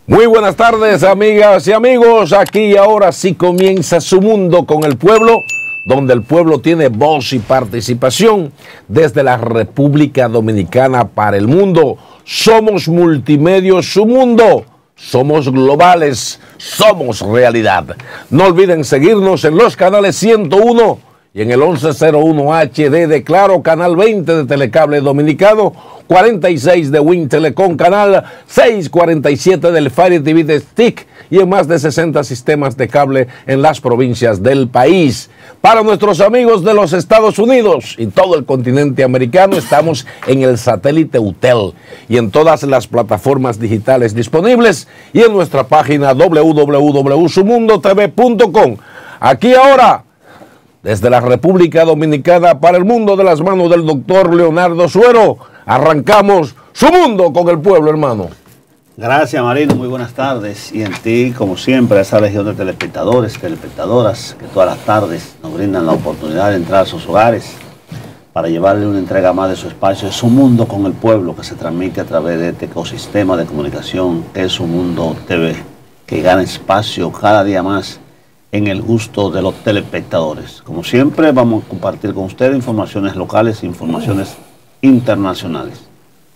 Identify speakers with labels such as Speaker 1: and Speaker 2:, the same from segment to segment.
Speaker 1: Muy buenas tardes, amigas y amigos. Aquí y ahora sí comienza Su Mundo con el Pueblo, donde el pueblo tiene voz y participación desde la República Dominicana para el mundo. Somos Multimedios Su Mundo. Somos globales, somos realidad. No olviden seguirnos en los canales 101 y en el 1101 HD de Claro, Canal 20 de Telecable Dominicano, 46 de Win Telecom, Canal 647 del Fire TV de Stick y en más de 60 sistemas de cable en las provincias del país. Para nuestros amigos de los Estados Unidos y todo el continente americano, estamos en el satélite UTEL y en todas las plataformas digitales disponibles y en nuestra página www.sumundotv.com. Aquí ahora, desde la República Dominicana para el mundo, de las manos del doctor Leonardo Suero, arrancamos Su Mundo con el Pueblo, hermano.
Speaker 2: Gracias, Marino, muy buenas tardes. Y en ti, como siempre, a esa legión de telespectadores, telespectadoras, que todas las tardes nos brindan la oportunidad de entrar a sus hogares para llevarle una entrega más de su espacio. Es Su Mundo con el Pueblo, que se transmite a través de este ecosistema de comunicación que es Su Mundo TV, que gana espacio cada día más en el gusto de los telespectadores. Como siempre, vamos a compartir con ustedes informaciones locales e informaciones internacionales.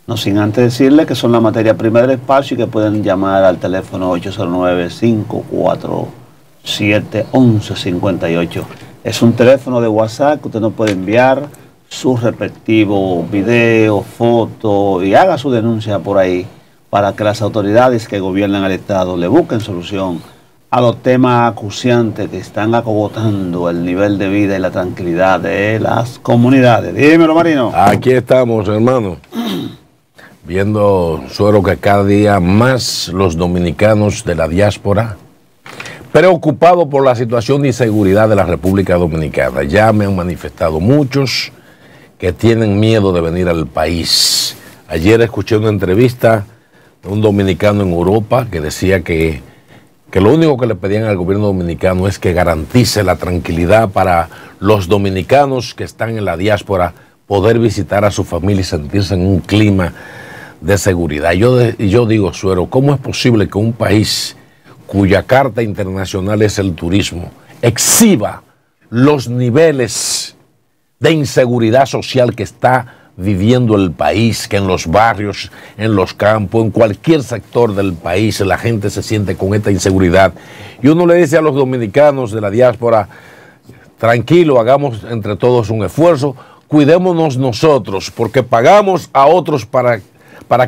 Speaker 2: No sin antes decirles que son la materia prima del espacio y que pueden llamar al teléfono 809-547-1158. Es un teléfono de WhatsApp que usted nos puede enviar su respectivo video, foto y haga su denuncia por ahí para que las autoridades que gobiernan el Estado le busquen solución a los temas acuciantes que están acogotando el nivel de vida y la tranquilidad de las comunidades. Dímelo, Marino.
Speaker 1: Aquí estamos, hermano, viendo, Suero, que cada día más los dominicanos de la diáspora preocupados por la situación de inseguridad de la República Dominicana. Ya me han manifestado muchos que tienen miedo de venir al país. Ayer escuché una entrevista de un dominicano en Europa que decía que lo único que le pedían al gobierno dominicano es que garantice la tranquilidad para los dominicanos que están en la diáspora, poder visitar a su familia y sentirse en un clima de seguridad. Yo digo, Suero, ¿cómo es posible que un país cuya carta internacional es el turismo exhiba los niveles de inseguridad social que está viviendo el país, que en los barrios, en los campos, en cualquier sector del país la gente se siente con esta inseguridad? Y uno le dice a los dominicanos de la diáspora, tranquilo, hagamos entre todos un esfuerzo, cuidémonos nosotros, porque pagamos a otros para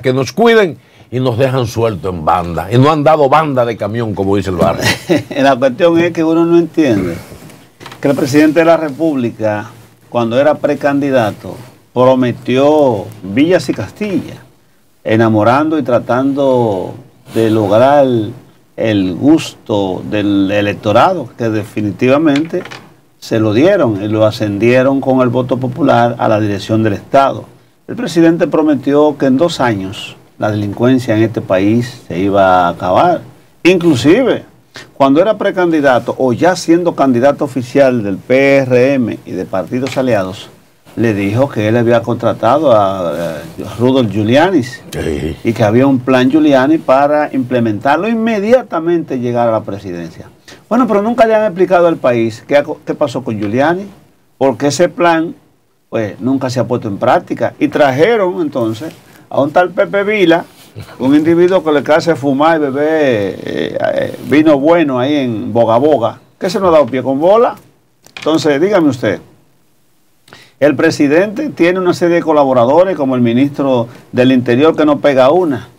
Speaker 1: que nos cuiden y nos dejan sueltos en banda, y no han dado banda de camión, como dice el barrio.
Speaker 2: La cuestión es que uno no entiende que el presidente de la República, cuando era precandidato, prometió villas y Castilla, enamorando y tratando de lograr el gusto del electorado, que definitivamente se lo dieron y lo ascendieron con el voto popular a la dirección del Estado. El presidente prometió que en 2 años la delincuencia en este país se iba a acabar. Inclusive, cuando era precandidato o ya siendo candidato oficial del PRM y de partidos aliados, le dijo que él había contratado a Rudolph Giuliani y que había un plan Giuliani para implementarlo inmediatamente llegar a la presidencia. Bueno, pero nunca le han explicado al país qué pasó con Giuliani, porque ese plan pues nunca se ha puesto en práctica. Y trajeron entonces a un tal Pepe Vila, un individuo que le hace fumar y beber vino bueno ahí en Boga Boga, que se nos ha dado pie con bola. Entonces, dígame usted, el presidente tiene una serie de colaboradores como el ministro del Interior que no pega una.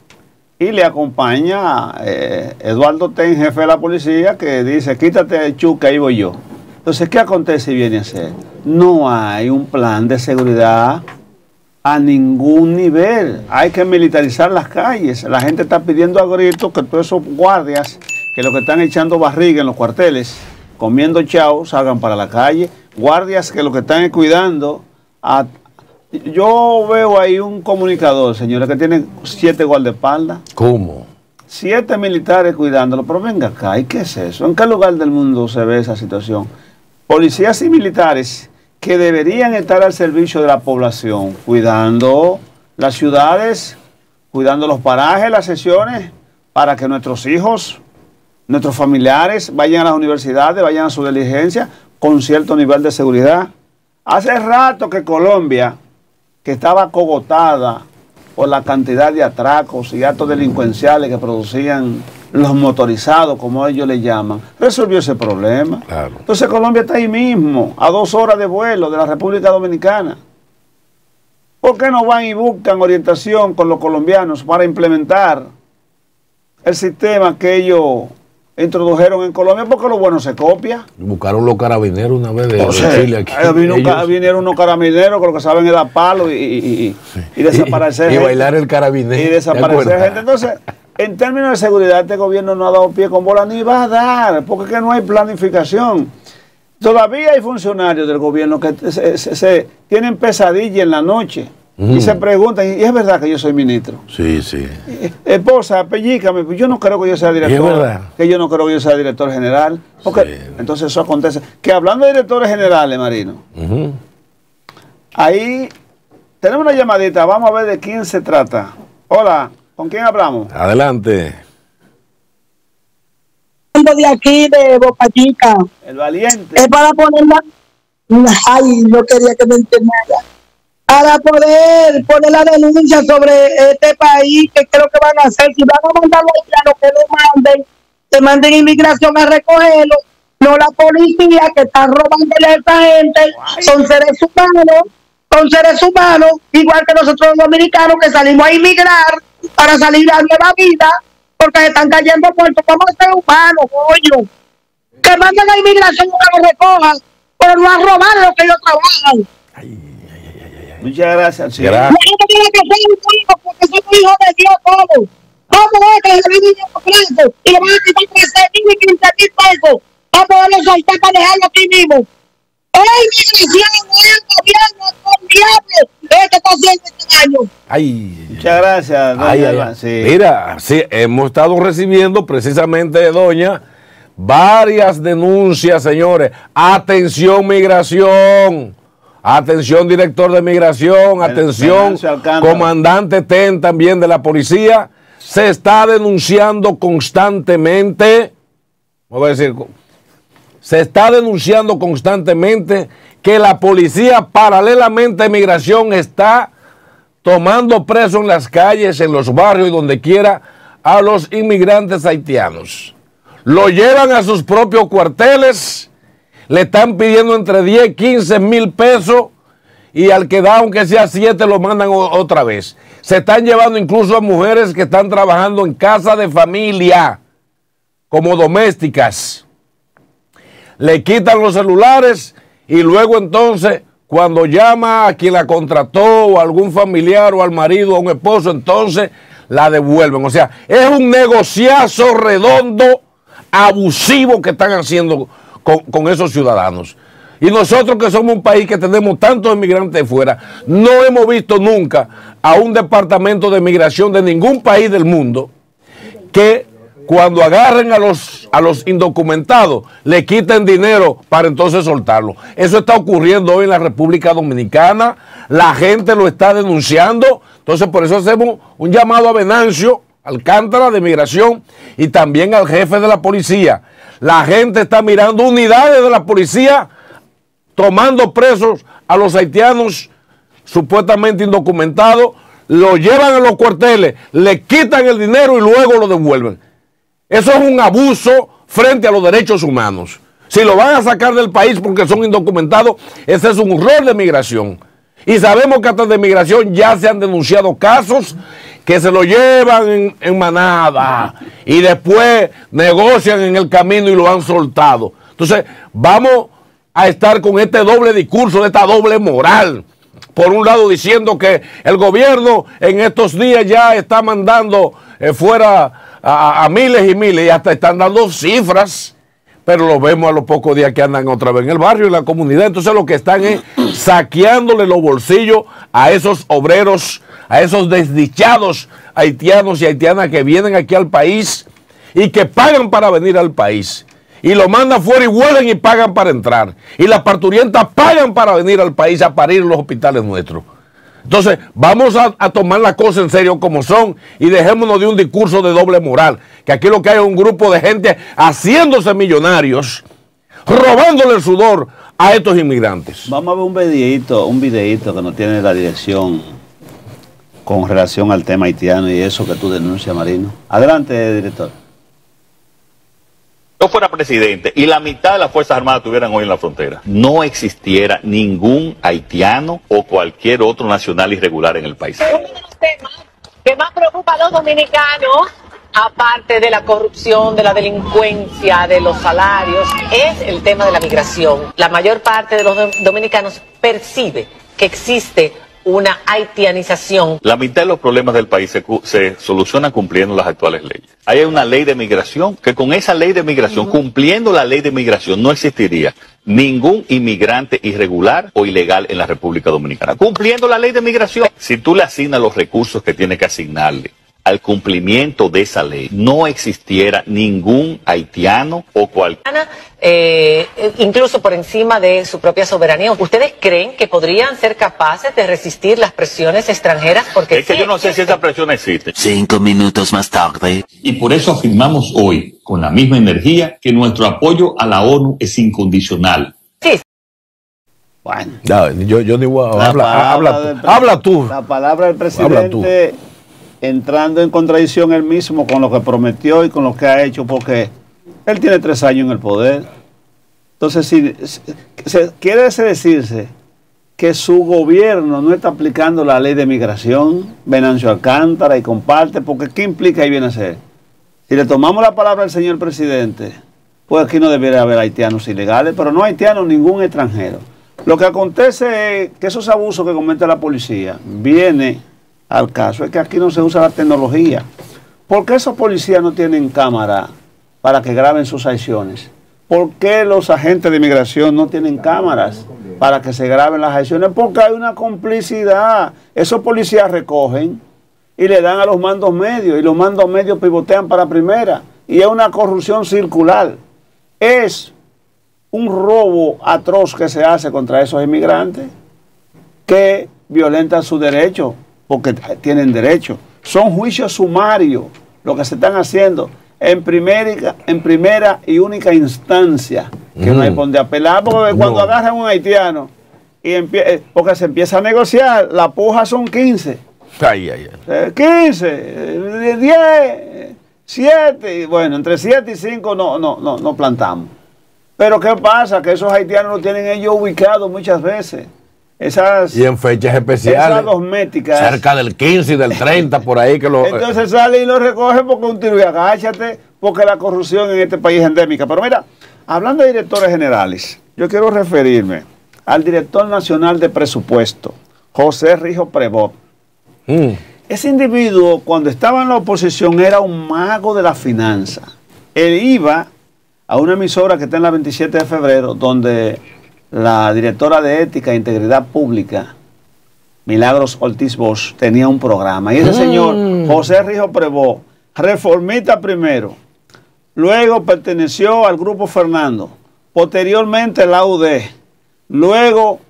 Speaker 2: Y le acompaña Eduardo Ten, jefe de la policía, que dice, quítate el chuca, ahí voy yo. Entonces, ¿qué acontece y viene a ser? No hay un plan de seguridad a ningún nivel. Hay que militarizar las calles. La gente está pidiendo a gritos que todos esos guardias, que lo que están echando barriga en los cuarteles, comiendo chao, salgan para la calle. Guardias que lo que están es cuidando. Yo veo ahí un comunicador, señores, que tiene 7 guardaespaldas.
Speaker 1: ¿Cómo?
Speaker 2: 7 militares cuidándolo. Pero venga acá, ¿y qué es eso? ¿En qué lugar del mundo se ve esa situación? Policías y militares que deberían estar al servicio de la población, cuidando las ciudades, cuidando los parajes, las sesiones, para que nuestros hijos, nuestros familiares vayan a las universidades, vayan a su diligencia con cierto nivel de seguridad. Hace rato que Colombia, que estaba cogotada por la cantidad de atracos y actos delincuenciales que producían los motorizados, como ellos le llaman, resolvió ese problema.
Speaker 1: Claro.
Speaker 2: Entonces Colombia está ahí mismo, a 2 horas de vuelo de la República Dominicana. ¿Por qué no van y buscan orientación con los colombianos para implementar el sistema que ellos introdujeron en Colombia? Porque lo bueno se copia.
Speaker 1: Buscaron los carabineros una vez de Chile aquí.
Speaker 2: Vinieron unos carabineros que lo que saben es dar palo y desaparecer
Speaker 1: y
Speaker 2: gente.
Speaker 1: Bailar el carabinero.
Speaker 2: Y desaparecer gente. Entonces, en términos de seguridad, este gobierno no ha dado pie con bola ni va a dar, porque es que no hay planificación. Todavía hay funcionarios del gobierno que se tienen pesadilla en la noche y se preguntan, ¿y es verdad que yo soy ministro?
Speaker 1: Sí, sí.
Speaker 2: Esposa, pellícame, yo no creo que yo sea director.
Speaker 1: ¿Es verdad?
Speaker 2: Que yo no creo que yo sea director general. Porque
Speaker 1: Sí.
Speaker 2: entonces eso acontece. Que hablando de directores generales, Marino, ahí tenemos una llamadita, vamos a ver de quién se trata. Hola, ¿con quién hablamos?
Speaker 1: Adelante.
Speaker 3: De aquí, de Boca Chica.
Speaker 2: El valiente.
Speaker 3: Es para ponerla. Ay, no quería que me entendiera. Para poder poner la denuncia sobre este país, que creo que van a hacer. Si van a mandar los haitianos, que manden inmigración a recogerlo. No la policía, que están robándole a esta gente. Son seres humanos, igual que nosotros los dominicanos que salimos a inmigrar para salir a nueva vida, porque se están cayendo muertos como seres humanos, coño. Que manden a inmigración que lo recojan, pero no a robar lo que ellos trabajan.
Speaker 2: Muchas gracias. Sí.
Speaker 1: Gracias.
Speaker 3: La gente tiene que ser un hijo, porque somos hijos de Dios todos. ¿Cómo es que se viven presos y le van a quitar 13,000 y 15,000 pesos para poderlo soltar para dejarlo aquí mismo? ¡Ey, migración! ¡El gobierno! ¡El diablo! Esto está haciendo este daño.
Speaker 1: Ay.
Speaker 2: Muchas gracias, doña
Speaker 1: Ay,
Speaker 2: Alba.
Speaker 1: ay.
Speaker 2: Sí.
Speaker 1: Mira, sí, hemos estado recibiendo precisamente, doña, varias denuncias, señores. Atención, migración. Atención, director de migración. Atención, comandante TEN también de la policía. Se está denunciando constantemente. Voy a decir, se está denunciando constantemente que la policía, paralelamente a migración, está tomando preso en las calles, en los barrios y donde quiera a los inmigrantes haitianos. Lo llevan a sus propios cuarteles, le están pidiendo entre 10 y 15 mil pesos y al que da, aunque sea 7, lo mandan otra vez. Se están llevando incluso a mujeres que están trabajando en casa de familia como domésticas. Le quitan los celulares y luego entonces, cuando llama a quien la contrató o a algún familiar o al marido o a un esposo, entonces la devuelven. O sea, es un negociazo redondo, abusivo que están haciendo con esos ciudadanos. Y nosotros, que somos un país que tenemos tantos inmigrantes de fuera, no hemos visto nunca a un departamento de migración de ningún país del mundo que cuando agarren a los indocumentados le quiten dinero para entonces soltarlo. Eso está ocurriendo hoy en la República Dominicana. La gente lo está denunciando. Entonces, por eso hacemos un llamado a Venancio Alcántara de Migración y también al jefe de la policía. La gente está mirando unidades de la policía tomando presos a los haitianos supuestamente indocumentados, lo llevan a los cuarteles, le quitan el dinero y luego lo devuelven. Eso es un abuso frente a los derechos humanos. Si lo van a sacar del país porque son indocumentados, ese es un error de migración. Y sabemos que hasta de migración ya se han denunciado casos que se lo llevan en manada y después negocian en el camino y lo han soltado. Entonces, vamos a estar con este doble discurso, de esta doble moral. Por un lado diciendo que el gobierno en estos días ya está mandando fuera a miles y miles y hasta están dando cifras, pero lo vemos a los pocos días que andan otra vez en el barrio, en la comunidad. Entonces lo que están es saqueándole los bolsillos a esos obreros, a esos desdichados haitianos y haitianas que vienen aquí al país y que pagan para venir al país. Y lo mandan fuera y vuelven y pagan para entrar. Y las parturientas pagan para venir al país a parir en los hospitales nuestros. Entonces, vamos a tomar las cosas en serio como son y dejémonos de un discurso de doble moral, que aquí lo que hay es un grupo de gente haciéndose millonarios, robándole el sudor a estos inmigrantes.
Speaker 2: Vamos a ver un videíto que nos tiene la dirección con relación al tema haitiano y eso que tú denuncias, Marino. Adelante, director.
Speaker 4: Yo fuera presidente y la mitad de las Fuerzas Armadas estuvieran hoy en la frontera, no existiera ningún haitiano o cualquier otro nacional irregular en el país.
Speaker 5: Uno de los temas que más preocupa a los dominicanos, aparte de la corrupción, de la delincuencia, de los salarios, es el tema de la migración. La mayor parte de los dominicanos percibe que existe una haitianización.
Speaker 4: La mitad de los problemas del país se solucionan cumpliendo las actuales leyes. Hay una ley de migración que con esa ley de migración, cumpliendo la ley de migración, no existiría ningún inmigrante irregular o ilegal en la República Dominicana. Cumpliendo la ley de migración, si tú le asignas los recursos que tiene que asignarle al cumplimiento de esa ley, no existiera ningún haitiano o cualquier...
Speaker 5: incluso por encima de su propia soberanía. ¿Ustedes creen que podrían ser capaces de resistir las presiones extranjeras? Porque
Speaker 4: es que yo no sé si esa presión existe.
Speaker 6: 5 minutos más tarde.
Speaker 7: Y por eso afirmamos hoy, con la misma energía, que nuestro apoyo a la ONU es incondicional.
Speaker 5: Sí.
Speaker 2: Bueno.
Speaker 1: No, yo digo, habla tú.
Speaker 2: La palabra del presidente entrando en contradicción él mismo con lo que prometió y con lo que ha hecho, porque él tiene 3 años en el poder. Entonces, si quiere decirse que su gobierno no está aplicando la ley de migración, Venancio Alcántara y comparte, porque ¿qué implica y viene a ser? Si le tomamos la palabra al señor presidente, pues aquí no debería haber haitianos ilegales, pero no haitianos ningún extranjero. Lo que acontece es que esos abusos que comete la policía viene al caso, es que aquí no se usa la tecnología. ¿Por qué esos policías no tienen cámara para que graben sus acciones? ¿Por qué los agentes de inmigración no tienen cámaras para que se graben las acciones? Porque hay una complicidad. Esos policías recogen y le dan a los mandos medios, y los mandos medios pivotean para primera, y es una corrupción circular. Es un robo atroz que se hace contra esos inmigrantes que violentan sus derechos, porque tienen derecho. Son juicios sumarios lo que se están haciendo en primera y única instancia, que no hay por donde apelar, porque cuando agarran a un haitiano y porque se empieza a negociar, la puja son 15. 15, 10, 7, bueno, entre 7 y 5 no plantamos. Pero ¿qué pasa? Que esos haitianos lo tienen ellos ubicados muchas veces.
Speaker 1: Y en fechas especiales,
Speaker 2: esas cosméticas,
Speaker 1: cerca del 15 y del 30, por ahí que lo...
Speaker 2: Entonces sale y lo recoge porque un tiro y agáchate, porque la corrupción en este país es endémica. Pero mira, hablando de directores generales, yo quiero referirme al director nacional de presupuesto, José Rijo Prevot. Ese individuo, cuando estaba en la oposición, era un mago de la finanza. Él iba a una emisora que está en la 27 de febrero, donde la directora de Ética e Integridad Pública, Milagros Ortiz Bosch, tenía un programa. Y ese señor, José Rijo Prevot, reformista primero, luego perteneció al Grupo Fernando, posteriormente a la UD, luego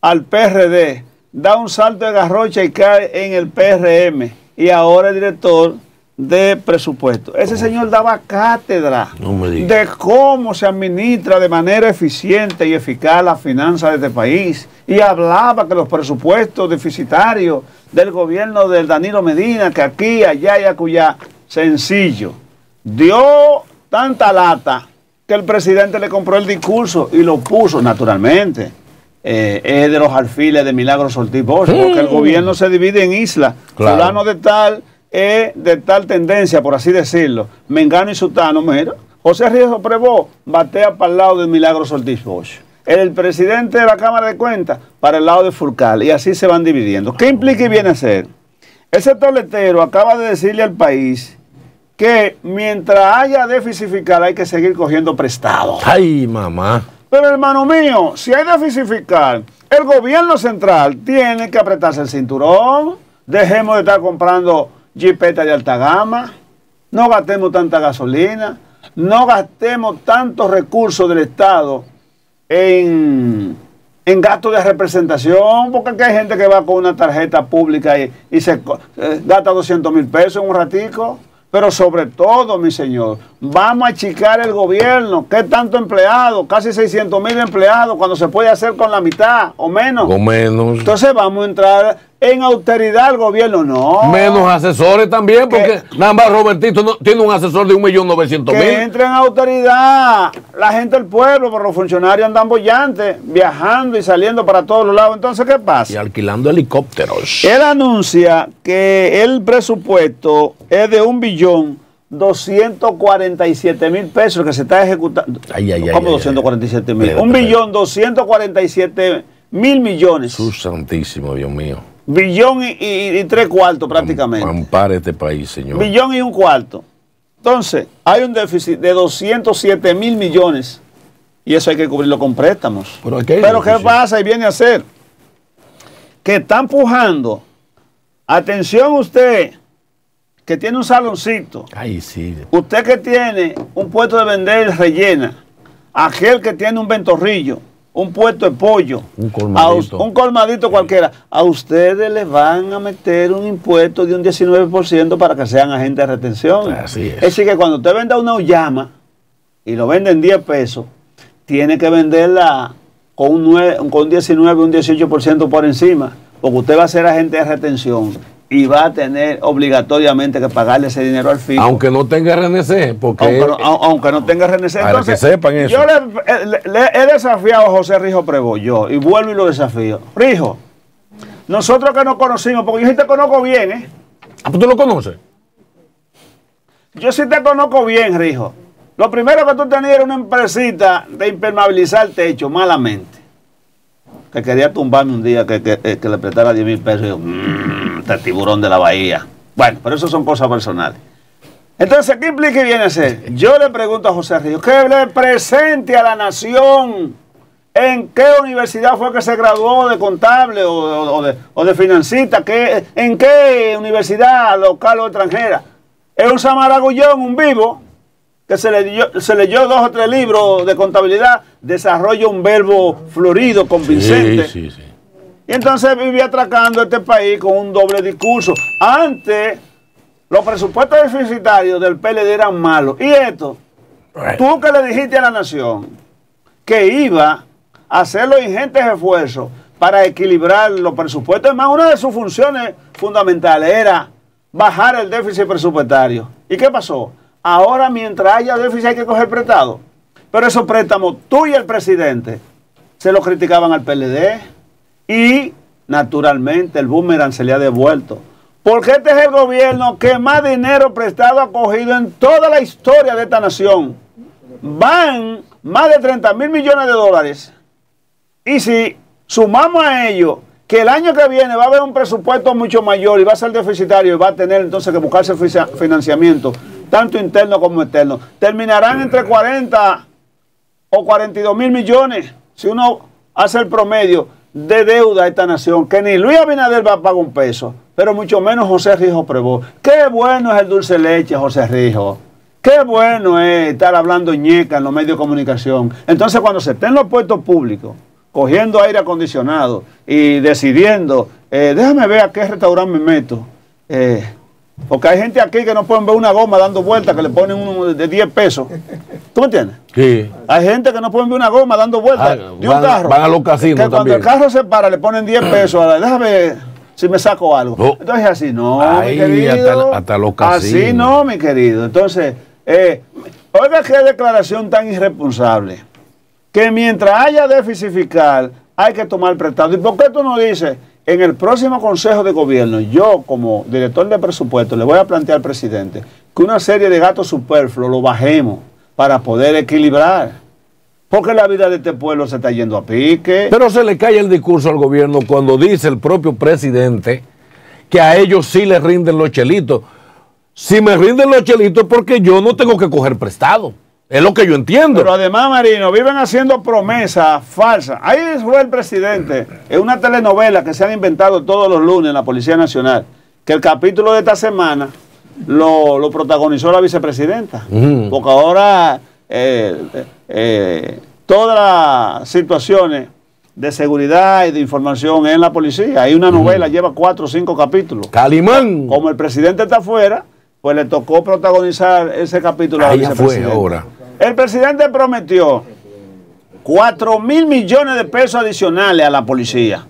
Speaker 2: al PRD, da un salto de garrocha y cae en el PRM, y ahora es director de presupuesto. Ese señor daba cátedra de cómo se administra de manera eficiente y eficaz la finanza de este país, y hablaba que los presupuestos deficitarios del gobierno del Danilo Medina, que aquí, allá y acullá, sencillo, dio tanta lata que el presidente le compró el discurso y lo puso naturalmente. Es de los alfiles de Milagros Ortiz Bosch, porque el gobierno se divide en islas, fulano de tal de tal tendencia, por así decirlo, mengano y sutano. Mira, José Rijo Prevot batea para el lado de Milagros Ortiz Bosch, el presidente de la Cámara de Cuentas para el lado de Furcal, y así se van dividiendo. ¿Qué implica y viene a ser? El sector letero acaba de decirle al país que mientras haya déficit fiscal hay que seguir cogiendo prestado.
Speaker 1: Ay, mamá.
Speaker 2: Pero hermano mío, si hay déficit fiscal, el gobierno central tiene que apretarse el cinturón. Dejemos de estar comprando jipetas de alta gama, no gastemos tanta gasolina, no gastemos tantos recursos del Estado en en gasto de representación, porque aquí hay gente que va con una tarjeta pública y se gasta 200,000 pesos en un ratico. Pero sobre todo, mi señor, vamos a achicar el gobierno. ¿Qué tanto empleado? Casi 600,000 empleados, cuando se puede hacer con la mitad o menos.
Speaker 1: O menos.
Speaker 2: Entonces vamos a entrar en austeridad al gobierno. No.
Speaker 1: Menos asesores también, porque nada más Robertito tiene un asesor de 1.900.000.
Speaker 2: Que entre en autoridad la gente del pueblo, pero los funcionarios andan bollantes, viajando y saliendo para todos los lados. Entonces, ¿qué pasa?
Speaker 1: Y alquilando helicópteros.
Speaker 2: Él anuncia que el presupuesto es de 1.247.000 pesos que se está ejecutando. ¿Cómo 247.000? 1.247.000 millones.
Speaker 1: Su santísimo, Dios mío.
Speaker 2: Billón y 3/4 prácticamente.
Speaker 1: Ampare este país, señor.
Speaker 2: Billón y 1/4. Entonces, hay un déficit de 207.000 millones. Y eso hay que cubrirlo con préstamos.
Speaker 1: Pero
Speaker 2: ¿qué pasa? Y viene a ser que están pujando. Atención usted, que tiene un saloncito.
Speaker 1: Ay, sí.
Speaker 2: Usted que tiene un puesto de vender rellena. Aquel que tiene un ventorrillo. Un puesto de pollo,
Speaker 1: un colmadito
Speaker 2: cualquiera, a ustedes les van a meter un impuesto de un 19% para que sean agentes de retención.
Speaker 1: Así es.
Speaker 2: Es decir, que cuando usted venda una uyama y lo vende en 10 pesos, tiene que venderla con un 19, un 18% por encima, porque usted va a ser agente de retención y va a tener obligatoriamente que pagarle ese dinero al fisco.
Speaker 1: Aunque no tenga RNC, porque
Speaker 2: aunque no tenga RNC.
Speaker 1: Para que sepan eso.
Speaker 2: Yo le he desafiado a José Rijo Prevó, y vuelvo y lo desafío. Rijo, nosotros que nos conocimos, porque yo sí te conozco bien, ¿eh?
Speaker 1: ¿Ah, pues tú lo conoces?
Speaker 2: Yo sí te conozco bien, Rijo. Lo primero que tú tenías era una empresita de impermeabilizar el techo, malamente. Que quería tumbarme un día que le prestara 10,000 pesos. Y yo, este tiburón de la bahía. Bueno, pero eso son cosas personales. Entonces, ¿qué implica y viene a ser? Yo le pregunto a José Ríos que le presente a la nación en qué universidad fue que se graduó de contable o de financista, en qué universidad local o extranjera. Es un samaragullón, un vivo, que se leyó 2 o 3 libros de contabilidad, desarrolla un verbo florido, convincente.
Speaker 1: Sí.
Speaker 2: Y entonces vivía atracando este país con un doble discurso. Antes, los presupuestos deficitarios del PLD eran malos. Y esto, tú que le dijiste a la nación que iba a hacer los ingentes esfuerzos para equilibrar los presupuestos. Además, una de sus funciones fundamentales era bajar el déficit presupuestario. ¿Y qué pasó? Ahora, mientras haya déficit, hay que coger prestado. Pero esos préstamos, tú y el presidente se lo criticaban al PLD. Y, naturalmente, el boomerang se le ha devuelto. Porque este es el gobierno que más dinero prestado ha cogido en toda la historia de esta nación. Van más de 30,000 millones de dólares. Y si sumamos a ello que el año que viene va a haber un presupuesto mucho mayor y va a ser deficitario y va a tener entonces que buscarse financiamiento, tanto interno como externo, terminarán entre 40 o 42,000 millones si uno hace el promedio de deuda a esta nación, que ni Luis Abinader va a pagar un peso, pero mucho menos José Rijo Prevó. Qué bueno es el dulce leche, José Rijo. Qué bueno es estar hablando ñeca en los medios de comunicación. Entonces, cuando se estén en los puestos públicos, cogiendo aire acondicionado y decidiendo, déjame ver a qué restaurante me meto. Porque hay gente aquí que no pueden ver una goma dando vueltas, que le ponen uno de 10 pesos. ¿Tú me entiendes?
Speaker 1: Sí.
Speaker 2: Hay gente que no pueden ver una goma dando vueltas de un carro.
Speaker 1: Van a los casinos
Speaker 2: que cuando
Speaker 1: también.
Speaker 2: el carro se para, le ponen 10 pesos. Déjame ver si me saco algo. Entonces, así no,
Speaker 1: Ay,
Speaker 2: mi querido.
Speaker 1: hasta los casinos.
Speaker 2: Así no, mi querido. Entonces, oiga qué declaración tan irresponsable. Que mientras haya déficit fiscal, hay que tomar prestado. ¿Y por qué tú no dices? En el próximo Consejo de Gobierno, yo como director de presupuesto le voy a plantear al presidente que una serie de gastos superfluos lo bajemos para poder equilibrar. Porque la vida de este pueblo se está yendo a pique.
Speaker 1: Pero se le cae el discurso al gobierno cuando dice el propio presidente que a ellos sí les rinden los chelitos. Si me rinden los chelitos es porque yo no tengo que coger prestado. Es lo que yo entiendo.
Speaker 2: Pero además, Marino, viven haciendo promesas falsas. Ahí fue el presidente, en una telenovela que se han inventado todos los lunes en la Policía Nacional, que el capítulo de esta semana lo protagonizó la vicepresidenta. Porque ahora todas las situaciones de seguridad y de información en la policía. Hay una novela, lleva 4 o 5 capítulos.
Speaker 1: Calimán.
Speaker 2: Como el presidente está afuera, pues le tocó protagonizar ese capítulo a la vicepresidenta.
Speaker 1: Ahora.
Speaker 2: El presidente prometió 4.000 millones de pesos adicionales a la policía.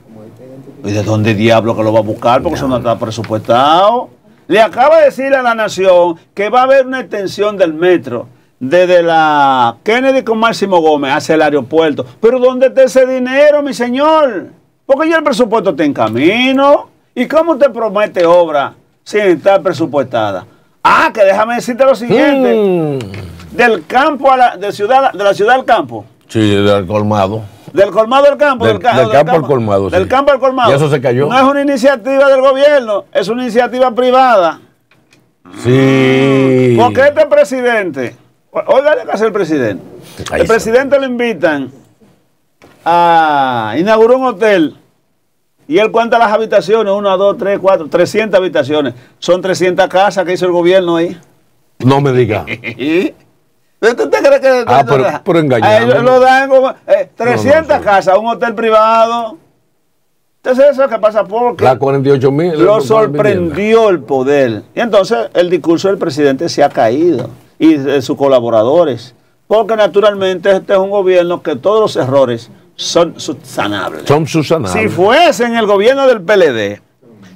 Speaker 2: ¿Y de dónde diablo que lo va a buscar? Porque eso no está presupuestado. Le acaba de decir a la nación que va a haber una extensión del metro desde la Kennedy con Máximo Gómez hacia el aeropuerto. Pero ¿dónde está ese dinero, mi señor? Porque ya el presupuesto está en camino. ¿Y cómo usted promete obra sin estar presupuestada? Ah, que déjame decirte lo siguiente. Del campo a de la ciudad al campo.
Speaker 1: Sí, del colmado.
Speaker 2: Del colmado al campo.
Speaker 1: Del campo al colmado.
Speaker 2: Del
Speaker 1: sí.
Speaker 2: campo al colmado.
Speaker 1: Y eso se cayó.
Speaker 2: No es una iniciativa del gobierno, es una iniciativa privada.
Speaker 1: Sí.
Speaker 2: Porque este presidente, oiga lo que hace el presidente. El presidente lo invitan a inaugurar un hotel y él cuenta las habitaciones, 1, 2, 3, 4, 300 habitaciones. Son 300 casas que hizo el gobierno ahí.
Speaker 1: No me diga.
Speaker 2: ¿Usted cree que
Speaker 1: pero engañamos?
Speaker 2: lo dan como 300 casas, un hotel privado? Entonces eso es lo que pasa porque
Speaker 1: la 48.000
Speaker 2: lo sorprendió el poder. Y entonces el discurso del presidente se ha caído y de sus colaboradores. Porque naturalmente este es un gobierno que todos los errores son subsanables.
Speaker 1: Son subsanables.
Speaker 2: Si fuese en el gobierno del PLD,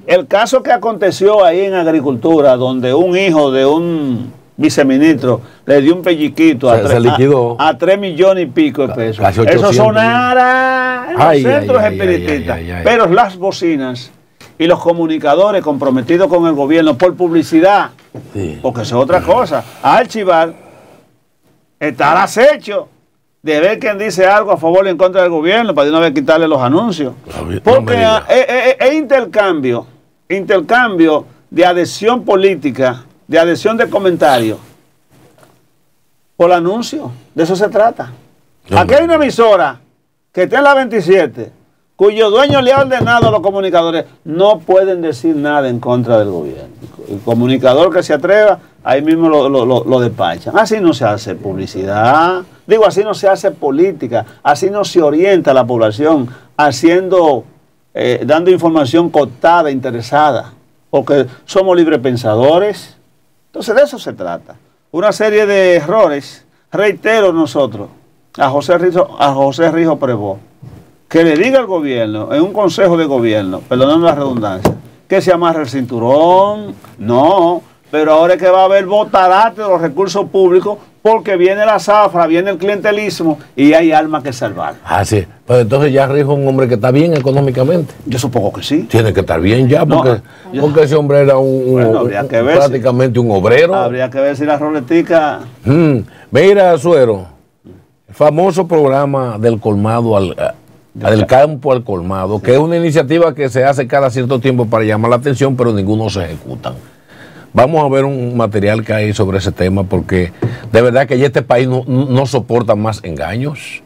Speaker 2: el caso que aconteció ahí en Agricultura, donde un hijo de un viceministro le dio un pelliquito a 3 millones y pico de pesos. Eso sonara en los centros espiritistas. Pero las bocinas y los comunicadores comprometidos con el gobierno por publicidad, porque eso es otra cosa, a archivar, estar acecho de ver quién dice algo a favor o en contra del gobierno para de una vez quitarle los anuncios. Porque es intercambio de adhesión política, de adhesión de comentarios por anuncio. De eso se trata. Aquí hay una emisora que está en la 27, cuyo dueño le ha ordenado a los comunicadores no pueden decir nada en contra del gobierno. El comunicador que se atreva, ahí mismo lo despachan. Así no se hace publicidad, digo, así no se hace política, así no se orienta a la población, dando información cooptada, interesada, porque somos librepensadores. Entonces de eso se trata. Una serie de errores, reitero nosotros, a José Rijo Prevó, que le diga al gobierno, en un consejo de gobierno, perdonando la redundancia, que se amarre el cinturón, no, pero ahora es que va a haber botarate de los recursos públicos porque viene la zafra, viene el clientelismo y hay almas que salvar.
Speaker 1: Ah, sí. Pues entonces ya Rijo es un hombre que está bien económicamente.
Speaker 2: Yo supongo que sí.
Speaker 1: Tiene que estar bien ya, porque ese hombre era prácticamente un obrero.
Speaker 2: Habría que ver si la roletica...
Speaker 1: Mira, Suero, el famoso programa del colmado del campo al colmado, que es una iniciativa que se hace cada cierto tiempo para llamar la atención, pero ninguno se ejecuta. Vamos a ver un material que hay sobre ese tema, porque de verdad que ya este país no soporta más engaños.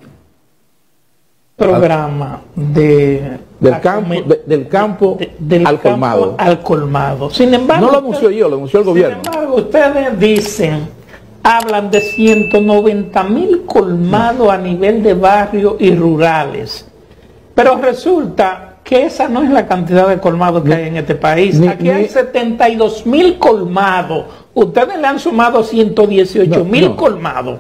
Speaker 8: Programa del campo al colmado. Sin embargo,
Speaker 9: no lo anunció yo, lo anunció el gobierno.
Speaker 8: Sin embargo, ustedes hablan de 190.000 colmados a nivel de barrios y rurales. Pero resulta que esa no es la cantidad de colmados que hay en este país. Aquí hay 72.000 colmados. Ustedes le han sumado 118.000 colmados.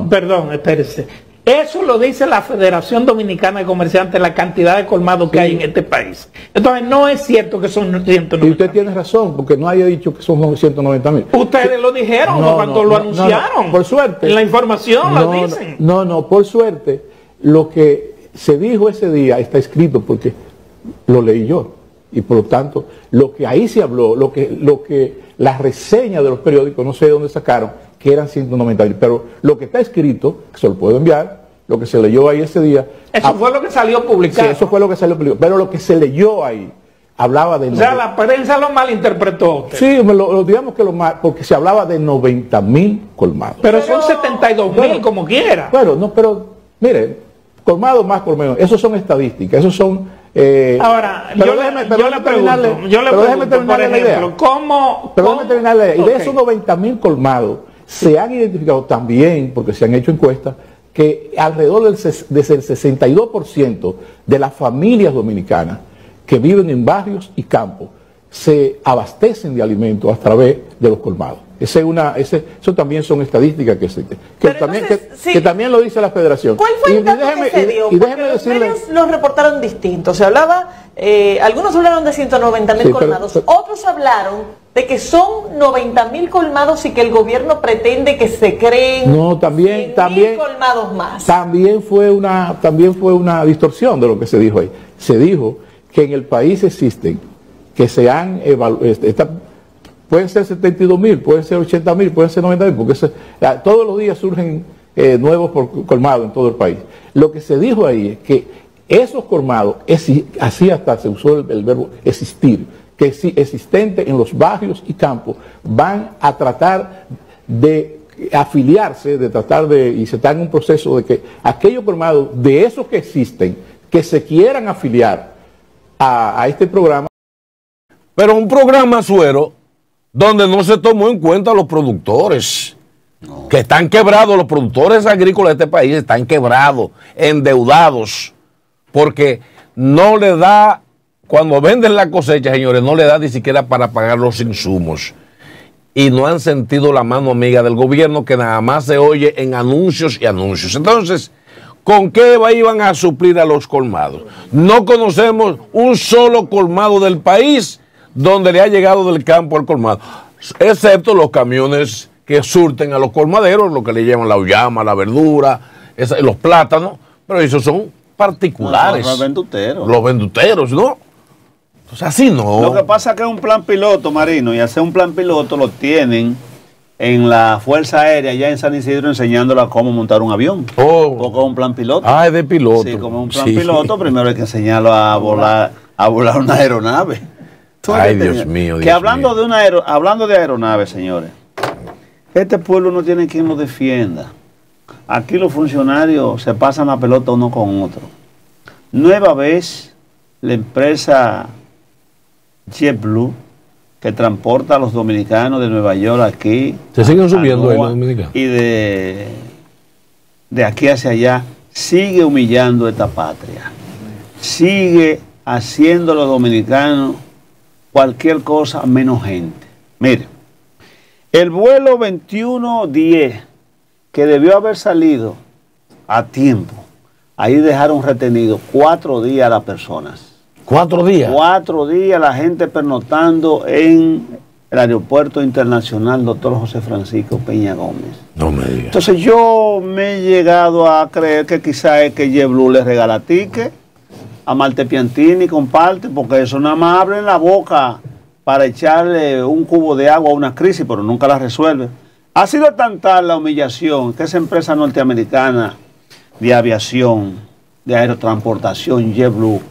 Speaker 8: Perdón, espérese. Eso lo dice la Federación Dominicana de Comerciantes, la cantidad de colmados que hay en este país. Entonces no es cierto que son 190.000.
Speaker 9: Y usted tiene razón, porque no haya dicho que son 190.000.
Speaker 8: Ustedes lo dijeron cuando lo anunciaron.
Speaker 9: Por suerte.
Speaker 8: En la información lo dicen.
Speaker 9: Por suerte, lo que se dijo ese día está escrito porque lo leí yo. Y por lo tanto, lo que ahí se habló, lo que la reseña de los periódicos, no sé de dónde sacaron, que eran 190.000, pero lo que está escrito, que se lo puedo enviar, lo que se leyó ahí ese día.
Speaker 8: Eso fue lo que salió publicado.
Speaker 9: Sí, eso fue lo que salió publicado, pero lo que se leyó ahí, hablaba de...
Speaker 8: O sea, la prensa lo malinterpretó.
Speaker 9: Sí, digamos que porque se hablaba de 90.000 colmados.
Speaker 8: Pero son 72.000 como quiera.
Speaker 9: Bueno, pero, mire, colmados más por menos, esos son estadísticas, esos son...
Speaker 8: Ahora, yo le pregunto, por ejemplo, ¿cómo?
Speaker 9: Déjame terminar la idea. Y de esos 90.000 colmados, se han identificado también, porque se han hecho encuestas, que alrededor del 62% de las familias dominicanas que viven en barrios y campos se abastecen de alimentos a través de los colmados. Eso también son estadísticas que existen. Que también lo dice la Federación.
Speaker 10: ¿Cuál fue el dato que se dio? Porque los medios los reportaron distintos. Se hablaba, algunos hablaron de 190.000 colmados, otros hablaron de que son 90.000 colmados y que el gobierno pretende que se creen 100.000 colmados más. También fue
Speaker 9: una distorsión de lo que se dijo ahí. Se dijo que en el país existen, que se han pueden ser 72.000, pueden ser 80.000, pueden ser 90.000, porque todos los días surgen nuevos colmados en todo el país. Lo que se dijo ahí es que esos colmados, así hasta se usó el verbo existir, que existente en los barrios y campos, van a tratar de afiliarse, y se está en un proceso de que aquellos colmados de esos que existen, que se quieran afiliar a este programa.
Speaker 1: Pero un programa, Suero, donde no se tomó en cuenta a los productores, que están quebrados. Los productores agrícolas de este país están quebrados, endeudados, porque no le da, cuando venden la cosecha, señores, no le da ni siquiera para pagar los insumos. Y no han sentido la mano amiga del gobierno, que nada más se oye en anuncios y anuncios. Entonces, ¿con qué iban a suplir a los colmados? No conocemos un solo colmado del país donde le ha llegado del campo al colmado, excepto los camiones que surten a los colmaderos, lo que le llevan la uyama, la verdura, los plátanos, pero esos son particulares.
Speaker 2: Los venduteros.
Speaker 1: Los venduteros, ¿no? Pues así no.
Speaker 2: Lo que pasa es que es un plan piloto, Marino, y hacer un plan piloto lo tienen en la Fuerza Aérea, ya en San Isidro, enseñándola cómo montar un avión. Porque es un plan piloto.
Speaker 1: Ah, es de piloto.
Speaker 2: Sí, como un plan piloto, primero hay que enseñarlo a volar una aeronave.
Speaker 1: Ay, Dios mío.
Speaker 2: Que hablando de aeronaves, señores, este pueblo no tiene quien lo defienda. Aquí los funcionarios se pasan la pelota uno con otro. Nueva vez, la empresa JetBlue, que transporta a los dominicanos de Nueva York aquí.
Speaker 1: Se siguen subiendo ahí los dominicanos.
Speaker 2: Y de aquí hacia allá, sigue humillando esta patria. Sigue haciendo a los dominicanos cualquier cosa menos gente. Mire, el vuelo 2110, que debió haber salido a tiempo, ahí dejaron retenido 4 días a las personas.
Speaker 1: 4 días.
Speaker 2: 4 días la gente pernoctando en el aeropuerto internacional Dr. José Francisco Peña Gómez.
Speaker 1: No me digas.
Speaker 2: Entonces yo me he llegado a creer que quizás es que JetBlue le regala ticket a Marte Piantini, comparte, porque eso nada más abre la boca para echarle un cubo de agua a una crisis, pero nunca la resuelve. Ha sido tan tal la humillación que esa empresa norteamericana de aviación, de aerotransportación, JetBlue,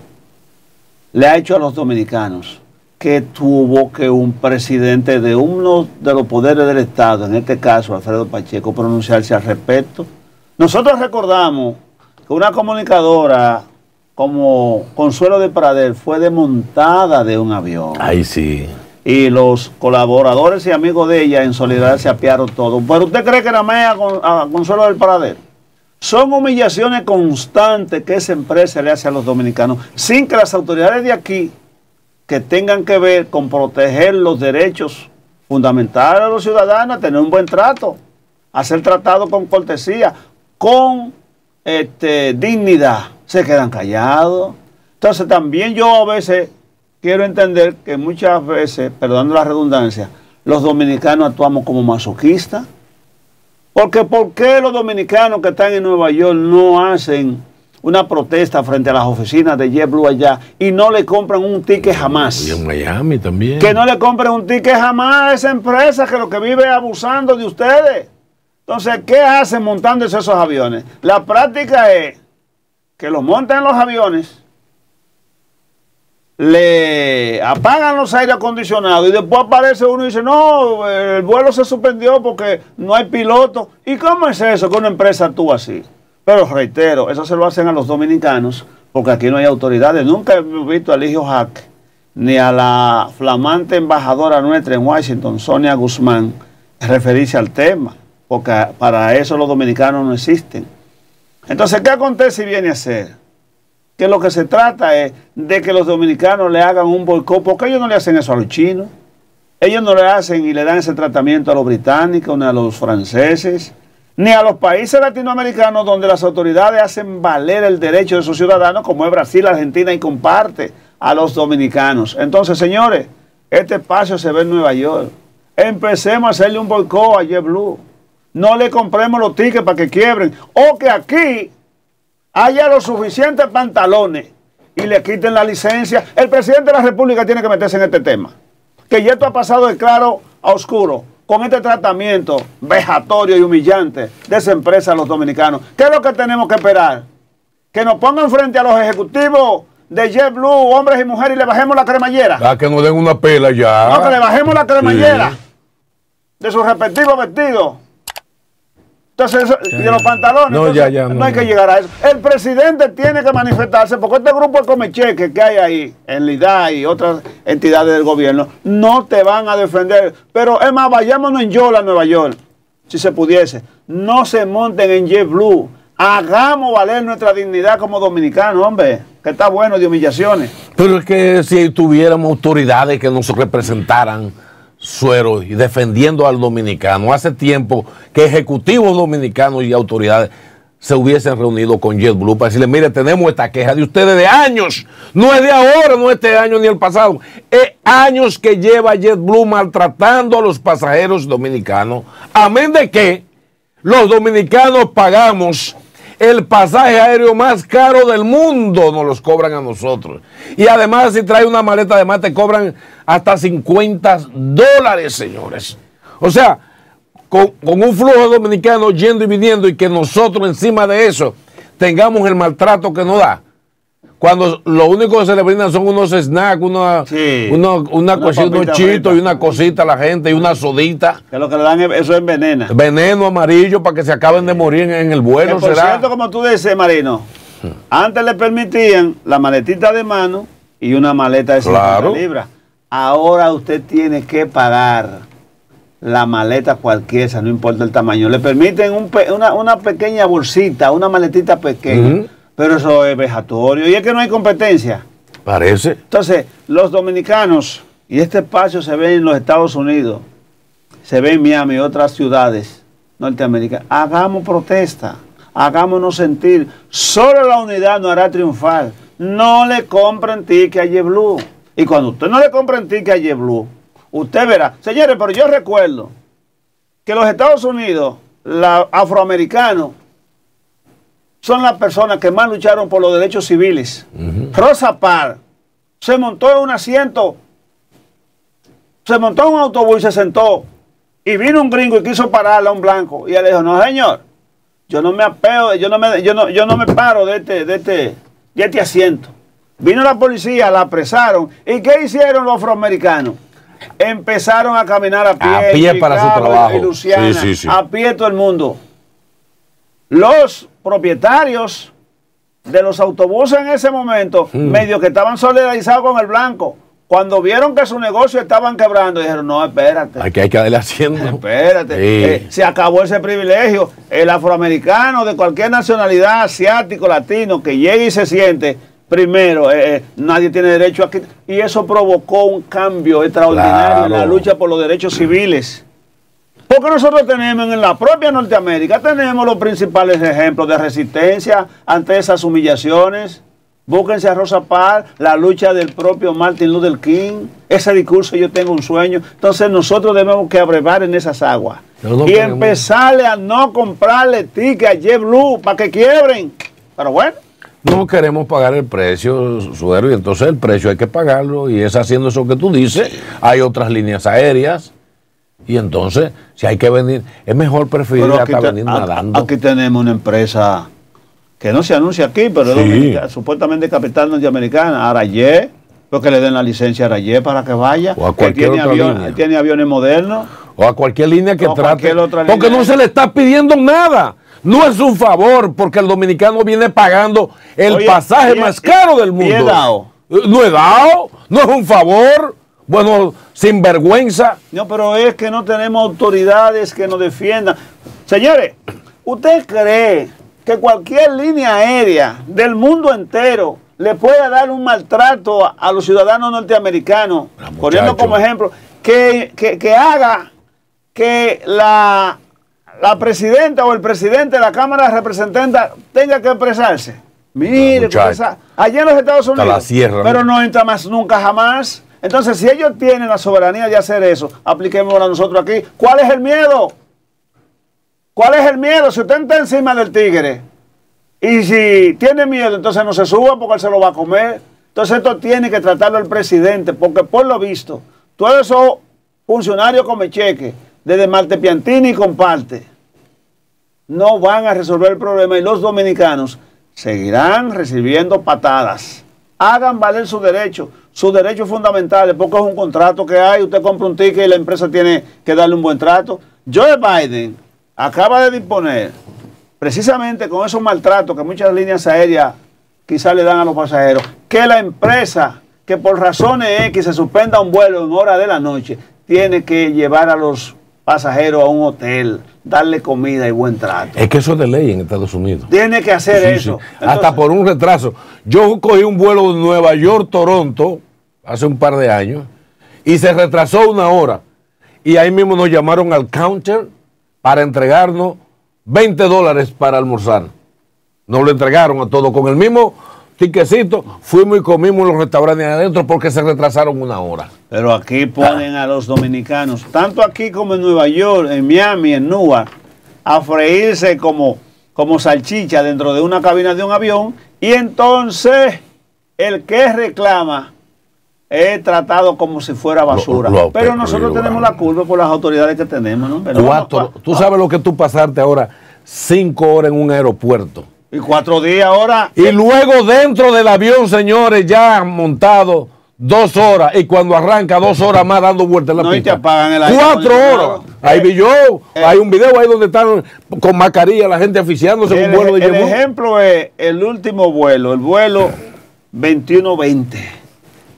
Speaker 2: le ha hecho a los dominicanos que tuvo que un presidente de uno de los poderes del Estado, en este caso Alfredo Pacheco, pronunciarse al respecto. Nosotros recordamos que una comunicadora como Consuelo de Pradel fue desmontada de un avión.
Speaker 1: Ay, sí.
Speaker 2: Y los colaboradores y amigos de ella en solidaridad se apiaron todo. ¿Pero usted cree que nada más a Consuelo del Pradel? Son humillaciones constantes que esa empresa le hace a los dominicanos, sin que las autoridades de aquí, que tengan que ver con proteger los derechos fundamentales de los ciudadanos, a tener un buen trato, a ser tratado con cortesía, con dignidad, se quedan callados. Entonces también yo a veces quiero entender que muchas veces, perdonando la redundancia, los dominicanos actuamos como masoquistas. Porque ¿por qué los dominicanos que están en Nueva York no hacen una protesta frente a las oficinas de JetBlue allá y no le compran un ticket jamás?
Speaker 1: Y en Miami también.
Speaker 2: Que no le compren un ticket jamás a esa empresa que lo que vive abusando de ustedes. Entonces, ¿qué hacen montándose esos aviones? La práctica es que los montan en los aviones, le apagan los aire acondicionados y después aparece uno y dice, no, el vuelo se suspendió porque no hay piloto. ¿Y cómo es eso que una empresa actúa así? Pero reitero, eso se lo hacen a los dominicanos porque aquí no hay autoridades. Nunca hemos visto a Eligio Jaque ni a la flamante embajadora nuestra en Washington, Sonia Guzmán, referirse al tema, porque para eso los dominicanos no existen. Entonces, ¿qué acontece y viene a ser? Que lo que se trata es de que los dominicanos le hagan un boicot, porque ellos no le hacen eso a los chinos, ellos no le hacen y le dan ese tratamiento a los británicos, ni a los franceses, ni a los países latinoamericanos donde las autoridades hacen valer el derecho de sus ciudadanos, como es Brasil, Argentina, y comparte a los dominicanos. Entonces, señores, este espacio se ve en Nueva York. Empecemos a hacerle un boicot a JetBlue. No le compremos los tickets para que quiebren. O que aquí haya los suficientes pantalones y le quiten la licencia. El presidente de la República tiene que meterse en este tema. Que ya esto ha pasado de claro a oscuro con este tratamiento vejatorio y humillante de esa empresa a los dominicanos. ¿Qué es lo que tenemos que esperar? Que nos pongan frente a los ejecutivos de JetBlue, hombres y mujeres, y le bajemos la cremallera.
Speaker 1: Ah, que nos den una pela ya.
Speaker 2: No, que le bajemos la cremallera de sus respectivos vestidos. Entonces, y de los pantalones,
Speaker 1: no,
Speaker 2: entonces, no hay que llegar a eso. El presidente tiene que manifestarse, porque este grupo de comecheques que hay ahí, en LIDA y otras entidades del gobierno, no te van a defender. Pero es más, vayámonos en Yola, Nueva York, si se pudiese. No se monten en JetBlue. Hagamos valer nuestra dignidad como dominicanos, hombre, que está bueno de humillaciones.
Speaker 1: Pero es que si tuviéramos autoridades que nos representaran, Suero, y defendiendo al dominicano, hace tiempo que ejecutivos dominicanos y autoridades se hubiesen reunido con JetBlue para decirle, mire, tenemos esta queja de ustedes de años, no es de ahora, no es este año ni el pasado, es años que lleva JetBlue maltratando a los pasajeros dominicanos, amén de que los dominicanos pagamos el pasaje aéreo más caro del mundo, nos los cobran a nosotros. Y además, si trae una maleta de más, te cobran hasta $50, señores. O sea, con un flujo dominicano yendo y viniendo, y que nosotros encima de eso tengamos el maltrato que nos da. Cuando lo único que se le brindan son unos snacks, una cosita, unos chitos y una cosita a la gente y una sodita.
Speaker 2: Que lo que le dan eso es veneno.
Speaker 1: Veneno amarillo para que se acaben de morir en el vuelo.
Speaker 2: Que por cierto, como tú dices, Marino, antes le permitían la maletita de mano y una maleta de 50 libras. Ahora usted tiene que pagar la maleta cualquiera, no importa el tamaño. Le permiten una pequeña bolsita, una maletita pequeña. Pero eso es vejatorio. Y es que no hay competencia.
Speaker 1: Parece.
Speaker 2: Entonces, los dominicanos, y este espacio se ve en los Estados Unidos, se ve en Miami y otras ciudades norteamericanas. Hagamos protesta, hagámonos sentir. Solo la unidad nos hará triunfar. No le compren ticket a JetBlue. Y cuando usted no le compren ticket a JetBlue, usted verá. Señores, pero yo recuerdo que los Estados Unidos, los afroamericanos, son las personas que más lucharon por los derechos civiles. Rosa Parks se montó en un asiento, se montó en un autobús y se sentó. Y vino un gringo y quiso pararle a un blanco. Y él le dijo, no señor, yo no me apeo, yo no me paro de este asiento. Vino la policía, la apresaron. ¿Y qué hicieron los afroamericanos? Empezaron a caminar a pie
Speaker 1: para su trabajo.
Speaker 2: Y Luciana, a pie todo el mundo. Los propietarios de los autobuses en ese momento, medio que estaban solidarizados con el blanco, cuando vieron que su negocio estaban quebrando, dijeron, no, espérate.
Speaker 1: Aquí hay que darle haciendo.
Speaker 2: Espérate, se acabó ese privilegio. El afroamericano de cualquier nacionalidad, asiático, latino, que llegue y se siente, primero, nadie tiene derecho a quitar. Y eso provocó un cambio extraordinario en la lucha por los derechos civiles. Porque nosotros tenemos en la propia Norteamérica, tenemos los principales ejemplos de resistencia ante esas humillaciones. Búsquense a Rosa Parks, la lucha del propio Martin Luther King, ese discurso yo tengo un sueño. Entonces nosotros debemos que abrevar en esas aguas y empezarle a no comprarle ticket a JetBlue para que quiebren. Pero bueno.
Speaker 1: No queremos pagar el precio, Suero, y entonces el precio hay que pagarlo, y es haciendo eso que tú dices. Hay otras líneas aéreas. Y entonces, si hay que venir, es mejor preferir hasta venir nadando.
Speaker 2: Aquí tenemos una empresa que no se anuncia aquí, pero es supuestamente capital norteamericana, Arayé, porque le den la licencia a Arayé para que vaya.
Speaker 1: O a cualquier otra línea.
Speaker 2: Tiene aviones modernos.
Speaker 1: O a cualquier línea que trate. Porque no se le está pidiendo nada. No es un favor, porque el dominicano viene pagando el pasaje más caro del mundo.
Speaker 2: ¿Y he dado?
Speaker 1: No he dado, no es un favor. Bueno, sin vergüenza.
Speaker 2: No, pero es que no tenemos autoridades que nos defiendan. Señores, ¿usted cree que cualquier línea aérea del mundo entero le pueda dar un maltrato a los ciudadanos norteamericanos, poniendo como ejemplo, que haga que la presidenta o el presidente de la Cámara de Representantes tenga que expresarse. Mire, allá en los Estados Unidos, pero no entra más nunca jamás. Entonces, si ellos tienen la soberanía de hacer eso, apliquémoslo a nosotros aquí. ¿Cuál es el miedo? ¿Cuál es el miedo? Si usted está encima del tigre y si tiene miedo, entonces no se suba porque él se lo va a comer. Entonces esto tiene que tratarlo el presidente, porque por lo visto, todos esos funcionarios come cheque, desde Marte Piantini y comparte, no van a resolver el problema y los dominicanos seguirán recibiendo patadas. Hagan valer sus derechos fundamentales, porque es un contrato que hay. Usted compra un ticket y la empresa tiene que darle un buen trato. Joe Biden acaba de disponer, precisamente con esos maltratos que muchas líneas aéreas quizás le dan a los pasajeros, que la empresa que por razones X se suspenda un vuelo en hora de la noche, tiene que llevar a los pasajeros a un hotel, darle comida y buen trato.
Speaker 1: Es que eso es de ley en Estados Unidos.
Speaker 2: Tiene que hacer eso.
Speaker 1: Sí. Entonces, hasta por un retraso. Yo cogí un vuelo de Nueva York-Toronto hace un par de años y se retrasó 1 hora. Y ahí mismo nos llamaron al counter para entregarnos $20 para almorzar. Nos lo entregaron a todos con el mismo tiquecito. Fuimos y comimos en los restaurantes adentro porque se retrasaron 1 hora.
Speaker 2: Pero aquí ponen a los dominicanos, tanto aquí como en Nueva York, en Miami, en Newark, a freírse como salchicha dentro de una cabina de un avión, y entonces el que reclama es tratado como si fuera basura. Pero nosotros tenemos la culpa por las autoridades que tenemos, ¿no? Pero
Speaker 1: tú sabes lo que tú pasaste ahora 5 horas en un aeropuerto.
Speaker 2: Y 4 días ahora.
Speaker 1: Y luego dentro del avión, señores, ya montado 2 horas. Y cuando arranca 2 horas más dando vueltas en la pista.
Speaker 2: Y te apagan el aire
Speaker 1: 4 horas. Ahí vi yo, hay un video ahí donde están con mascarilla la gente aficiándose en un vuelo de
Speaker 2: El ejemplo es el último vuelo, el vuelo 2120,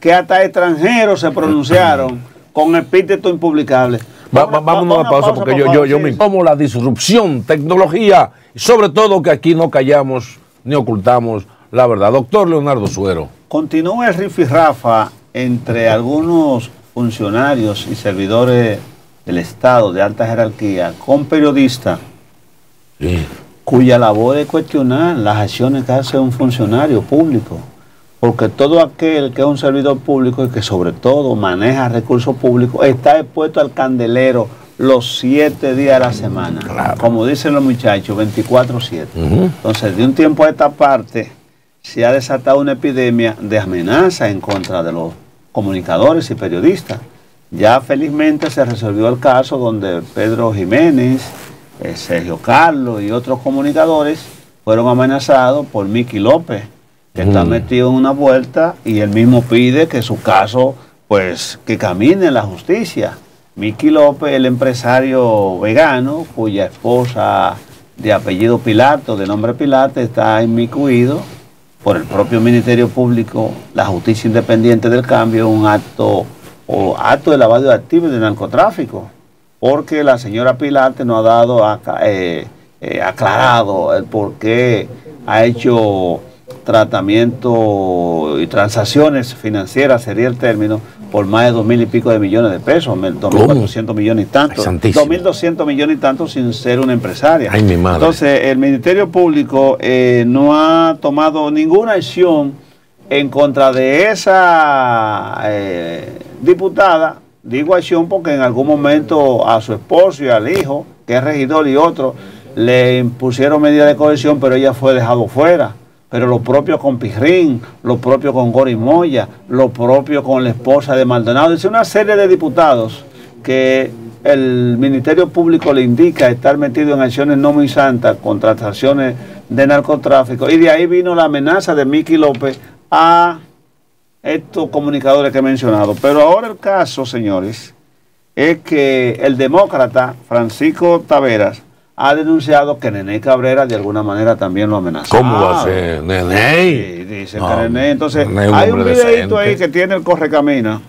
Speaker 2: que hasta extranjeros se pronunciaron con epíteto impublicable.
Speaker 1: Vámonos a la pausa porque yo me como la disrupción, tecnología, y sobre todo que aquí no callamos ni ocultamos la verdad. Doctor Leonardo Suero.
Speaker 2: Continúa el rifirrafa entre algunos funcionarios y servidores del Estado de alta jerarquía con periodistas, cuya labor es cuestionar las acciones que hace un funcionario público. Porque todo aquel que es un servidor público y que sobre todo maneja recursos públicos está expuesto al candelero los 7 días de la semana. Claro. Como dicen los muchachos, 24/7. Entonces, de un tiempo a esta parte, se ha desatado una epidemia de amenaza en contra de los comunicadores y periodistas. Ya felizmente se resolvió el caso donde Pedro Jiménez, Sergio Carlos y otros comunicadores fueron amenazados por Miki López, que está metido en una vuelta, y él mismo pide que su caso, pues, que camine en la justicia. Miki López, el empresario vegano, cuya esposa de apellido Pilato, de nombre Pilate, está inmiscuido por el propio Ministerio Público, la Justicia Independiente del Cambio, un acto de lavado de activos de narcotráfico, porque la señora Pilate no ha dado aclarado el por qué ha hecho tratamiento y transacciones financieras, sería el término, por más de 2.000 y pico de millones de pesos, 2.400 millones y tantos, 2.200 millones y tantos sin ser una empresaria.
Speaker 1: Ay, mi madre.
Speaker 2: Entonces, el Ministerio Público no ha tomado ninguna acción en contra de esa diputada. Digo acción porque en algún momento a su esposo y al hijo, que es regidor, y otro, le impusieron medidas de coerción, pero ella fue dejado fuera. Pero lo propio con Pijrín, lo propio con Gori Moya, lo propio con la esposa de Maldonado. Es una serie de diputados que el Ministerio Público le indica estar metido en acciones no muy santas contra transacciones de narcotráfico. Y de ahí vino la amenaza de Miki López a estos comunicadores que he mencionado. Pero ahora el caso, señores, es que el demócrata Francisco Taveras ha denunciado que Nene Cabrera de alguna manera también lo amenazó.
Speaker 1: ¿Cómo va a ser? ¿Nene?
Speaker 2: Sí, dice que Nene. Entonces, hay un videito ahí que tiene el Correcamina,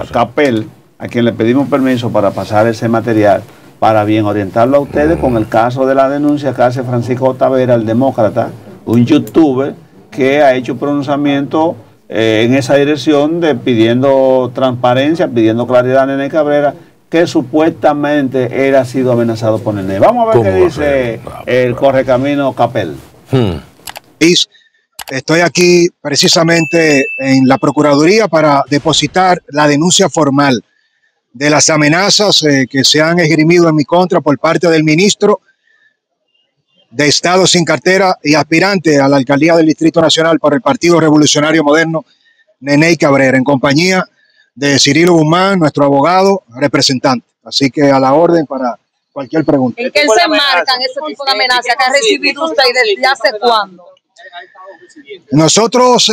Speaker 2: Capel, a quien le pedimos permiso para pasar ese material, para bien orientarlo a ustedes con el caso de la denuncia que hace Francisco Tavera, el demócrata, un youtuber que ha hecho pronunciamiento en esa dirección de pidiendo transparencia, pidiendo claridad a Nene Cabrera, que supuestamente él ha sido amenazado por Nene. Vamos a ver qué dice el correcamino Capel.
Speaker 11: Estoy aquí precisamente en la Procuraduría para depositar la denuncia formal de las amenazas que se han esgrimido en mi contra por parte del ministro de Estado sin cartera y aspirante a la alcaldía del Distrito Nacional por el Partido Revolucionario Moderno, Nene Cabrera, en compañía de Cirilo Guzmán, nuestro abogado representante. Así que a la orden para cualquier pregunta.
Speaker 12: ¿En qué se marcan ese tipo de amenazas que ha recibido usted y desde hace cuándo?
Speaker 11: Nosotros,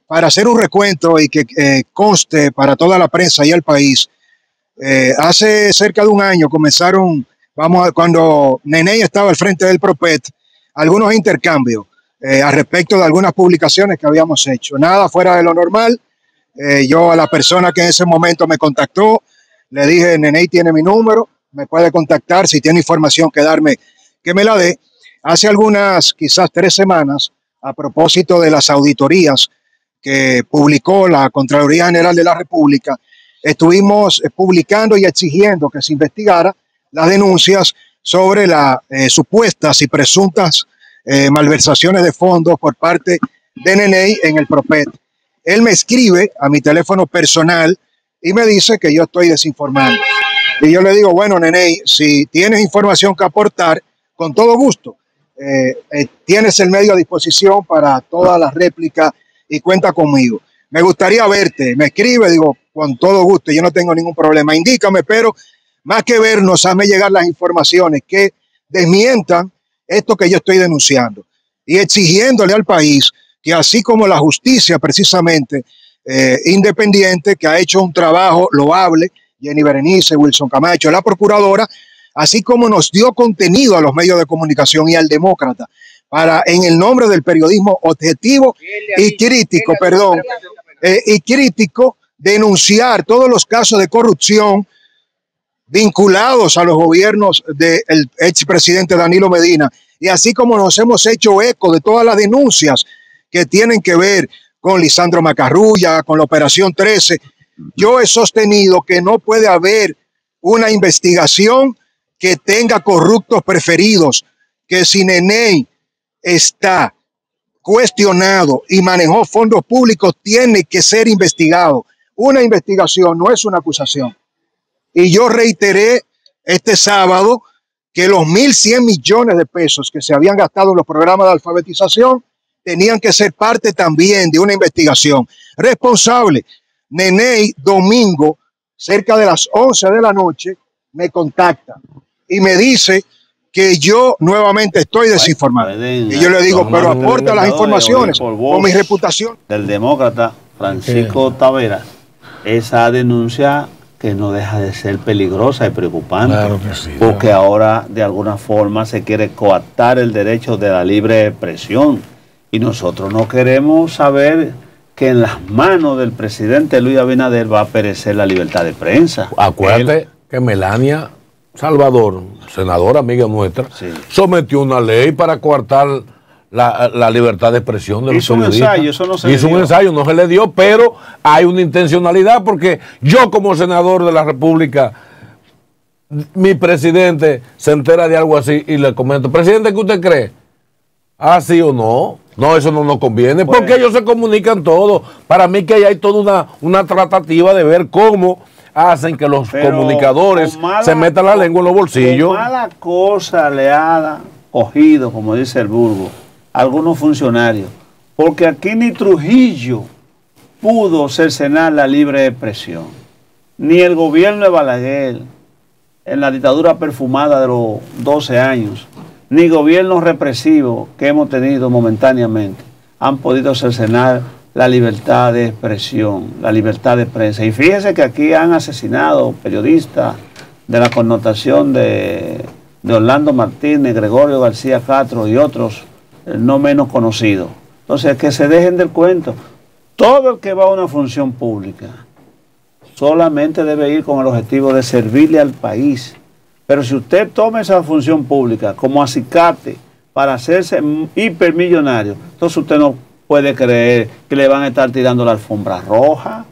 Speaker 11: para hacer un recuento y que conste para toda la prensa y el país, hace cerca de un año comenzaron, cuando Nene estaba al frente del PROPET, algunos intercambios al respecto de algunas publicaciones que habíamos hecho. Nada fuera de lo normal. Yo a la persona que en ese momento me contactó, le dije, Nene tiene mi número, me puede contactar, si tiene información que darme, que me la dé. Hace algunas, quizás 3 semanas, a propósito de las auditorías que publicó la Contraloría General de la República, estuvimos publicando y exigiendo que se investigara las denuncias sobre las supuestas y presuntas malversaciones de fondos por parte de Nene en el PROPET. Él me escribe a mi teléfono personal y me dice que yo estoy desinformando. Y yo le digo, bueno, Nene, si tienes información que aportar, con todo gusto, tienes el medio a disposición para todas las réplicas y cuenta conmigo. Me gustaría verte. Me escribe, digo, con todo gusto, yo no tengo ningún problema. Indícame, pero más que vernos, hazme llegar las informaciones que desmientan esto que yo estoy denunciando y exigiéndole al país que así como la justicia precisamente independiente, que ha hecho un trabajo loable, Jenny Berenice, Wilson Camacho, la procuradora, así como nos dio contenido a los medios de comunicación y al demócrata, para en el nombre del periodismo objetivo y crítico, denunciar todos los casos de corrupción vinculados a los gobiernos del expresidente Danilo Medina, y así como nos hemos hecho eco de todas las denuncias que tienen que ver con Lisandro Macarrulla, con la Operación 13, yo he sostenido que no puede haber una investigación que tenga corruptos preferidos, que si Nene está cuestionado y manejó fondos públicos, tiene que ser investigado. Una investigación no es una acusación. Y yo reiteré este sábado que los 1.100 millones de pesos que se habían gastado en los programas de alfabetización tenían que ser parte también de una investigación responsable. Nene, domingo, cerca de las 11 de la noche, me contacta y me dice que yo nuevamente estoy desinformado. Y yo le digo, pero aporta las informaciones con mi reputación.
Speaker 2: Del demócrata Francisco Tavera, esa denuncia que no deja de ser peligrosa y preocupante, claro que sí, porque ahora de alguna forma se quiere coartar el derecho de la libre expresión, y nosotros no queremos saber que en las manos del presidente Luis Abinader va a perecer la libertad de prensa.
Speaker 1: Acuérdate que Melania Salvador, senadora amiga nuestra, sometió una ley para coartar la libertad de expresión de los periodistas. Hizo un ensayo, eso no se le dio. Hizo un ensayo, no se le dio, pero hay una intencionalidad, porque yo como senador de la República, mi presidente se entera de algo así y le comento, presidente, ¿qué usted cree? ¿Ah, sí o no? No, eso no nos conviene, porque ellos se comunican todo. Para mí que ahí hay toda una tratativa de ver cómo hacen que los comunicadores se metan la lengua en los bolsillos.
Speaker 2: Mala cosa le ha cogido, como dice el vulgo, algunos funcionarios, porque aquí ni Trujillo pudo cercenar la libre expresión, ni el gobierno de Balaguer en la dictadura perfumada de los 12 años, ni gobiernos represivos que hemos tenido momentáneamente han podido cercenar la libertad de expresión, la libertad de prensa. Y fíjese que aquí han asesinado periodistas de la connotación de Orlando Martínez, Gregorio García Castro y otros no menos conocidos. Entonces, que se dejen del cuento. Todo el que va a una función pública solamente debe ir con el objetivo de servirle al país, Pero si usted toma esa función pública como acicate para hacerse hipermillonario, entonces usted no puede creer que le van a estar tirando la alfombra roja.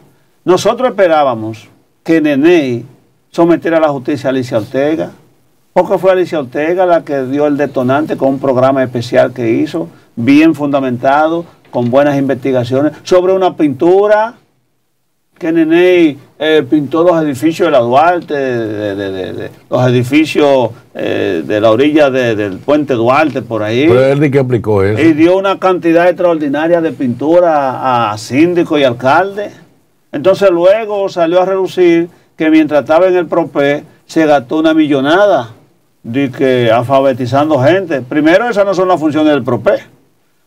Speaker 2: Nosotros esperábamos que Neney sometiera a la justicia a Alicia Ortega, porque fue Alicia Ortega la que dio el detonante con un programa especial que hizo, bien fundamentado, con buenas investigaciones, sobre una pintura que Neney pintó los edificios de la Duarte, los edificios de la orilla del puente Duarte, por ahí.
Speaker 1: Pero él ni que aplicó eso.
Speaker 2: Y dio una cantidad extraordinaria de pintura a síndico y alcalde. Entonces luego salió a relucir que mientras estaba en el PROPE se gastó una millonada de que alfabetizando gente. Primero, esas no son las funciones del PROPE,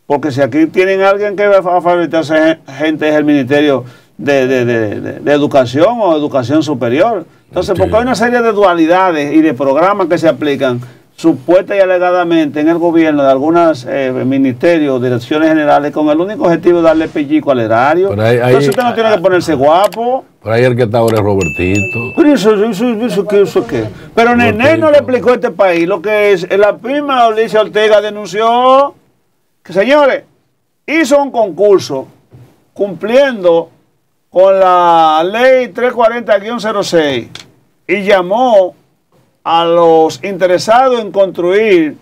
Speaker 2: porque si aquí tienen alguien que va a alfabetizar gente es el Ministerio de Educación o Educación Superior. Entonces, porque hay una serie de dualidades y de programas que se aplican supuesta y alegadamente en el gobierno de algunos ministerios, direcciones generales, con el único objetivo de darle pellico al erario. Entonces usted no tiene que ponerse guapo.
Speaker 1: Por ahí el que está ahora es Robertito.
Speaker 2: Pero eso qué. Pero Neney no le explicó a este país lo que es. La prima Alicia Ortega denunció que, señores, hizo un concurso cumpliendo con la ley 340-06 y llamó a los interesados en construir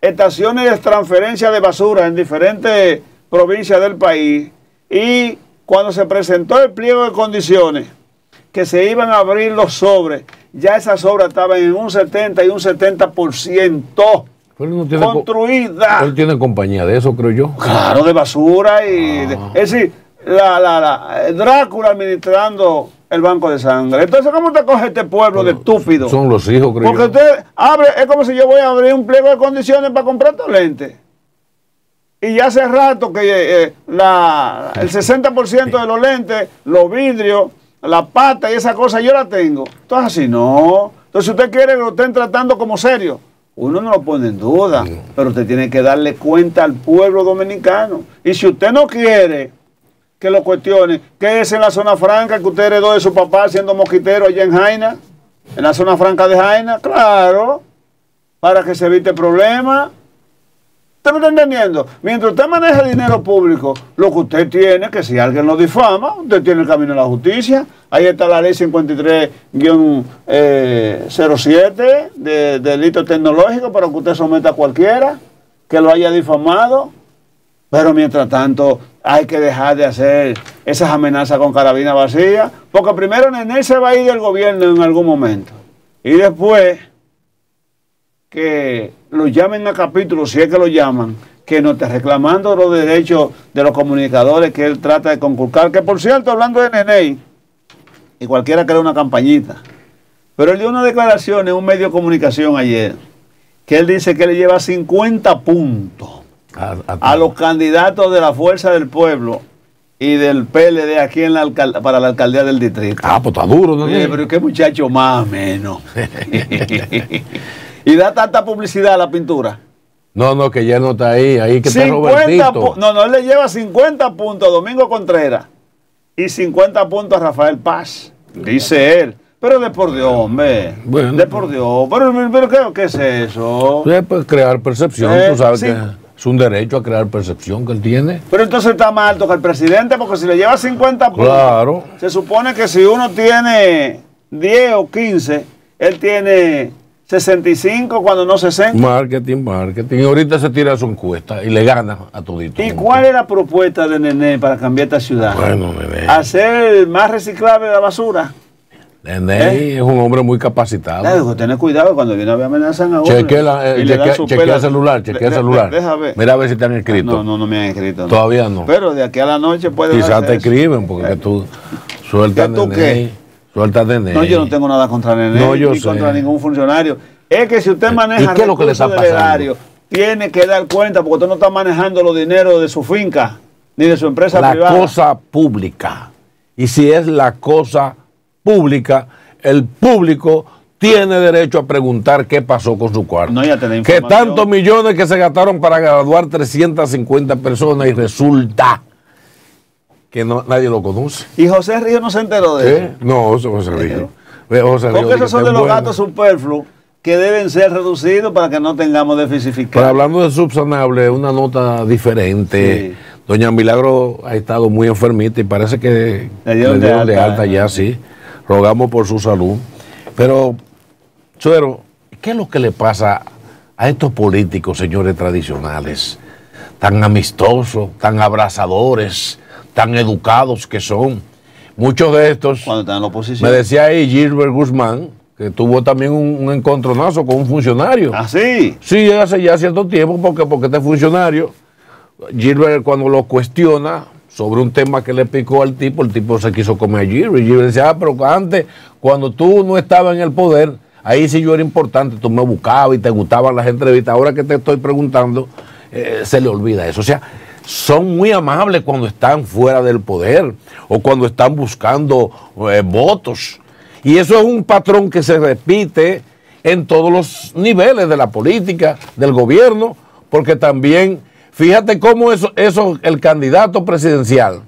Speaker 2: estaciones de transferencia de basura en diferentes provincias del país, y cuando se presentó el pliego de condiciones que se iban a abrir los sobres, ya esas obras estaban en un 70 y un 70% construidas.
Speaker 1: Él tiene compañía de eso, creo yo.
Speaker 2: Claro, de basura y... es decir, Drácula administrando el banco de sangre. Entonces, ¿cómo usted coge este pueblo de estúpidos?
Speaker 1: Son los hijos, creo
Speaker 2: Porque usted abre, es como si yo voy a abrir un pliego de condiciones para comprar estos lentes. Y ya hace rato que el 60% de los lentes, los vidrios, la pata y esa cosa yo la tengo. Entonces, así no. Entonces, si usted quiere que lo estén tratando como serio, uno no lo pone en duda, pero usted tiene que darle cuenta al pueblo dominicano. Y si usted no quiere que lo cuestione, que es en la zona franca que usted heredó de su papá siendo mosquitero allá en Jaina, en la zona franca de Jaina, claro, para que se evite problemas. ¿Usted me está entendiendo? Mientras usted maneja dinero público, lo que usted tiene, que si alguien lo difama, usted tiene el camino a la justicia. Ahí está la ley 53-07 de delito tecnológico para que usted someta a cualquiera que lo haya difamado. Pero mientras tanto hay que dejar de hacer esas amenazas con carabina vacía, porque primero Neney se va a ir del gobierno en algún momento, y después que lo llamen a capítulo, si es que lo llaman, que no esté reclamando los derechos de los comunicadores que él trata de conculcar, que por cierto, hablando de Neney, y cualquiera crea una campañita, pero él dio una declaración en un medio de comunicación ayer, que él dice que le lleva 50 puntos a los candidatos de la Fuerza del Pueblo y del PLD aquí en para la alcaldía del distrito.
Speaker 1: Ah, pues está duro, ¿no?
Speaker 2: Pero qué muchacho más o menos. Y da tanta publicidad a la pintura.
Speaker 1: No, que ya no está ahí que está Robertito.
Speaker 2: No, él le lleva 50 puntos a Domingo Contreras y 50 puntos a Rafael Paz, dice él. Pero de por Dios, hombre. Bueno, de por Dios. Pero ¿qué es eso?
Speaker 1: Pues crear percepción, tú sabes que es un derecho a crear percepción que él tiene.
Speaker 2: Pero entonces está mal tocar el presidente, porque si le lleva 50 puntos,
Speaker 1: claro,
Speaker 2: se supone que si uno tiene 10 o 15, él tiene 65 cuando no 60.
Speaker 1: Marketing. Y ahorita se tira su encuesta y le gana a todito.
Speaker 2: ¿Y cuál es la propuesta de Neney para cambiar esta ciudad?
Speaker 1: Bueno, Neney.
Speaker 2: Hacer más reciclable la basura.
Speaker 1: Neney es un hombre muy capacitado.
Speaker 2: Claro, tener cuidado cuando viene a ver amenazan a uno.
Speaker 1: Chequea el celular, Deja ver. Mira a ver si te han escrito.
Speaker 2: No me han escrito. No.
Speaker 1: Todavía no.
Speaker 2: Pero de aquí a la noche puede.
Speaker 1: Quizás te escriben porque tú sueltas Neney. Sueltas Neney.
Speaker 2: No, yo no tengo nada contra Neney, ni contra ningún funcionario. Es que si usted maneja recursos del erario, tiene que dar cuenta, porque usted no está manejando los dineros de su finca, ni de su empresa privada.
Speaker 1: La cosa pública. Y si es la cosa pública, el público tiene derecho a preguntar qué pasó con su cuarto.
Speaker 2: No, ya tenés
Speaker 1: que tantos millones que se gastaron para graduar 350 personas y resulta que nadie lo conoce.
Speaker 2: ¿Y José Río no se enteró de eso?
Speaker 1: No, José Río.
Speaker 2: Porque esos son de los gastos superfluos que deben ser reducidos para que no tengamos déficit fiscal.
Speaker 1: Pero hablando de subsanable, una nota diferente. Sí. Doña Milagro ha estado muy enfermita y parece que le dieron de alta ya, sí. Rogamos por su salud. Pero, Suero, ¿qué es lo que le pasa a estos políticos, señores tradicionales, tan amistosos, tan abrazadores, tan educados que son? Muchos de estos,
Speaker 2: cuando están en la oposición.
Speaker 1: Me decía ahí Gilbert Guzmán, que tuvo también un encontronazo con un funcionario.
Speaker 2: ¿Ah, sí?
Speaker 1: Sí, hace ya cierto tiempo, porque este funcionario, Gilbert, cuando lo cuestiona sobre un tema que le picó al tipo, el tipo se quiso comer a Gilbert. Y Gilbert decía, pero antes, cuando tú no estabas en el poder, ahí sí yo era importante, tú me buscabas y te gustaban las entrevistas. Ahora que te estoy preguntando, se le olvida eso. O sea, son muy amables cuando están fuera del poder o cuando están buscando votos. Y eso es un patrón que se repite en todos los niveles de la política, del gobierno, porque también, fíjate cómo eso el candidato presidencial,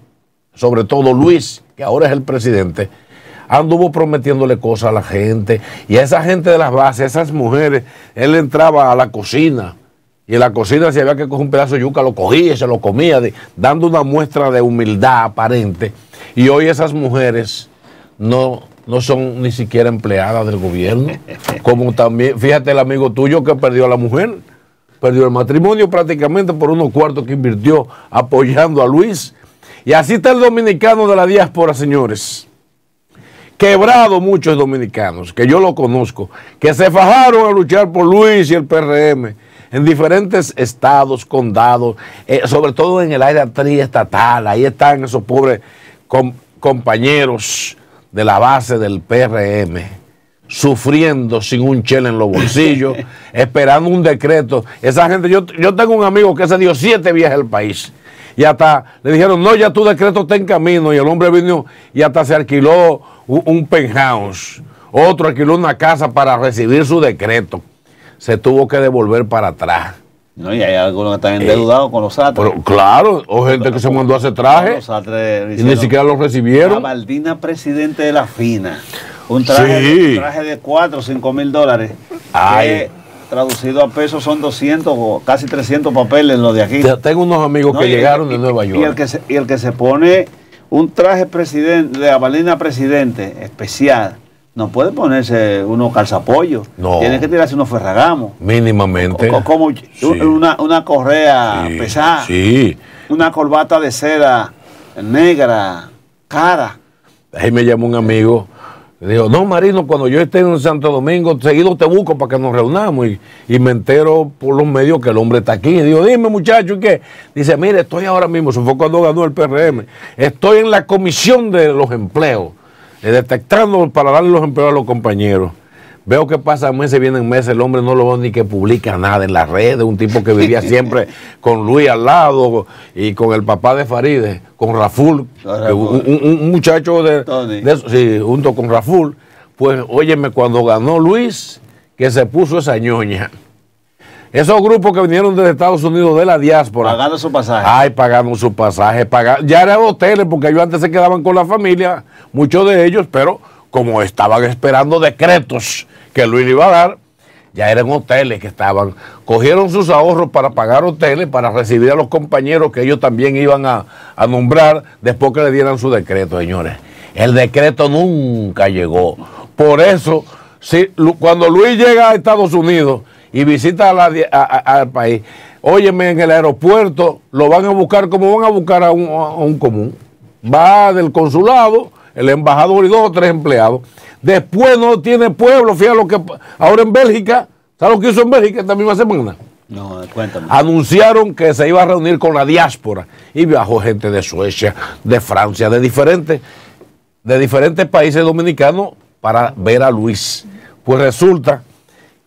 Speaker 1: sobre todo Luis, que ahora es el presidente, anduvo prometiéndole cosas a la gente, y a esa gente de las bases, esas mujeres, él entraba a la cocina, y en la cocina si había que coger un pedazo de yuca, lo cogía y se lo comía, dando una muestra de humildad aparente, y hoy esas mujeres no son ni siquiera empleadas del gobierno, como también, fíjate el amigo tuyo que perdió a la mujer, perdió el matrimonio prácticamente por unos cuartos que invirtió apoyando a Luis. Y así está el dominicano de la diáspora, señores. Quebrado muchos dominicanos, que yo lo conozco, que se fajaron a luchar por Luis y el PRM en diferentes estados, condados, sobre todo en el área triestatal. Ahí están esos pobres compañeros de la base del PRM, sufriendo sin un chel en los bolsillos, esperando un decreto. Esa gente, yo tengo un amigo que se dio 7 viajes al país y hasta le dijeron, no, ya tu decreto está en camino, y el hombre vino y hasta se alquiló un penthouse, otro alquiló una casa para recibir su decreto. Se tuvo que devolver para atrás.
Speaker 2: No, y hay algunos que están endeudados con los SATRE.
Speaker 1: Pero claro, o gente que se mandó a hacer traje y ni siquiera lo recibieron.
Speaker 2: Gabaldina, presidente de la FINA. Un traje de 4 o 5 mil dólares. Que, traducido a pesos son 200 o casi 300 papeles lo de aquí.
Speaker 1: Tengo unos amigos que llegaron de Nueva York.
Speaker 2: Y el que se pone un traje de Gabaldina presidente especial, no puede ponerse unos calzapollos. No. Tiene que tirarse unos ferragamos.
Speaker 1: Mínimamente.
Speaker 2: Como una correa pesada.
Speaker 1: Sí.
Speaker 2: Una corbata de seda negra, cara.
Speaker 1: Ahí me llamó un amigo. Le dijo, no, Marino, cuando yo esté en Santo Domingo, seguido te busco para que nos reunamos. Y me entero por los medios que el hombre está aquí. Y digo, dime, muchacho, ¿y qué? Dice, mire, estoy ahora mismo, eso fue cuando ganó el PRM, estoy en la comisión de los empleos, detectando para darle los empleos a los compañeros. Veo que pasan meses, vienen meses, el hombre no lo ve ni que publica nada en las redes, un tipo que vivía siempre con Luis al lado y con el papá de Faride, con Raful, un muchacho sí, junto con Raful. Pues óyeme, cuando ganó Luis, que se puso esa ñoña. Esos grupos que vinieron desde Estados Unidos de la diáspora.
Speaker 2: Pagando su pasaje.
Speaker 1: Ay, pagando su pasaje. Ya eran hoteles, porque ellos antes se quedaban con la familia, muchos de ellos, pero como estaban esperando decretos que Luis le iba a dar, ya eran hoteles que estaban. Cogieron sus ahorros para pagar hoteles, para recibir a los compañeros que ellos también iban a nombrar después que le dieran su decreto, señores. El decreto nunca llegó. Por eso, cuando Luis llega a Estados Unidos y visita al país, óyeme, en el aeropuerto lo van a buscar como van a buscar a un común. Va del consulado, el embajador y 2 o 3 empleados. Después no tiene pueblo. Fíjate lo que ahora en Bélgica, ¿sabes lo que hizo en Bélgica esta misma semana?
Speaker 2: No, cuéntame.
Speaker 1: Anunciaron que se iba a reunir con la diáspora y viajó gente de Suecia, de Francia, de diferentes países dominicanos para ver a Luis. Pues resulta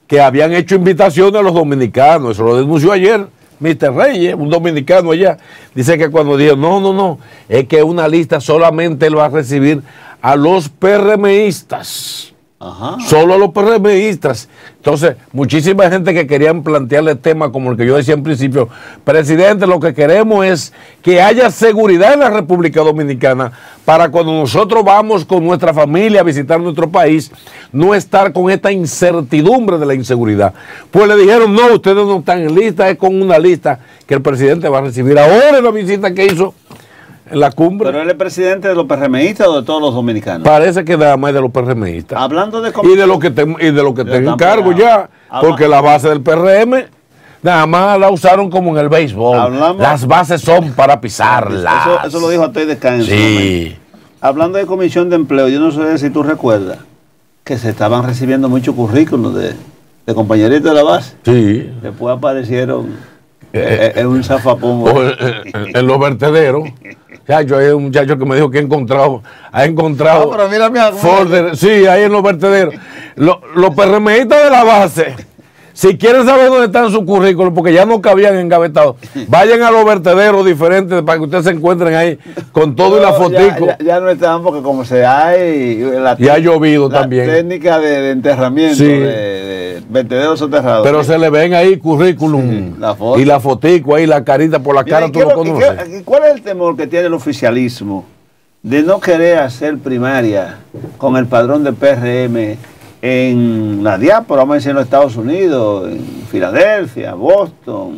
Speaker 1: que habían hecho invitaciones a los dominicanos, eso lo denunció ayer Mr. Reyes, un dominicano allá. Dice que cuando dijo, no, es que una lista solamente él va a recibir a los PRMistas. Ajá. Solo a los PRMistas. Entonces, muchísima gente que querían plantearle temas como el que yo decía en principio, presidente, lo que queremos es que haya seguridad en la República Dominicana para cuando nosotros vamos con nuestra familia a visitar nuestro país, no estar con esta incertidumbre de la inseguridad. Pues le dijeron, no, ustedes no están en lista, es con una lista que el presidente va a recibir ahora en la visita que hizo en la cumbre.
Speaker 2: ¿Pero él es presidente de los PRMistas o de todos los dominicanos?
Speaker 1: Parece que nada más de los PRMistas.
Speaker 2: Hablando de
Speaker 1: y de lo que tenga en cargo ya, porque la base del PRM nada más la usaron como en el béisbol. Las bases son para pisarlas.
Speaker 2: Eso lo dijo Atoy de Cáceres.
Speaker 1: Sí.
Speaker 2: Hablando de comisión de empleo, yo no sé si tú recuerdas que se estaban recibiendo muchos currículos de compañeritos de la base.
Speaker 1: Sí.
Speaker 2: Después aparecieron en un zafapón.
Speaker 1: En los vertederos. Chacho, hay un muchacho que me dijo que ha encontrado
Speaker 2: pero mira,
Speaker 1: folder, sí, ahí en los vertederos. Los PRMistas de la base, si quieren saber dónde están sus currículos, porque ya no cabían engavetados, vayan a los vertederos diferentes para que ustedes se encuentren ahí con todo y la fotico.
Speaker 2: Ya no están, porque como se hay
Speaker 1: y ha llovido
Speaker 2: la
Speaker 1: también.
Speaker 2: Técnica de enterramiento,
Speaker 1: sí.
Speaker 2: de vertederos soterrados.
Speaker 1: Pero se le ven ahí currículum y la fotico ahí, la carita por la cara, tú lo conoces.
Speaker 2: ¿Cuál es el temor que tiene el oficialismo de no querer hacer primaria con el padrón de PRM en la diáspora, vamos a decir en los Estados Unidos, en Filadelfia, Boston,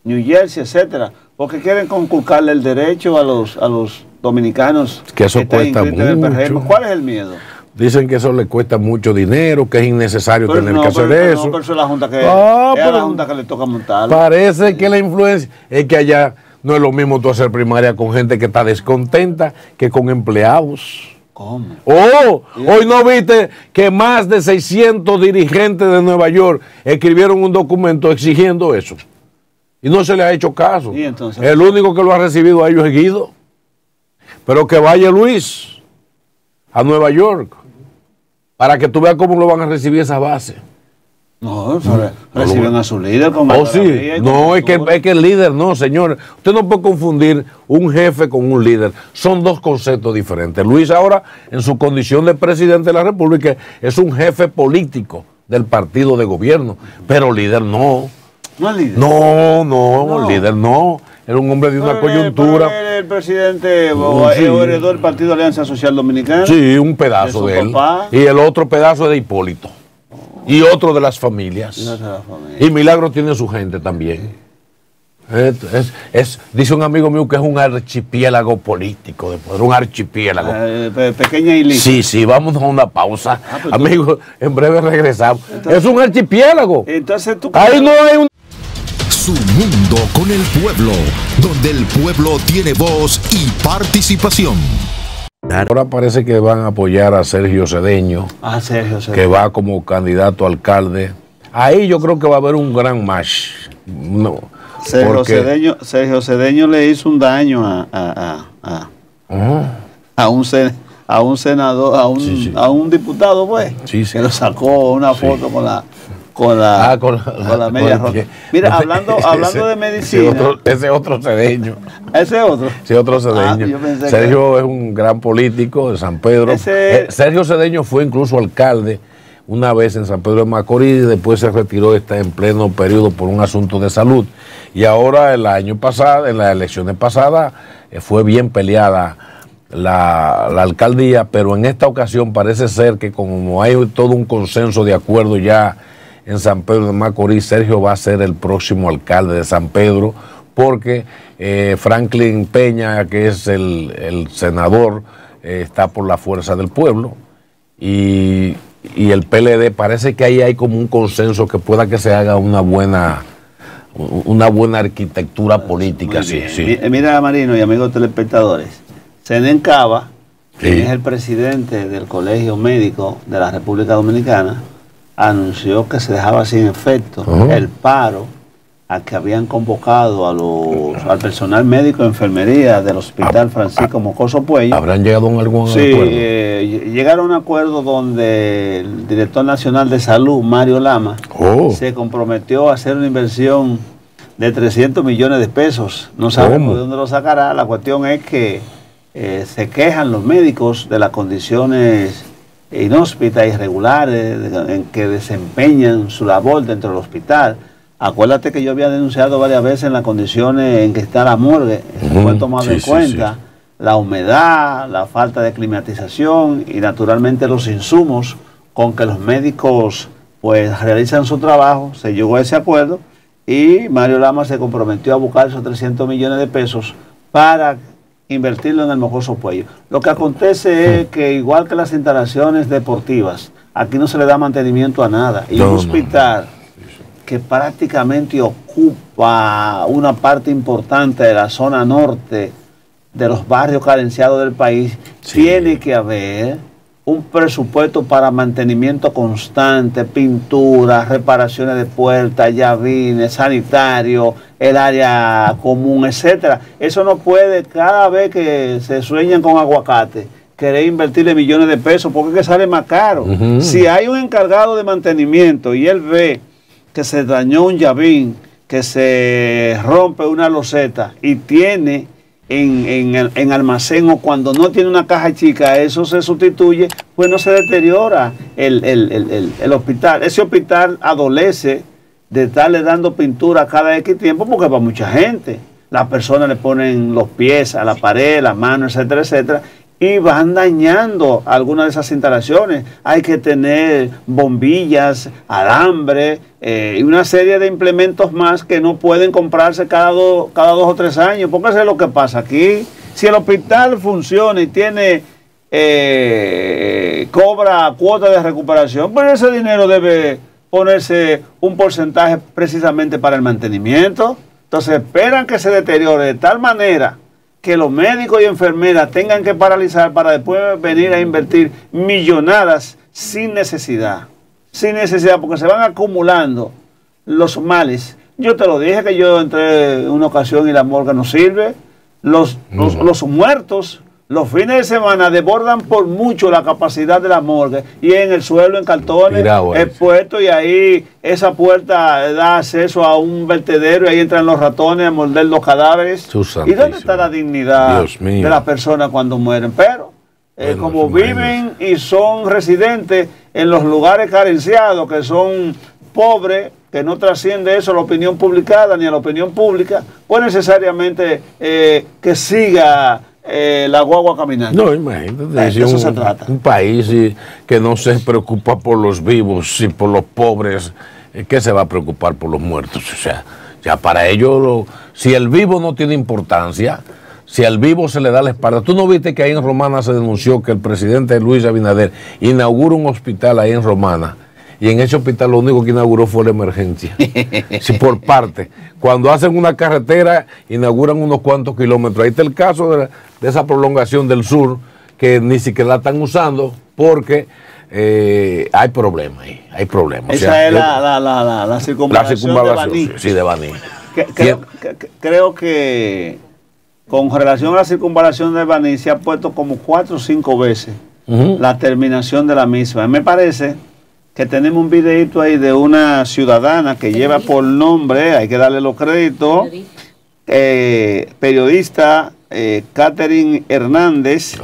Speaker 2: New Jersey, etcétera? Porque quieren conculcarle el derecho a los dominicanos
Speaker 1: que eso cuesta mucho.
Speaker 2: ¿Cuál es el miedo?
Speaker 1: Dicen que eso le cuesta mucho dinero, que es innecesario tener que hacer eso.
Speaker 2: No, pero eso es la Junta que, la Junta que le toca montarlo.
Speaker 1: Parece que la influencia es que allá no es lo mismo tú hacer primaria con gente que está descontenta que con empleados.
Speaker 2: ¿Cómo?
Speaker 1: Hoy no viste que más de 600 dirigentes de Nueva York escribieron un documento exigiendo eso. Y no se le ha hecho caso. El único que lo ha recibido a ellos es Guido. Pero que vaya Luis a Nueva York para que tú veas cómo lo van a recibir esa base.
Speaker 2: No, reciben a su líder con
Speaker 1: sí. No, es que el líder no, señor. Usted no puede confundir un jefe con un líder. Son dos conceptos diferentes. Luis ahora, en su condición de presidente de la República, es un jefe político del partido de gobierno, pero líder no.
Speaker 2: ¿No es líder?
Speaker 1: No, líder no. Era un hombre de una coyuntura.
Speaker 2: El presidente heredó del Partido Alianza Social Dominicana.
Speaker 1: Sí, un pedazo de él. Y el otro pedazo es de Hipólito. Y otro de las familias. Y Milagro tiene su gente también. Dice un amigo mío que es un archipiélago político, de poder, un archipiélago.
Speaker 2: Pequeña isla.
Speaker 1: Sí, vamos a una pausa. Amigos, en breve regresamos. Es un archipiélago.
Speaker 2: Entonces
Speaker 1: ahí no hay un...
Speaker 13: Su mundo con el pueblo, donde el pueblo tiene voz y participación.
Speaker 1: Ahora parece que van a apoyar a Sergio Cedeño, que va como candidato a alcalde. Ahí yo creo que va a haber un gran match. No,
Speaker 2: Sergio Cedeño le hizo un daño a un senador, a un diputado, pues, que lo sacó una foto con la media roja. Mira, hablando de medicina.
Speaker 1: Ese otro Cedeño.
Speaker 2: ¿Ese otro?
Speaker 1: Sí, otro Cedeño. Sergio es un gran político de San Pedro. Sergio Cedeño fue incluso alcalde una vez en San Pedro de Macorís y después se retiró, está en pleno periodo por un asunto de salud. Y ahora el año pasado, en las elecciones pasadas, fue bien peleada la alcaldía, pero en esta ocasión parece ser que como hay todo un consenso de acuerdo ya en San Pedro de Macorís, Sergio va a ser el próximo alcalde de San Pedro, porque Franklin Peña, que es el senador, está por la Fuerza del Pueblo, y el PLD, parece que ahí hay como un consenso que pueda que se haga una buena arquitectura política. Sí.
Speaker 2: Mira, Marino y amigos telespectadores, Zenén Cava, que es el presidente del Colegio Médico de la República Dominicana, anunció que se dejaba sin efecto el paro a que habían convocado al personal médico de enfermería del Hospital Francisco Mocoso Puello.
Speaker 1: ¿Habrán llegado a algún acuerdo?
Speaker 2: Llegaron a un acuerdo donde el director nacional de salud, Mario Lama, se comprometió a hacer una inversión de 300 millones de pesos. No sabemos de dónde lo sacará. La cuestión es que se quejan los médicos de las condiciones inhóspitas, irregulares, en que desempeñan su labor dentro del hospital. Acuérdate que yo había denunciado varias veces en las condiciones en que está la morgue, fue tomado en cuenta, la humedad, la falta de climatización y naturalmente los insumos con que los médicos pues realizan su trabajo. Se llegó a ese acuerdo y Mario Lama se comprometió a buscar esos 300 millones de pesos para invertirlo en el Mocoso Puello. Lo que acontece es que igual que las instalaciones deportivas, aquí no se le da mantenimiento a nada. Y un hospital que prácticamente ocupa una parte importante de la zona norte de los barrios carenciados del país, tiene que haber un presupuesto para mantenimiento constante, pintura, reparaciones de puertas, llavines, sanitario, el área común, etcétera. Eso no puede, cada vez que se sueñan con aguacate, querer invertirle millones de pesos, porque es que sale más caro. Si hay un encargado de mantenimiento y él ve que se dañó un llavín, que se rompe una loseta y tiene en almacén, o cuando no tiene una caja chica, eso se sustituye, pues no se deteriora el hospital. Ese hospital adolece de estarle dando pintura cada X tiempo, porque va mucha gente. Las personas le ponen los pies a la pared, las manos, etcétera, etcétera, y van dañando algunas de esas instalaciones. Hay que tener bombillas, alambre y una serie de implementos más que no pueden comprarse cada dos o tres años, porque eso es lo que pasa aquí. Si el hospital funciona y tiene cobra cuota de recuperación, pues ese dinero debe ponerse un porcentaje precisamente para el mantenimiento. Entonces esperan que se deteriore de tal manera que los médicos y enfermeras tengan que paralizar para después venir a invertir millonadas sin necesidad, porque se van acumulando los males. Yo te lo dije que yo entré en una ocasión y la morgue no sirve. Los muertos, los fines de semana desbordan por mucho la capacidad de la morgue, y en el suelo, en cartones, expuestos, y ahí esa puerta da acceso a un vertedero y ahí entran los ratones a morder los cadáveres. ¿Y dónde está la dignidad de las personas cuando mueren? Pero como viven y son residentes en los lugares carenciados, que son pobres, que no trasciende eso a la opinión publicada ni a la opinión pública, pues necesariamente que siga la guagua caminando.
Speaker 1: No, imagínate, eso se trata. Un país que no se preocupa por los vivos y por los pobres, ¿qué se va a preocupar por los muertos? O sea, ya para ellos, si el vivo no tiene importancia, si al vivo se le da la espalda. ¿Tú no viste que ahí en Romana se denunció que el presidente Luis Abinader inaugura un hospital ahí en Romana? Y en ese hospital lo único que inauguró fue la emergencia. Sí, por parte. Cuando hacen una carretera, inauguran unos cuantos kilómetros. Ahí está el caso de esa prolongación del sur, que ni siquiera la están usando porque hay problemas ahí. Hay problemas.
Speaker 2: Esa, o sea, es la circunvalación de Baní.
Speaker 1: Sí, de Baní.
Speaker 2: Creo que con relación a la circunvalación de Baní se ha puesto como 4 o 5 veces la terminación de la misma. Me parece que tenemos un videito ahí de una ciudadana que lleva por nombre, hay que darle los créditos, periodista Catherine Hernández,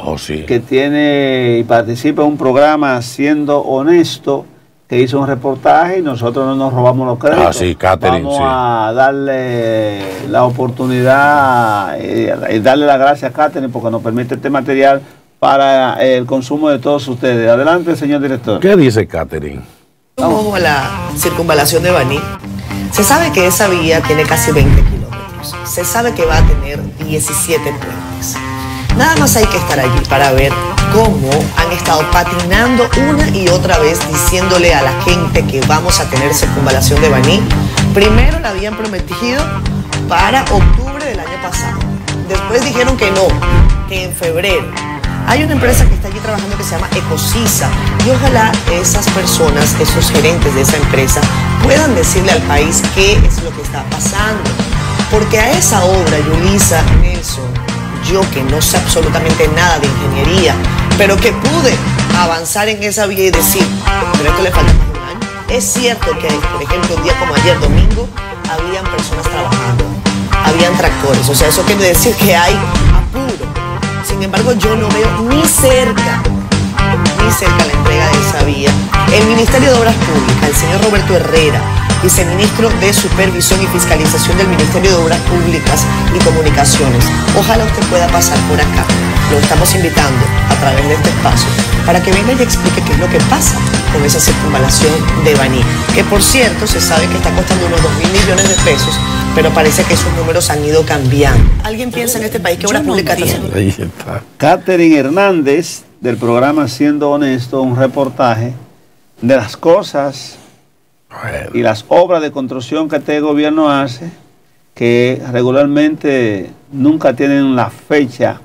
Speaker 2: que tiene y participa en un programa Siendo Honesto, que hizo un reportaje y nosotros no nos robamos los créditos.
Speaker 1: Catherine,
Speaker 2: vamos a darle la oportunidad y darle las gracias a Catherine porque nos permite este material para el consumo de todos ustedes. Adelante, señor director.
Speaker 1: ¿Qué dice Catherine?
Speaker 14: Vamos a la circunvalación de Baní. Se sabe que esa vía tiene casi 20 kilómetros. Se sabe que va a tener 17 puentes. Nada más hay que estar allí para ver cómo han estado patinando una y otra vez diciéndole a la gente que vamos a tener circunvalación de Baní. Primero la habían prometido para octubre del año pasado. Después dijeron que no, que en febrero. Hay una empresa que está allí trabajando que se llama Ecosisa, y ojalá esas personas, esos gerentes de esa empresa, puedan decirle al país qué es lo que está pasando. Porque a esa obra, Yulisa, Nelson, yo que no sé absolutamente nada de ingeniería, pero que pude avanzar en esa vía y decir, pero que le falta más de un año. Es cierto que, por ejemplo, un día como ayer, domingo, habían personas trabajando, habían tractores, o sea, eso quiere decir que hay apuro. Sin embargo, yo no veo ni cerca muy cerca la entrega de esa vía. El Ministerio de Obras Públicas, el señor Roberto Herrera, viceministro de Supervisión y Fiscalización del Ministerio de Obras Públicas y Comunicaciones. Ojalá usted pueda pasar por acá. Lo estamos invitando a través de este espacio para que venga y explique qué es lo que pasa con esa circunvalación de Baní, que por cierto se sabe que está costando unos 2.000 millones de pesos, pero parece que esos números han ido cambiando. ¿Alguien piensa en este país que Obras Públicas está haciendo?
Speaker 1: Ahí está.
Speaker 2: Catherine Hernández, del programa Siendo Honesto, un reportaje de las cosas y las obras de construcción que este gobierno hace, que regularmente nunca tienen la fecha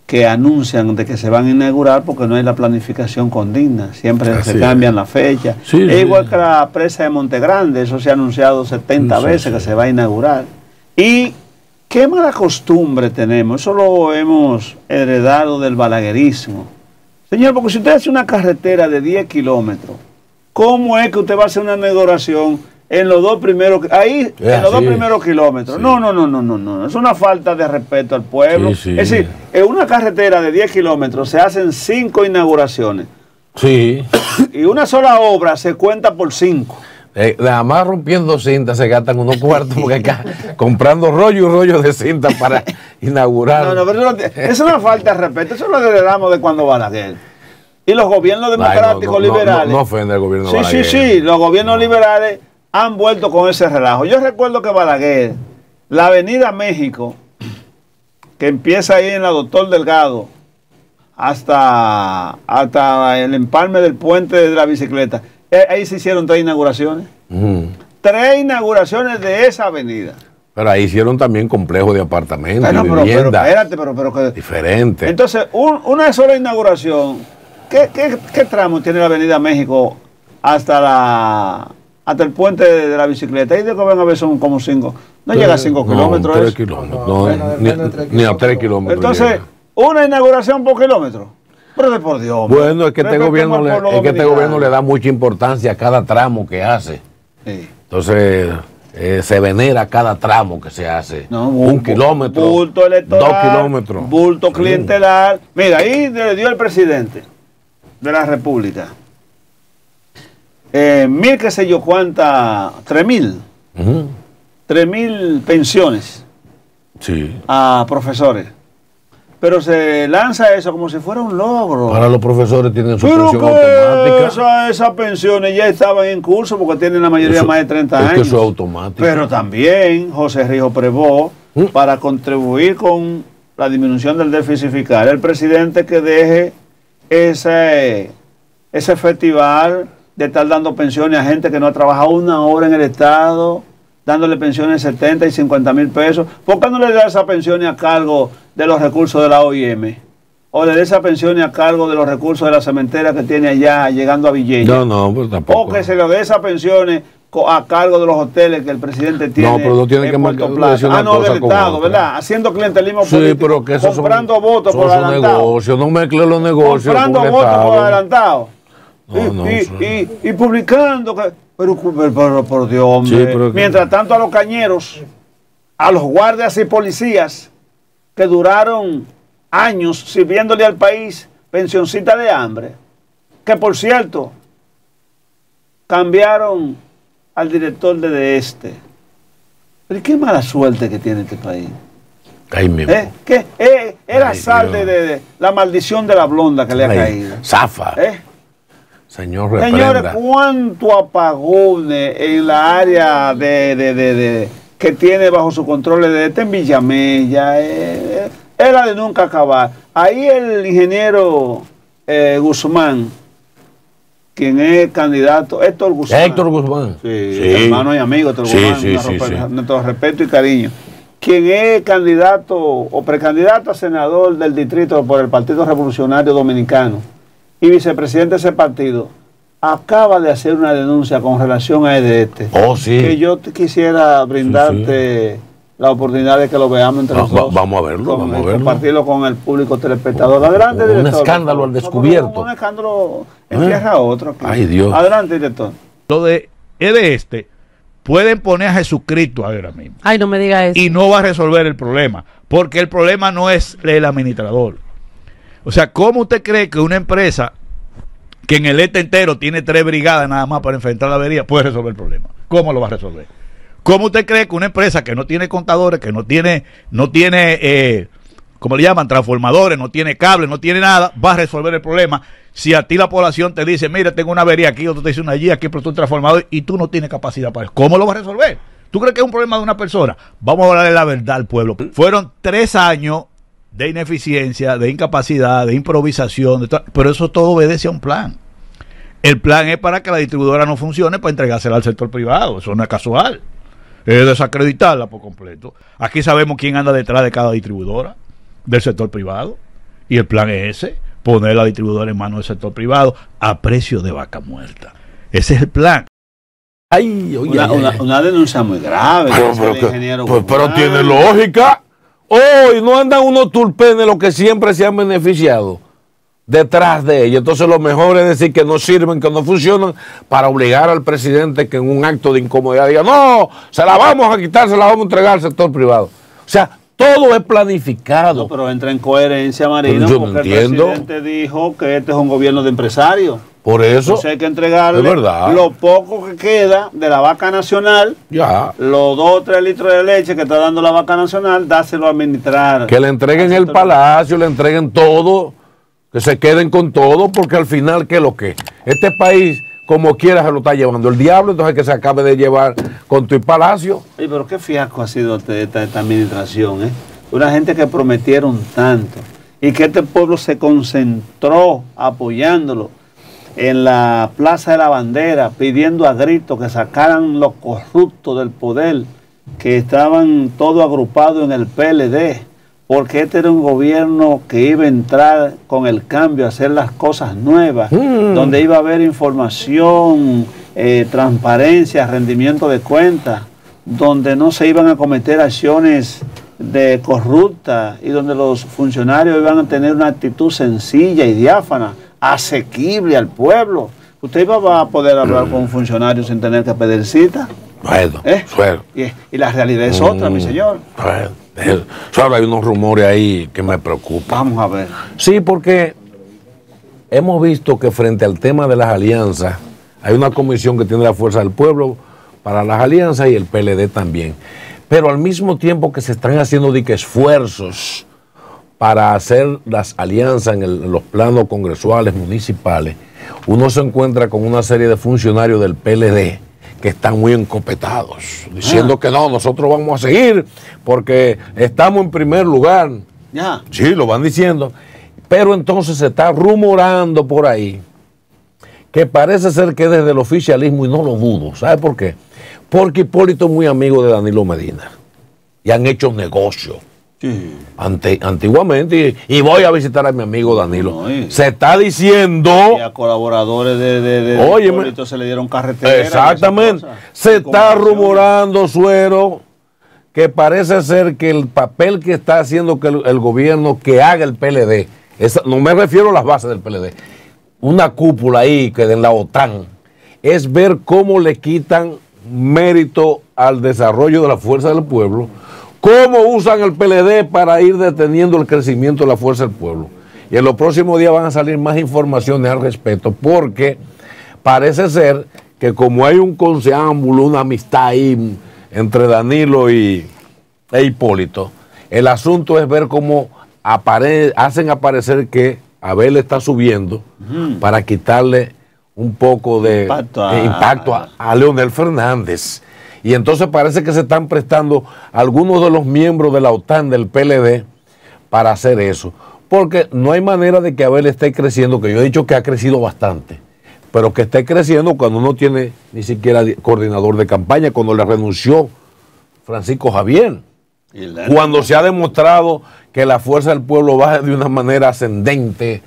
Speaker 2: que anuncian de que se van a inaugurar, porque no hay la planificación condigna, siempre se cambian la fecha. Es igual que la presa de Montegrande, eso se ha anunciado 70 veces que se va a inaugurar. Y qué mala costumbre tenemos, eso lo hemos heredado del balaguerismo. Señor, porque si usted hace una carretera de 10 kilómetros, ¿cómo es que usted va a hacer una inauguración en los dos primeros, primeros kilómetros?
Speaker 1: Sí.
Speaker 2: No. Es una falta de respeto al pueblo.
Speaker 1: Sí.
Speaker 2: Es decir, en una carretera de 10 kilómetros se hacen 5 inauguraciones.
Speaker 1: Sí.
Speaker 2: Y una sola obra se cuenta por 5.
Speaker 1: Nada más rompiendo cinta se gastan unos cuartos porque acá comprando rollo y rollo de cinta para inaugurar.
Speaker 2: No, pero es una falta de respeto. Eso lo heredamos de cuando Balaguer. Y los gobiernos democráticos liberales.
Speaker 1: No ofende al gobierno de Balaguer.
Speaker 2: Sí. Los gobiernos liberales han vuelto con ese relajo. Yo recuerdo que Balaguer, la avenida México, que empieza ahí en la Doctor Delgado, hasta el empalme del puente de la bicicleta, ahí se hicieron 3 inauguraciones. 3 inauguraciones de esa avenida.
Speaker 1: Pero ahí hicieron también complejos de apartamentos,
Speaker 2: vivienda. Pero
Speaker 1: diferente.
Speaker 2: Entonces, una sola inauguración, ¿qué tramo tiene la avenida México hasta el puente de la bicicleta? Ahí de que van a ver son como 5. No llega a 5 kilómetros.
Speaker 1: 3 kilómetros. Ni a 3 kilómetros.
Speaker 2: Entonces, llega una inauguración por kilómetro. Pero por Dios.
Speaker 1: Bueno, es que este gobierno le da mucha importancia a cada tramo que hace.
Speaker 2: Sí.
Speaker 1: Entonces, se venera cada tramo que se hace. 1 kilómetro,
Speaker 2: bulto electoral,
Speaker 1: 2 kilómetros.
Speaker 2: Bulto clientelar. Mira, ahí le dio el presidente de la República 1.000, qué sé yo cuánta, 3.000. 3.000 pensiones a profesores. Pero se lanza eso como si fuera un logro.
Speaker 1: Para los profesores tienen su pensión automática.
Speaker 2: Esas pensiones ya estaban en curso porque tienen la mayoría más de 30 años.
Speaker 1: Que eso es automático.
Speaker 2: Pero también José Rijo Prevó, para contribuir con la disminución del déficit fiscal, el presidente que deje ese festival de estar dando pensiones a gente que no ha trabajado una hora en el Estado, dándole pensiones de 70 y 50 mil pesos. ¿Por qué no le da esa pensiones a cargo de los recursos de la OIM? O le da esa pensiones a cargo de los recursos de la cementera que tiene allá llegando a Villegas.
Speaker 1: No, pues tampoco.
Speaker 2: O que se le dé esas pensiones a cargo de los hoteles que el presidente tiene.
Speaker 1: No, pero no tiene que
Speaker 2: Puerto Plata. Del Estado, ¿verdad? Haciendo clientelismo político.
Speaker 1: Pero que eso
Speaker 2: comprando votos por adelantado.
Speaker 1: Negocios, no mezcle los negocios.
Speaker 2: Comprando votos por adelantado. Y publicando. Pero por Dios, hombre. Mientras tanto, a los cañeros, a los guardias y policías que duraron años sirviéndole al país, pensioncita de hambre, que por cierto cambiaron al director de este. Pero qué mala suerte que tiene este país. ¿Qué? Era sal de la maldición de la blonda que le ha caído.
Speaker 1: Zafa. Señor, reprenda.
Speaker 2: Señores, ¿cuánto apagones en la área que tiene bajo su control de este en Villamella? Es la de nunca acabar. Ahí el ingeniero Guzmán, quien es candidato, Héctor Guzmán. Sí, hermano y amigo Héctor Guzmán, nuestro respeto y cariño. Quien es candidato o precandidato a senador del distrito por el Partido Revolucionario Dominicano y vicepresidente de ese partido, acaba de hacer una denuncia con relación a este. Que yo quisiera brindarte la oportunidad de que lo veamos entre los dos.
Speaker 1: Vamos a verlo,
Speaker 2: compartirlo con el público telespectador. Adelante, director.
Speaker 1: Un escándalo al descubierto.
Speaker 2: Un escándalo entierra a otro.
Speaker 1: Ay, Dios.
Speaker 2: Adelante, director.
Speaker 15: Lo de pueden poner a Jesucristo ahora mismo.
Speaker 12: Ay, no me diga eso.
Speaker 15: Y no va a resolver el problema, porque el problema no es el administrador. O sea, ¿cómo usted cree que una empresa que en el este entero tiene 3 brigadas nada más para enfrentar la avería, puede resolver el problema. ¿Cómo lo va a resolver? ¿Cómo usted cree que una empresa que no tiene contadores, que no tiene ¿cómo le llaman? Transformadores, no tiene cables, no tiene nada, va a resolver el problema? Si a ti la población te dice, mira, tengo una avería aquí, otro te dice una allí, aquí pero tú un transformador y tú no tienes capacidad para eso, ¿cómo lo vas a resolver? ¿Tú crees que es un problema de una persona? Vamos a hablarle la verdad al pueblo. Fueron 3 años de ineficiencia, de incapacidad, de improvisación, pero eso todo obedece a un plan. El plan es para que la distribuidora no funcione, para entregársela al sector privado. Eso no es casual. Es desacreditarla por completo. Aquí sabemos quién anda detrás de cada distribuidora del sector privado. Y el plan es ese, poner la distribuidora en manos del sector privado a precio de vaca muerta. Ese es el plan.
Speaker 2: Ay, oye, una denuncia muy grave.
Speaker 1: Pero tiene lógica. Hoy no andan unos tulpenes los que siempre se han beneficiado detrás de ellos. Entonces lo mejor es decir que no sirven, que no funcionan, para obligar al presidente que en un acto de incomodidad diga, no, se la vamos a quitar, se la vamos a entregar al sector privado. O sea, todo es planificado.
Speaker 2: No, pero entra en coherencia, Marino,
Speaker 1: yo
Speaker 2: porque
Speaker 1: no entiendo.
Speaker 2: El presidente dijo que este es un gobierno de empresarios.
Speaker 1: Por eso
Speaker 2: hay que entregarle lo poco que queda de la vaca nacional,
Speaker 1: ya,
Speaker 2: los 2 o 3 litros de leche que está dando la vaca nacional, dáselo a administrar.
Speaker 1: Que le entreguen el palacio, le entreguen todo, que se queden con todo, porque al final, ¿qué es lo que? Este país, como quiera, se lo está llevando el diablo, entonces que se acabe de llevar con tu palacio.
Speaker 2: Oye, pero qué fiasco ha sido esta administración, ¿eh? Una gente que prometieron tanto y que este pueblo se concentró apoyándolo en la Plaza de la Bandera, pidiendo a gritos que sacaran los corruptos del poder, que estaban todos agrupados en el PLD, porque este era un gobierno que iba a entrar con el cambio, a hacer las cosas nuevas, donde iba a haber información, transparencia, rendimiento de cuentas, donde no se iban a cometer acciones de corruptas y donde los funcionarios iban a tener una actitud sencilla y diáfana, asequible al pueblo. ¿Usted iba a poder hablar con un funcionario sin tener que pedir cita?
Speaker 1: Bueno,
Speaker 2: y la realidad es otra, mi señor.
Speaker 1: Solo hay unos rumores ahí que me preocupan.
Speaker 2: Vamos a ver.
Speaker 1: Sí, porque hemos visto que frente al tema de las alianzas, hay una comisión que tiene la fuerza del pueblo para las alianzas y el PLD también. Pero al mismo tiempo que se están haciendo esfuerzos para hacer las alianzas en los planos congresuales, municipales, uno se encuentra con una serie de funcionarios del PLD que están muy encopetados, diciendo que no, nosotros vamos a seguir porque estamos en primer lugar.
Speaker 2: Ya.
Speaker 1: Sí, lo van diciendo. Pero entonces se está rumorando por ahí que parece ser que desde el oficialismo, y no lo dudo, ¿sabe por qué? Porque Hipólito es muy amigo de Danilo Medina y han hecho negocio.
Speaker 2: Sí.
Speaker 1: Antiguamente, y voy a visitar a mi amigo Danilo. Se está diciendo.
Speaker 2: Y a colaboradores de Hipólito se le dieron carretera.
Speaker 1: Exactamente. Se está rumorando, Suero, que parece ser que el papel que está haciendo que el gobierno que haga el PLD, no me refiero a las bases del PLD, una cúpula ahí que en la OTAN, es ver cómo le quitan mérito al desarrollo de la fuerza del pueblo. ¿Cómo usan el PLD para ir deteniendo el crecimiento de la fuerza del pueblo? Y en los próximos días van a salir más informaciones al respecto, porque parece ser que como hay un conceámbulo, una amistad ahí entre Danilo e Hipólito, el asunto es ver cómo hacen aparecer que Abel está subiendo para quitarle un poco de impacto a Leonel Fernández. Y entonces parece que se están prestando algunos de los miembros de la OTAN, del PLD, para hacer eso. Porque no hay manera de que Abel esté creciendo, que yo he dicho que ha crecido bastante, pero que esté creciendo cuando no tiene ni siquiera coordinador de campaña, cuando le renunció Francisco Javier. Cuando se ha demostrado que la fuerza del pueblo va de una manera ascendente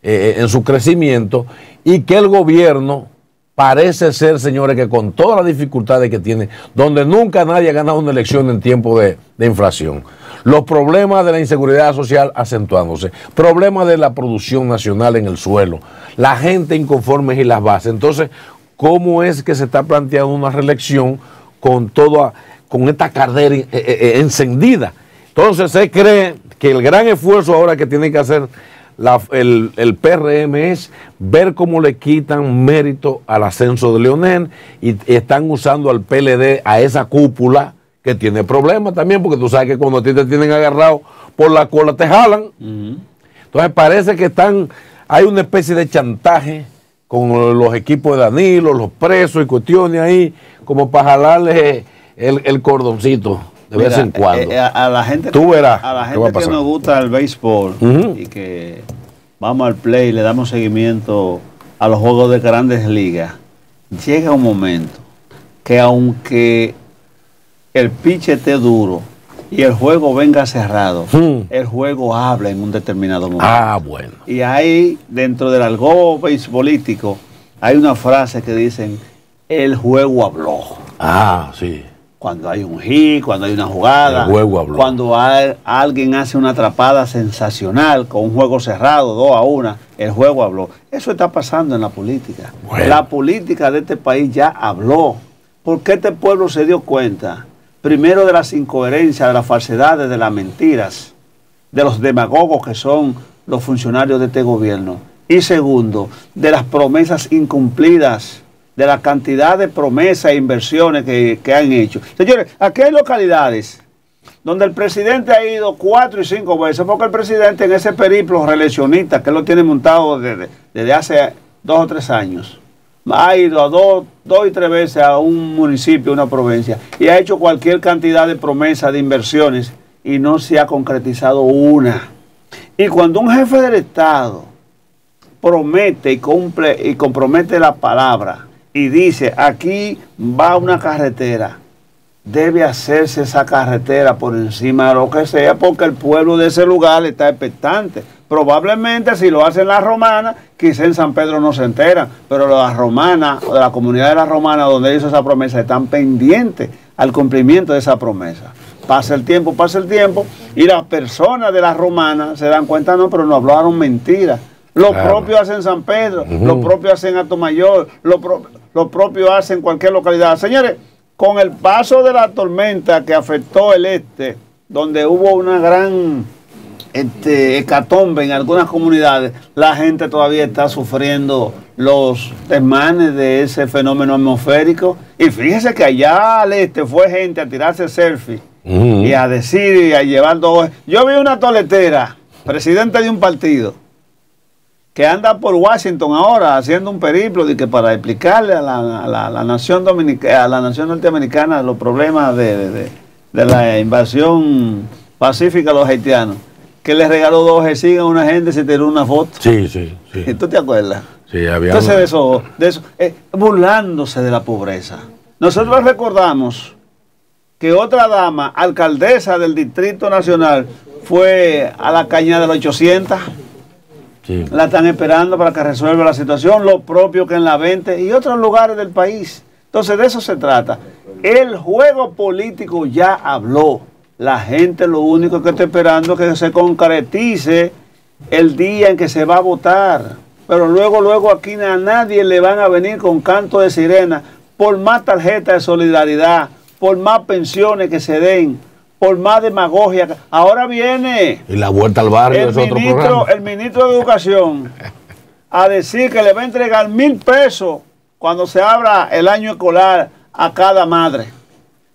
Speaker 1: en su crecimiento y que el gobierno parece ser, señores, que con todas las dificultades que tiene, donde nunca nadie ha ganado una elección en tiempo de inflación, los problemas de la inseguridad social acentuándose, problemas de la producción nacional en el suelo, la gente inconforme y las bases. Entonces, ¿cómo es que se está planteando una reelección con esta caldera encendida? Entonces se cree que el gran esfuerzo ahora que tiene que hacer el PRM es ver cómo le quitan mérito al ascenso de Leonel y están usando al PLD, a esa cúpula que tiene problemas también, porque tú sabes que cuando a ti te tienen agarrado por la cola te jalan. Entonces parece que hay una especie de chantaje con los equipos de Danilo, los presos y cuestiones ahí, como para jalarle el cordoncito de vez en cuando.
Speaker 2: A la gente,
Speaker 1: tú verás,
Speaker 2: a la gente que nos gusta el béisbol y que vamos al play y le damos seguimiento a los juegos de grandes ligas, llega un momento que aunque el pitch esté duro y el juego venga cerrado, el juego habla en un determinado momento.
Speaker 1: Ah, bueno.
Speaker 2: Y ahí, dentro del argot beisbolístico, hay una frase que dicen, el juego habló.
Speaker 1: Ah, sí.
Speaker 2: Cuando hay un hit, cuando hay una jugada,
Speaker 1: el juego habló.
Speaker 2: Cuando alguien hace una atrapada sensacional con un juego cerrado, 2-1, el juego habló. Eso está pasando en la política. Bueno. La política de este país ya habló. Porque este pueblo se dio cuenta, primero, de las incoherencias, de las falsedades, de las mentiras, de los demagogos que son los funcionarios de este gobierno. Y segundo, de las promesas incumplidas, de la cantidad de promesas e inversiones que han hecho. Señores, aquí hay localidades donde el presidente ha ido 4 y 5 veces, porque el presidente en ese periplo reeleccionista, que él lo tiene montado desde hace 2 o 3 años, ha ido a 2 y 3 veces a un municipio, una provincia, y ha hecho cualquier cantidad de promesas, de inversiones, y no se ha concretizado una. Y cuando un jefe del Estado promete y cumple y compromete la palabra y dice, aquí va una carretera, debe hacerse esa carretera por encima de lo que sea, porque el pueblo de ese lugar está expectante. Probablemente si lo hacen las romanas, quizá en San Pedro no se enteran, pero las romanas, o de la comunidad de las romanas donde hizo esa promesa, están pendientes al cumplimiento de esa promesa. Pasa el tiempo, y las personas de las romanas se dan cuenta, no, pero no hablaron mentiras. Lo propio hacen San Pedro, lo propio hacen Atomayor, lo propio hacen cualquier localidad. Señores, con el paso de la tormenta que afectó el este, donde hubo una gran hecatombe en algunas comunidades, la gente todavía está sufriendo los desmanes de ese fenómeno atmosférico. Y fíjese que allá al este fue gente a tirarse selfie y a decir y a llevar todo. Yo vi una toletera, presidente de un partido, que anda por Washington ahora haciendo un periplo de que para explicarle a la nación dominicana, a la nación norteamericana, los problemas de la invasión pacífica a los haitianos, que les regaló 2 jesigas a una gente y se tiró una foto.
Speaker 1: Sí.
Speaker 2: ¿Tú te acuerdas?
Speaker 1: Sí, había.
Speaker 2: Entonces de eso burlándose de la pobreza. Nosotros recordamos que otra dama, alcaldesa del Distrito Nacional, fue a la cañada de los 800. Sí. La están esperando para que resuelva la situación, lo propio que en la 20 y otros lugares del país. Entonces de eso se trata. El juego político ya habló. La gente lo único que está esperando es que se concretice el día en que se va a votar. Pero luego aquí a nadie le van a venir con canto de sirena por más tarjetas de solidaridad, por más pensiones que se den, por más demagogia. Ahora viene
Speaker 1: y la vuelta al barrio es otro programa.
Speaker 2: El ministro de Educación a decir que le va a entregar 1,000 pesos cuando se abra el año escolar a cada madre.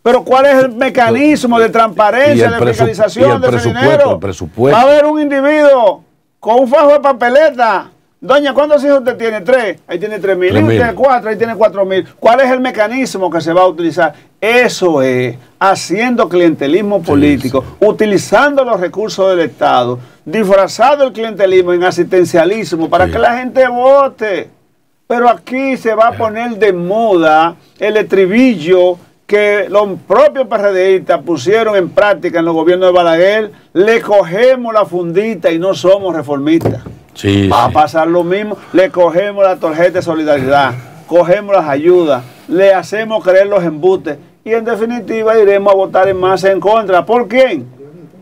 Speaker 2: Pero ¿cuál es el mecanismo de transparencia, de fiscalización de ese dinero? Va a haber un individuo con un fajo de papeleta. Doña, ¿cuántos hijos usted tiene? 3. Ahí tiene 3,000. Usted tiene 4, ahí tiene 4,000. ¿Cuál es el mecanismo que se va a utilizar? Eso es haciendo clientelismo político, utilizando los recursos del Estado, disfrazado el clientelismo en asistencialismo para que la gente vote. Pero aquí se va a poner de moda el estribillo que los propios PRDistas pusieron en práctica en los gobiernos de Balaguer. Le cogemos la fundita y no somos reformistas. Va a pasar lo mismo. Le cogemos la tarjeta de solidaridad, cogemos las ayudas, le hacemos creer los embustes y en definitiva iremos a votar en masa en contra. ¿Por quién?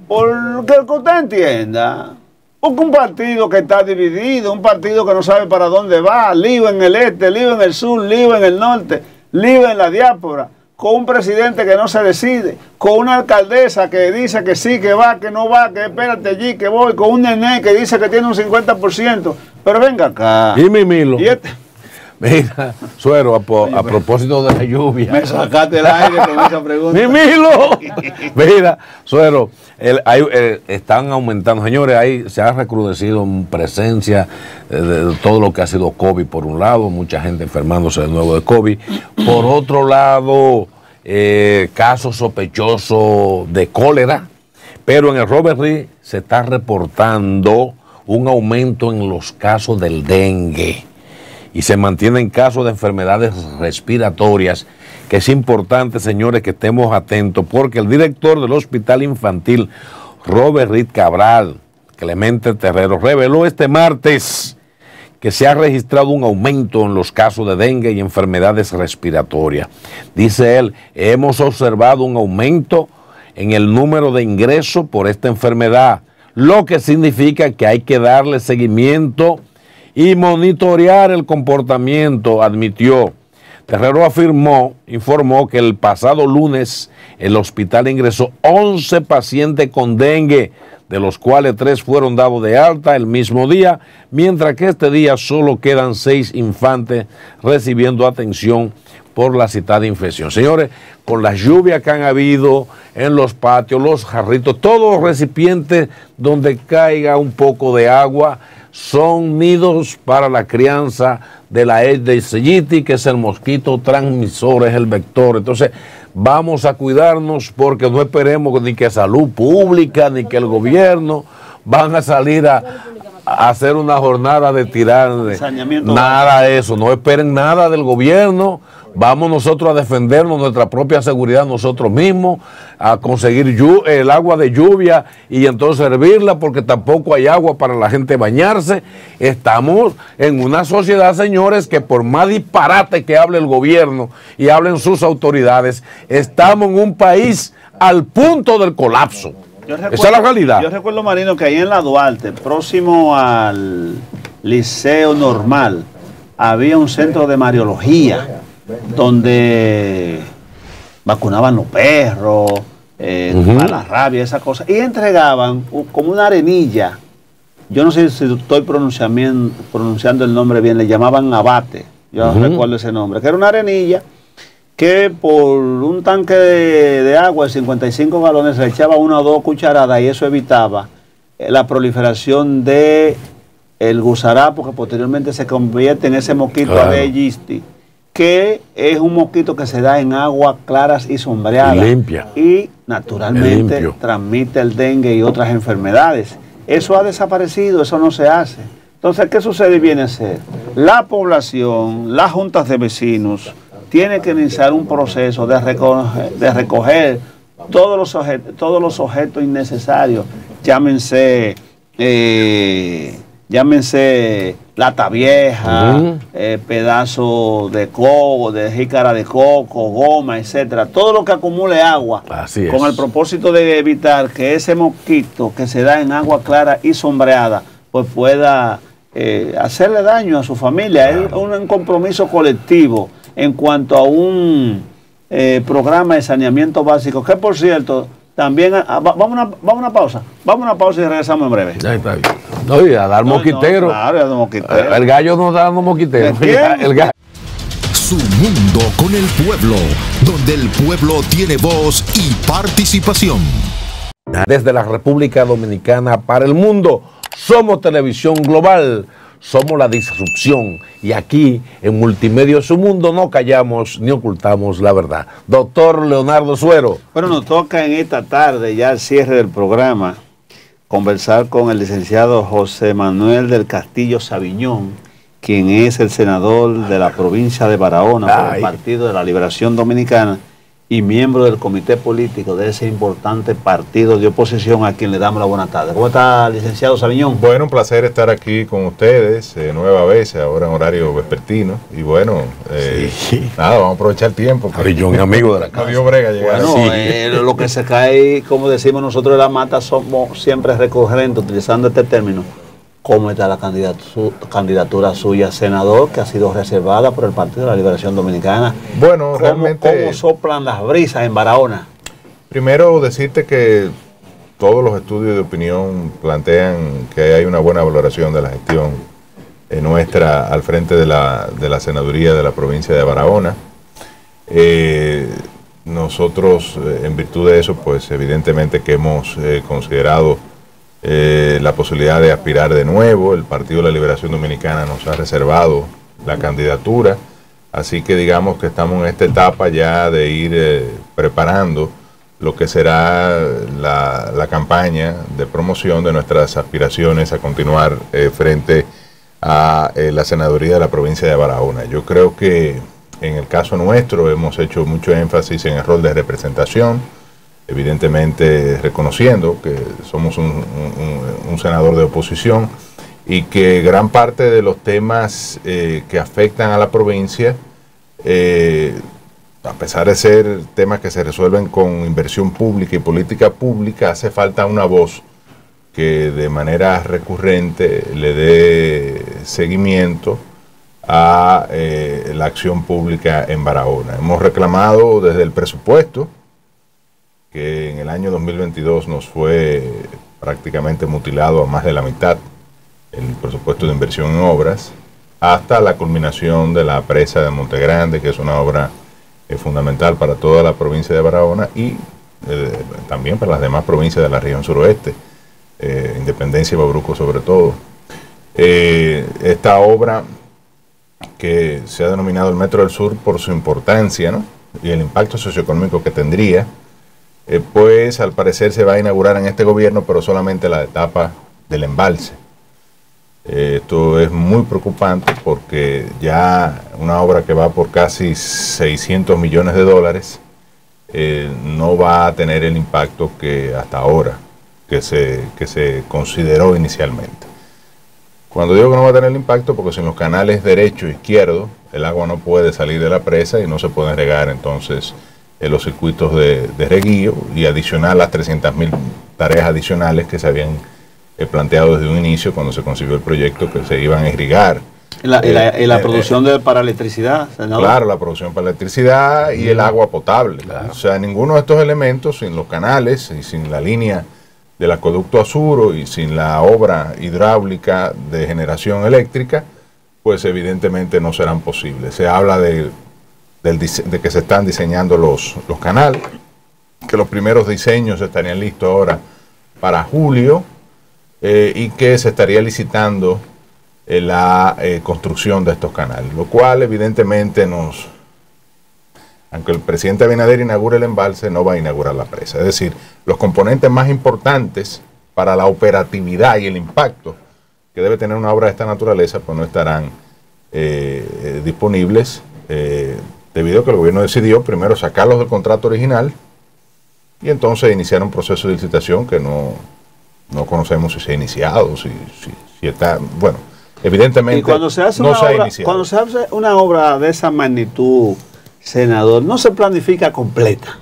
Speaker 2: Porque que usted entienda. Porque un partido que está dividido, un partido que no sabe para dónde va, lío en el este, lío en el sur, lío en el norte, lío en la diáspora, con un presidente que no se decide, con una alcaldesa que dice que sí, que va, que no va, que espérate allí, que voy, con un nené que dice que tiene un 50%. Pero venga acá.
Speaker 1: Y Mimilo.
Speaker 2: Y este...
Speaker 1: Mira, Suero, a propósito de la lluvia.
Speaker 2: Me sacaste el aire con esa pregunta.
Speaker 1: ¡Mimilo! Mira, Suero, están aumentando. Señores, se ha recrudecido en presencia de todo lo que ha sido COVID por un lado, mucha gente enfermándose de nuevo de COVID. Por otro lado, casos sospechosos de cólera. Pero en el Robert Reed se está reportando un aumento en los casos del dengue. Y se mantienen casos de enfermedades respiratorias, que es importante, señores, que estemos atentos, porque el director del Hospital Infantil, Robert Reed Cabral, Clemente Terrero, reveló este martes que se ha registrado un aumento en los casos de dengue y enfermedades respiratorias. Dice él, hemos observado un aumento en el número de ingresos por esta enfermedad, lo que significa que hay que darle seguimiento y monitorear el comportamiento, admitió. Terrero informó que el pasado lunes el hospital ingresó 11 pacientes con dengue, de los cuales 3 fueron dados de alta el mismo día, mientras que este día solo quedan 6 infantes recibiendo atención por la citada infección. Señores, con las lluvias que han habido en los patios, los jarritos, todos los recipientes donde caiga un poco de agua, son nidos para la crianza de la Aedes aegypti, que es el mosquito transmisor, es el vector. Entonces, vamos a cuidarnos porque no esperemos ni que salud pública ni que el gobierno van a salir a hacer una jornada de tirar nada de eso. No esperen nada del gobierno. Vamos nosotros a defendernos nuestra propia seguridad nosotros mismos, a conseguir el agua de lluvia y entonces servirla, porque tampoco hay agua para la gente bañarse. Estamos en una sociedad, señores, que por más disparate que hable el gobierno y hablen sus autoridades, estamos en un país al punto del colapso. Esa es la realidad.
Speaker 2: Yo recuerdo, Marino, que ahí en la Duarte, próximo al Liceo Normal, había un centro de mariología donde vacunaban los perros, para la rabia, esas cosas, y entregaban como una arenilla. Yo no sé si estoy pronunciando el nombre bien, le llamaban abate, yo recuerdo ese nombre, que era una arenilla que por un tanque de agua de 55 galones se echaba 1 o 2 cucharadas y eso evitaba la proliferación de el gusarapo, que posteriormente se convierte en ese mosquito Aedes aegypti, que es un mosquito que se da en aguas claras y sombreadas.
Speaker 1: Limpia.
Speaker 2: Y naturalmente transmite el dengue y otras enfermedades. Eso ha desaparecido, eso no se hace. Entonces, ¿qué sucede y viene a ser? La población, las juntas de vecinos, tienen que iniciar un proceso de recoger todos los objetos innecesarios, llámense lata vieja, pedazo de coco, de jícara de coco, goma, etcétera, todo lo que acumule agua, con el propósito de evitar que ese mosquito que se da en agua clara y sombreada, pues pueda hacerle daño a su familia. Es un compromiso colectivo en cuanto a un programa de saneamiento básico, que por cierto, también, vamos a una pausa y regresamos en breve.
Speaker 1: Ya está bien. No, y a dar mosquitero.
Speaker 2: Claro, a dar mosquitero.
Speaker 1: El gallo no da mosquitero. El gallo.
Speaker 13: Su mundo con el pueblo, donde el pueblo tiene voz y participación.
Speaker 1: Desde la República Dominicana para el mundo, somos Televisión Global. Somos la disrupción y aquí en Multimedia Su Mundo no callamos ni ocultamos la verdad. Doctor Leonardo Suero.
Speaker 2: Bueno, nos toca en esta tarde, ya al cierre del programa, conversar con el licenciado José Manuel del Castillo Sabiñón, quien es el senador de la provincia de Barahona por el Partido de la Liberación Dominicana y miembro del comité político de ese importante partido de oposición, a quien le damos la buena tarde. ¿Cómo está, licenciado Sabiñón?
Speaker 16: Bueno, un placer estar aquí con ustedes, nueva vez, ahora en horario vespertino. Y bueno, nada, vamos a aprovechar el tiempo.
Speaker 1: Sabiñón, amigo de la casa.
Speaker 16: No brega llegar.
Speaker 2: Bueno, lo que se cae, como decimos nosotros de la mata, somos siempre recurrentes, utilizando este término. cómo está la candidatura suya a senador, que ha sido reservada por el Partido de la Liberación Dominicana.
Speaker 16: Bueno, realmente...
Speaker 2: ¿Cómo soplan las brisas en Barahona?
Speaker 16: Primero, decirte que todos los estudios de opinión plantean que hay una buena valoración de la gestión nuestra al frente de la senaduría de la provincia de Barahona. Nosotros, en virtud de eso, pues evidentemente que hemos considerado la posibilidad de aspirar de nuevo. El Partido de la Liberación Dominicana nos ha reservado la candidatura, así que digamos que estamos en esta etapa ya de ir preparando lo que será la campaña de promoción de nuestras aspiraciones a continuar frente a la senaduría de la provincia de Barahona. Yo creo que en el caso nuestro hemos hecho mucho énfasis en el rol de representación, evidentemente reconociendo que somos un senador de oposición y que gran parte de los temas que afectan a la provincia, a pesar de ser temas que se resuelven con inversión pública y política pública, hace falta una voz que de manera recurrente le dé seguimiento a la acción pública en Barahona. Hemos reclamado desde el presupuesto, que en el año 2022 nos fue prácticamente mutilado a más de la mitad, el presupuesto de inversión en obras, hasta la culminación de la presa de Montegrande, que es una obra fundamental para toda la provincia de Barahona y también para las demás provincias de la región suroeste, Independencia y Bauruco sobre todo. Esta obra, que se ha denominado el Metro del Sur por su importancia, ¿no?, y el impacto socioeconómico que tendría, pues al parecer se va a inaugurar en este gobierno, pero solamente la etapa del embalse. Esto es muy preocupante porque ya una obra que va por casi 600 millones de dólares no va a tener el impacto que hasta ahora que se consideró inicialmente. Cuando digo que no va a tener el impacto, porque sin los canales derecho e izquierdo el agua no puede salir de la presa y no se pueden regar entonces los circuitos de reguío, y adicional las 300.000 tareas adicionales que se habían planteado desde un inicio cuando se concibió el proyecto, que se iban a irrigar.
Speaker 2: La producción para electricidad, senador.
Speaker 16: Claro, la producción para electricidad y el agua potable. Claro. O sea, ninguno de estos elementos, sin los canales y sin la línea del acueducto Azuro y sin la obra hidráulica de generación eléctrica, pues evidentemente no serán posibles. Se habla de que se están diseñando los canales, que los primeros diseños estarían listos ahora para julio, y que se estaría licitando la construcción de estos canales, lo cual evidentemente aunque el presidente Abinader inaugure el embalse, no va a inaugurar la presa. Es decir, los componentes más importantes para la operatividad y el impacto que debe tener una obra de esta naturaleza, pues no estarán disponibles, debido a que el gobierno decidió primero sacarlos del contrato original y entonces iniciar un proceso de licitación que no conocemos si se ha iniciado, si está, bueno, evidentemente
Speaker 2: y cuando se hace
Speaker 16: no se ha iniciado.
Speaker 2: Cuando se hace una obra de esa magnitud, senador, no se planifica completa,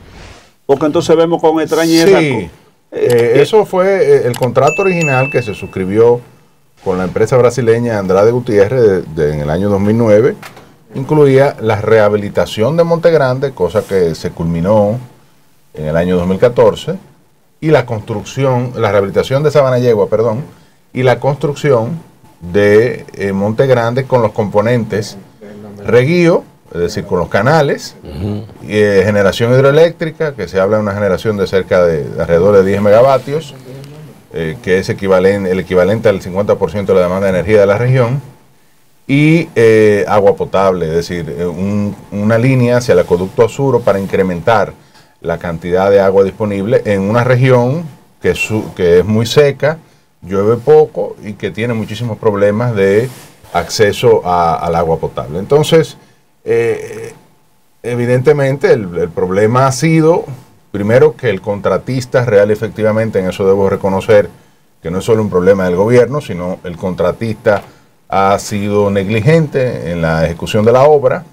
Speaker 2: porque entonces vemos con extrañeza.
Speaker 16: Sí, eso fue el contrato original que se suscribió con la empresa brasileña Andrade Gutiérrez en el año 2009, incluía la rehabilitación de Montegrande, cosa que se culminó en el año 2014, y la rehabilitación de Sabanayegua, perdón, y la construcción de Montegrande con los componentes reguío, es decir, con los canales, generación hidroeléctrica, que se habla de una generación de cerca de alrededor de 10 megavatios, que es el equivalente al 50% de la demanda de energía de la región, y agua potable, es decir, una línea hacia el acueducto Azuro para incrementar la cantidad de agua disponible en una región que es muy seca, llueve poco y que tiene muchísimos problemas de acceso al agua potable. Entonces, evidentemente el problema ha sido, primero, que el contratista real efectivamente, en eso debo reconocer que no es solo un problema del gobierno, sino el contratista ha sido negligente en la ejecución de la obra.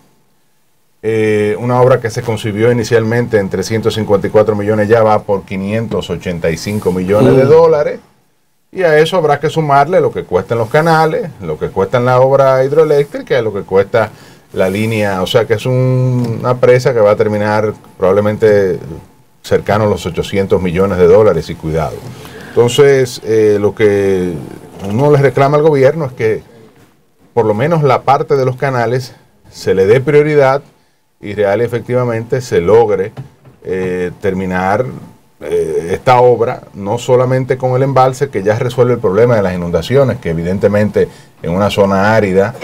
Speaker 16: Una obra que se concibió inicialmente en 354 millones, ya va por 585 millones de dólares, Y a eso habrá que sumarle lo que cuestan los canales, lo que cuesta la obra hidroeléctrica y lo que cuesta la línea. O sea que es una presa que va a terminar probablemente cercano a los 800 millones de dólares y cuidado. Entonces, lo que uno le reclama al gobierno es que por lo menos la parte de los canales se le dé prioridad y real y efectivamente se logre terminar esta obra, no solamente con el embalse, que ya resuelve el problema de las inundaciones, que evidentemente en una zona árida,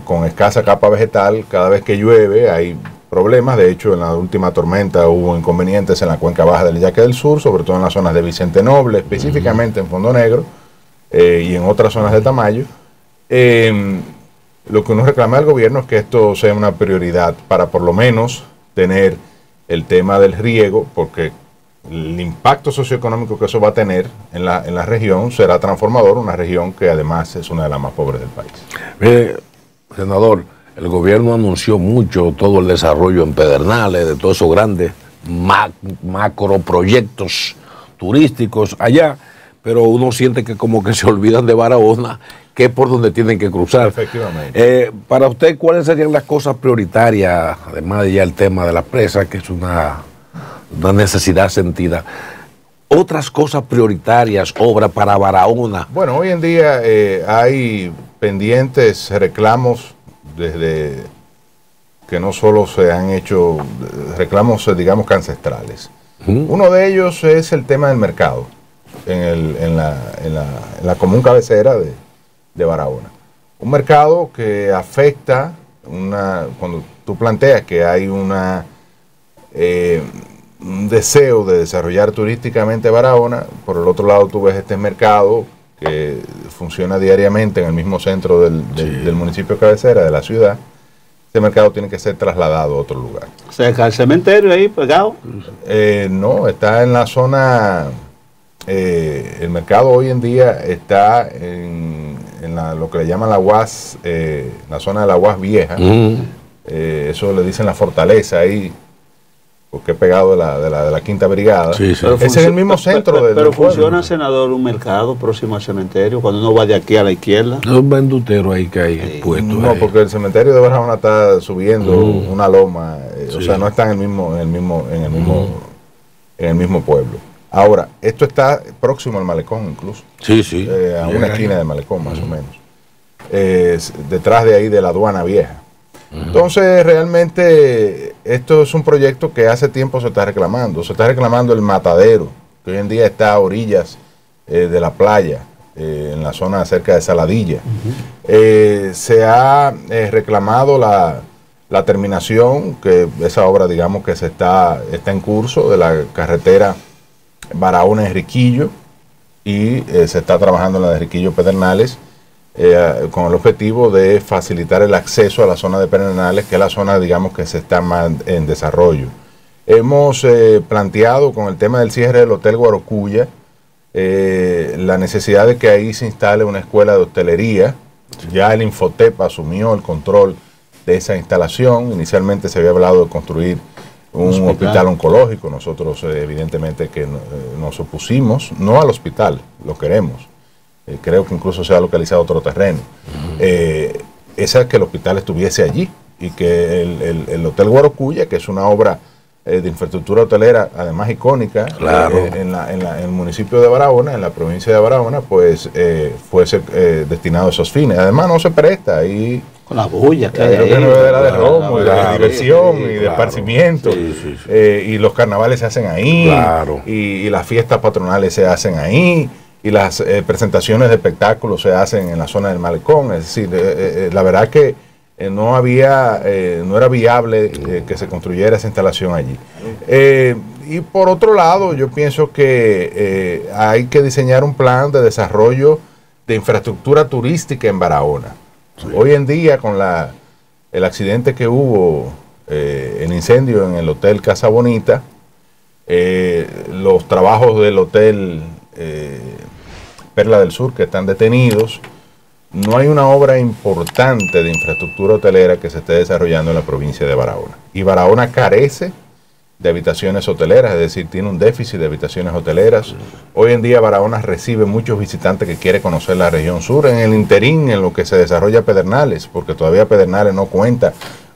Speaker 16: con escasa capa vegetal, cada vez que llueve hay problemas. De hecho, en la última tormenta hubo inconvenientes en la cuenca baja del Yaque del Sur, sobre todo en las zonas de Vicente Noble, específicamente en Fondo Negro, y en otras zonas de Tamayo. Lo que uno reclama al gobierno es que esto sea una prioridad para por lo menos tener el tema del riego, porque el impacto socioeconómico que eso va a tener en la región será transformador, una región que además es una de las más pobres del país.
Speaker 1: Senador, el gobierno anunció mucho todo el desarrollo en Pedernales, de todos esos grandes macroproyectos turísticos allá, pero uno siente que como que se olvidan de Barahona, que es por donde tienen que cruzar.
Speaker 16: Efectivamente.
Speaker 1: Para usted, ¿cuáles serían las cosas prioritarias, además de ya el tema de la presa, que es una necesidad sentida? Otras cosas prioritarias, obra para Barahona.
Speaker 16: Bueno, hoy en día hay pendientes reclamos desde que no solo se han hecho reclamos, digamos, que ancestrales. Uno de ellos es el tema del mercado en la común cabecera de Barahona. Un mercado que afecta, cuando tú planteas que hay un deseo de desarrollar turísticamente Barahona, por el otro lado tú ves este mercado que funciona diariamente en el mismo centro del municipio cabecera de la ciudad. Este mercado tiene que ser trasladado a otro lugar.
Speaker 2: ¿Cerca del cementerio ahí pegado?
Speaker 16: No, está en la zona. El mercado hoy en día está en lo que le llaman la UAS, la zona de la UAS vieja. Eso le dicen la fortaleza ahí, porque es pegado de la Quinta Brigada.
Speaker 2: Sí, sí.
Speaker 16: Ese es el mismo centro del
Speaker 2: Pero
Speaker 16: pueblo.
Speaker 2: funciona, senador, un mercado próximo al cementerio, cuando uno va de aquí a la izquierda.
Speaker 1: Es un vendutero ahí que hay puesto.
Speaker 16: No, porque el cementerio de Barahona está subiendo una loma, o sea, no está en el mismo pueblo. Ahora, esto está próximo al malecón incluso.
Speaker 1: Sí, sí.
Speaker 16: A una esquina del malecón, más o menos. Detrás de ahí de la aduana vieja. Entonces, realmente, esto es un proyecto que hace tiempo se está reclamando. Se está reclamando el matadero, que hoy en día está a orillas de la playa, en la zona cerca de Saladilla. Se ha reclamado la terminación, que esa obra, digamos, que está en curso, de la carretera Barahona-Enriquillo, y se está trabajando en la de Enriquillo-Pedernales, con el objetivo de facilitar el acceso a la zona de Pedernales, que es la zona, digamos, que se está más en desarrollo. Hemos planteado con el tema del cierre del Hotel Guarocuya la necesidad de que ahí se instale una escuela de hostelería. Ya el Infotep asumió el control de esa instalación. Inicialmente se había hablado de construir un hospital oncológico. Nosotros evidentemente que nos opusimos, no al hospital, lo queremos. Creo que incluso se ha localizado otro terreno. Esa es que el hospital estuviese allí y que el Hotel Guarocuya, que es una obra de infraestructura hotelera, además icónica, en el municipio de Barahona, en la provincia de Barahona, pues fuese destinado a esos fines. Además no se presta ahí.
Speaker 2: Con las bullas que
Speaker 16: hay ahí, de romo, de diversión y de esparcimiento. Y los carnavales se hacen ahí, y las fiestas patronales se hacen ahí, y las presentaciones de espectáculos se hacen en la zona del malecón. Es decir, la verdad que no era viable que se construyera esa instalación allí. Y por otro lado, yo pienso que hay que diseñar un plan de desarrollo de infraestructura turística en Barahona. Hoy en día, con el accidente que hubo, el incendio en el Hotel Casa Bonita, los trabajos del Hotel Perla del Sur que están detenidos, no hay una obra importante de infraestructura hotelera que se esté desarrollando en la provincia de Barahona. Y Barahona carece de habitaciones hoteleras, es decir, tiene un déficit de habitaciones hoteleras. Hoy en día Barahona recibe muchos visitantes que quieren conocer la región sur. En el interín, en lo que se desarrolla Pedernales, porque todavía Pedernales no cuenta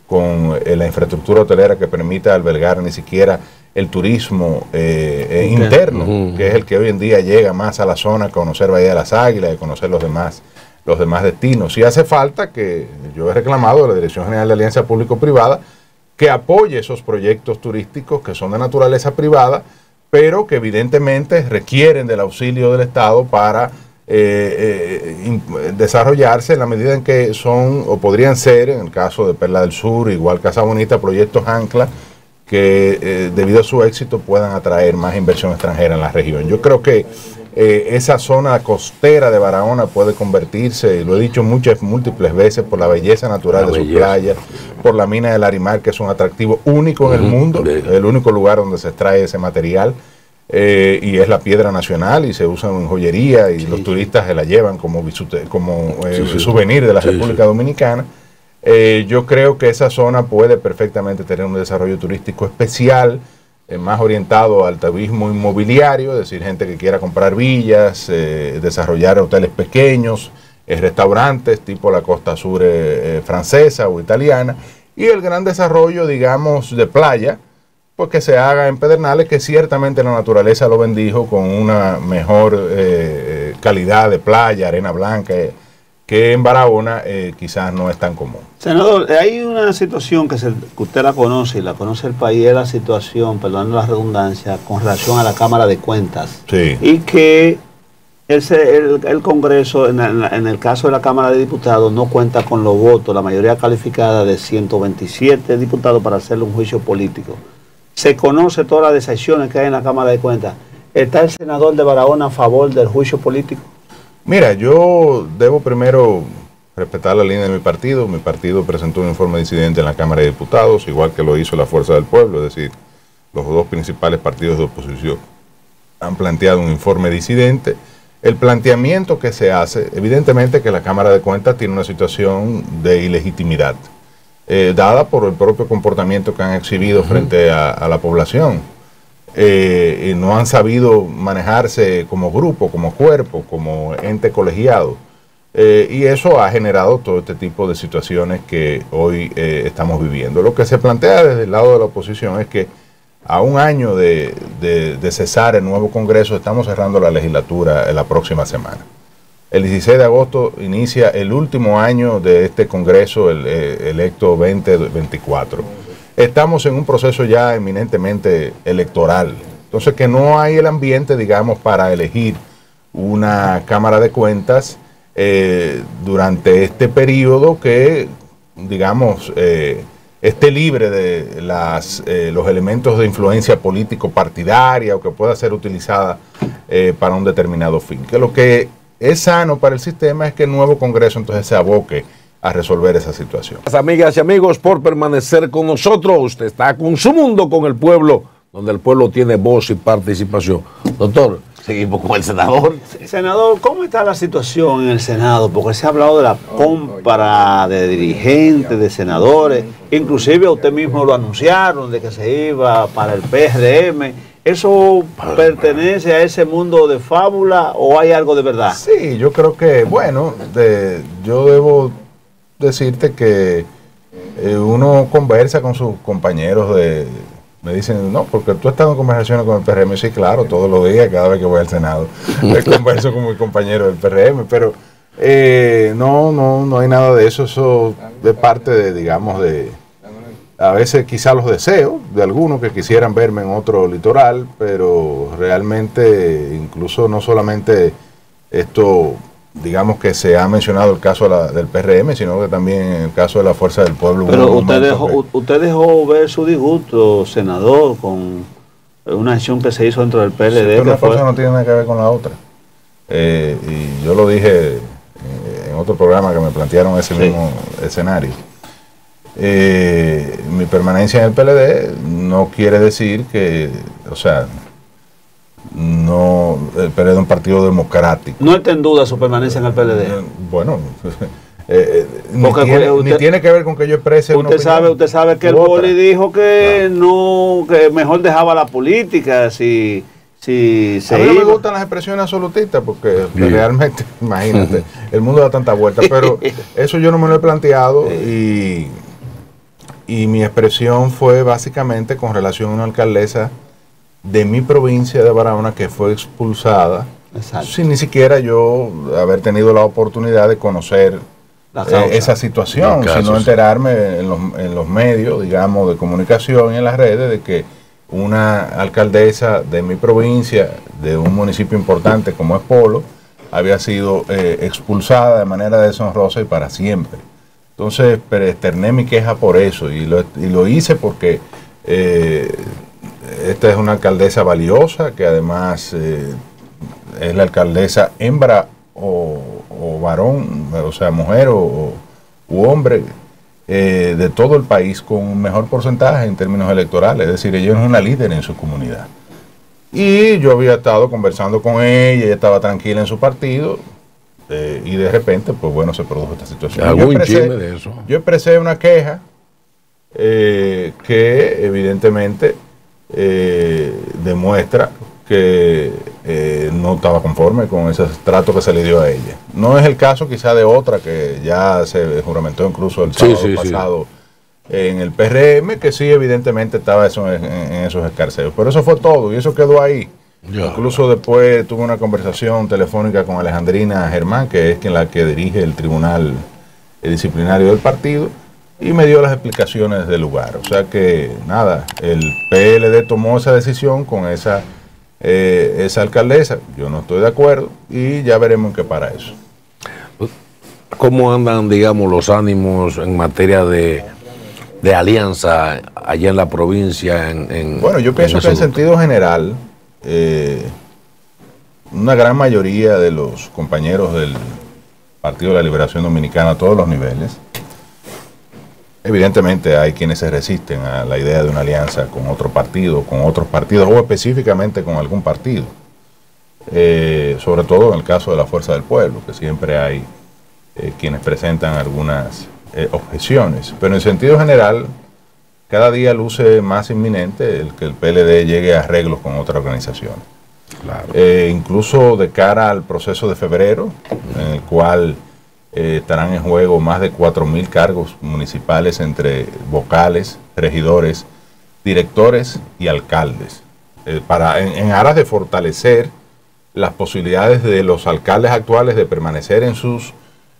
Speaker 16: con la infraestructura hotelera que permita albergar ni siquiera el turismo interno, que es el que hoy en día llega más a la zona, a conocer Bahía de las Águilas y conocer los demás destinos. Y hace falta que, yo he reclamado de la Dirección General de Alianza Público-Privada, que apoye esos proyectos turísticos que son de naturaleza privada, pero que evidentemente requieren del auxilio del Estado para desarrollarse en la medida en que son, o podrían ser, en el caso de Perla del Sur, igual Casa Bonita, proyectos ancla que debido a su éxito puedan atraer más inversión extranjera en la región. Yo creo que esa zona costera de Barahona puede convertirse, y lo he dicho múltiples veces, por la belleza natural de sus playas, por la mina del Larimar, que es un atractivo único en el mundo, el único lugar donde se extrae ese material, y es la piedra nacional y se usa en joyería y los turistas se la llevan como souvenir de la República Dominicana. Yo creo que esa zona puede perfectamente tener un desarrollo turístico especial, más orientado al turismo inmobiliario, es decir, gente que quiera comprar villas, desarrollar hoteles pequeños, restaurantes tipo la costa sur francesa o italiana, y el gran desarrollo, digamos, de playa, pues que se haga en Pedernales, que ciertamente la naturaleza lo bendijo con una mejor calidad de playa, arena blanca, que en Barahona quizás no es tan común.
Speaker 2: Senador, hay una situación que usted la conoce y la conoce el país, es la situación, perdonando la redundancia, con relación a la Cámara de Cuentas.
Speaker 16: Sí.
Speaker 2: Y que el Congreso, en el caso de la Cámara de Diputados, no cuenta con los votos, la mayoría calificada de 127 diputados para hacerle un juicio político. Se conoce todas las decisiones que hay en la Cámara de Cuentas. ¿Está el senador de Barahona a favor del juicio político?
Speaker 16: Mira, yo debo primero respetar la línea de mi partido. Mi partido presentó un informe disidente en la Cámara de Diputados, igual que lo hizo la Fuerza del Pueblo, es decir, los dos principales partidos de oposición han planteado un informe disidente. El planteamiento que se hace, evidentemente que la Cámara de Cuentas tiene una situación de ilegitimidad, dada por el propio comportamiento que han exhibido frente a la población. Y no han sabido manejarse como grupo, como cuerpo, como ente colegiado. Y eso ha generado todo este tipo de situaciones que hoy estamos viviendo. Lo que se plantea desde el lado de la oposición es que a un año de cesar el nuevo Congreso, estamos cerrando la legislatura en la próxima semana. El 16 de agosto inicia el último año de este Congreso, el electo 2024. Estamos en un proceso ya eminentemente electoral. Entonces que no hay el ambiente, digamos, para elegir una Cámara de Cuentas durante este periodo que, digamos, esté libre de los elementos de influencia político-partidaria o que pueda ser utilizada para un determinado fin. Que lo que es sano para el sistema es que el nuevo Congreso entonces se aboque a resolver esa situación.
Speaker 1: Amigas y amigos, por permanecer con nosotros. Usted está con Su Mundo con el Pueblo, donde el pueblo tiene voz y participación. Doctor, seguimos con el senador.
Speaker 2: Senador, ¿cómo está la situación en el Senado? Porque se ha hablado de la compra de dirigentes, de senadores, inclusive usted mismo lo anunciaron de que se iba para el PRM. ¿Eso pertenece a ese mundo de fábula o hay algo de verdad?
Speaker 16: Sí, yo creo que, bueno, yo debo decirte que uno conversa con sus compañeros me dicen, no, porque tú estás en conversaciones con el PRM. Sí, claro, todos los días, cada vez que voy al Senado, converso con mi compañero del PRM, pero no hay nada de eso. Eso es parte de, digamos, a veces quizá los deseos de algunos que quisieran verme en otro litoral, pero realmente incluso no solamente esto, digamos que se ha mencionado el caso del PRM, sino que también el caso de la Fuerza del Pueblo.
Speaker 2: Pero usted dejó ver su disgusto, senador, con una acción que se hizo dentro del PLD. Sí,
Speaker 16: pero una cosa no tiene nada que ver con la otra. Y yo lo dije en otro programa que me plantearon ese mismo escenario. Mi permanencia en el PLD no quiere decir que, o sea, no, el PLD es un partido democrático.
Speaker 2: ¿No está en duda su permanencia en el PLD?
Speaker 16: Bueno, Ni tiene que ver con que yo exprese una opinión.
Speaker 2: Usted sabe que el Boli dijo que no, que mejor dejaba la política si
Speaker 16: a mí no me gustan las expresiones absolutistas porque realmente, imagínate, el mundo da tanta vuelta, pero eso yo no me lo he planteado y mi expresión fue básicamente con relación a una alcaldesa de mi provincia de Barahona que fue expulsada. Exacto. Sin ni siquiera yo haber tenido la oportunidad de conocer esa situación, sino enterarme en los medios, digamos, de comunicación y en las redes de que una alcaldesa de mi provincia, de un municipio importante como es Polo, había sido expulsada de manera deshonrosa y para siempre. Entonces, externé mi queja por eso y lo hice porque esta es una alcaldesa valiosa que además es la alcaldesa hembra o varón, o sea, mujer u hombre de todo el país con un mejor porcentaje en términos electorales, es decir, ella es una líder en su comunidad. Y yo había estado conversando con ella estaba tranquila en su partido, y de repente, pues bueno, se produjo esta situación. Yo expresé una queja que evidentemente demuestra que no estaba conforme con ese trato que se le dio a ella. No es el caso quizá de otra que ya se juramentó incluso el sábado pasado en el PRM, que sí evidentemente estaba en esos escarceos. Pero eso fue todo y eso quedó ahí. Incluso después tuve una conversación telefónica con Alejandrina Germán, que es la que dirige el tribunal disciplinario del partido, y me dio las explicaciones del lugar. O sea que nada, el PLD tomó esa decisión con esa alcaldesa. Yo no estoy de acuerdo y ya veremos en qué para eso.
Speaker 1: ¿Cómo andan, digamos, los ánimos en materia de alianza allá en la provincia?
Speaker 16: Bueno, yo pienso que en sentido general, una gran mayoría de los compañeros del Partido de la Liberación Dominicana a todos los niveles, evidentemente hay quienes se resisten a la idea de una alianza con otro partido, con otros partidos o específicamente con algún partido, sobre todo en el caso de la Fuerza del Pueblo, que siempre hay quienes presentan algunas objeciones, pero en sentido general cada día luce más inminente el que el PLD llegue a arreglos con otras organizaciones. Claro. Incluso de cara al proceso de febrero, en el cual estarán en juego más de 4.000 cargos municipales entre vocales, regidores, directores y alcaldes, en aras de fortalecer las posibilidades de los alcaldes actuales de permanecer en sus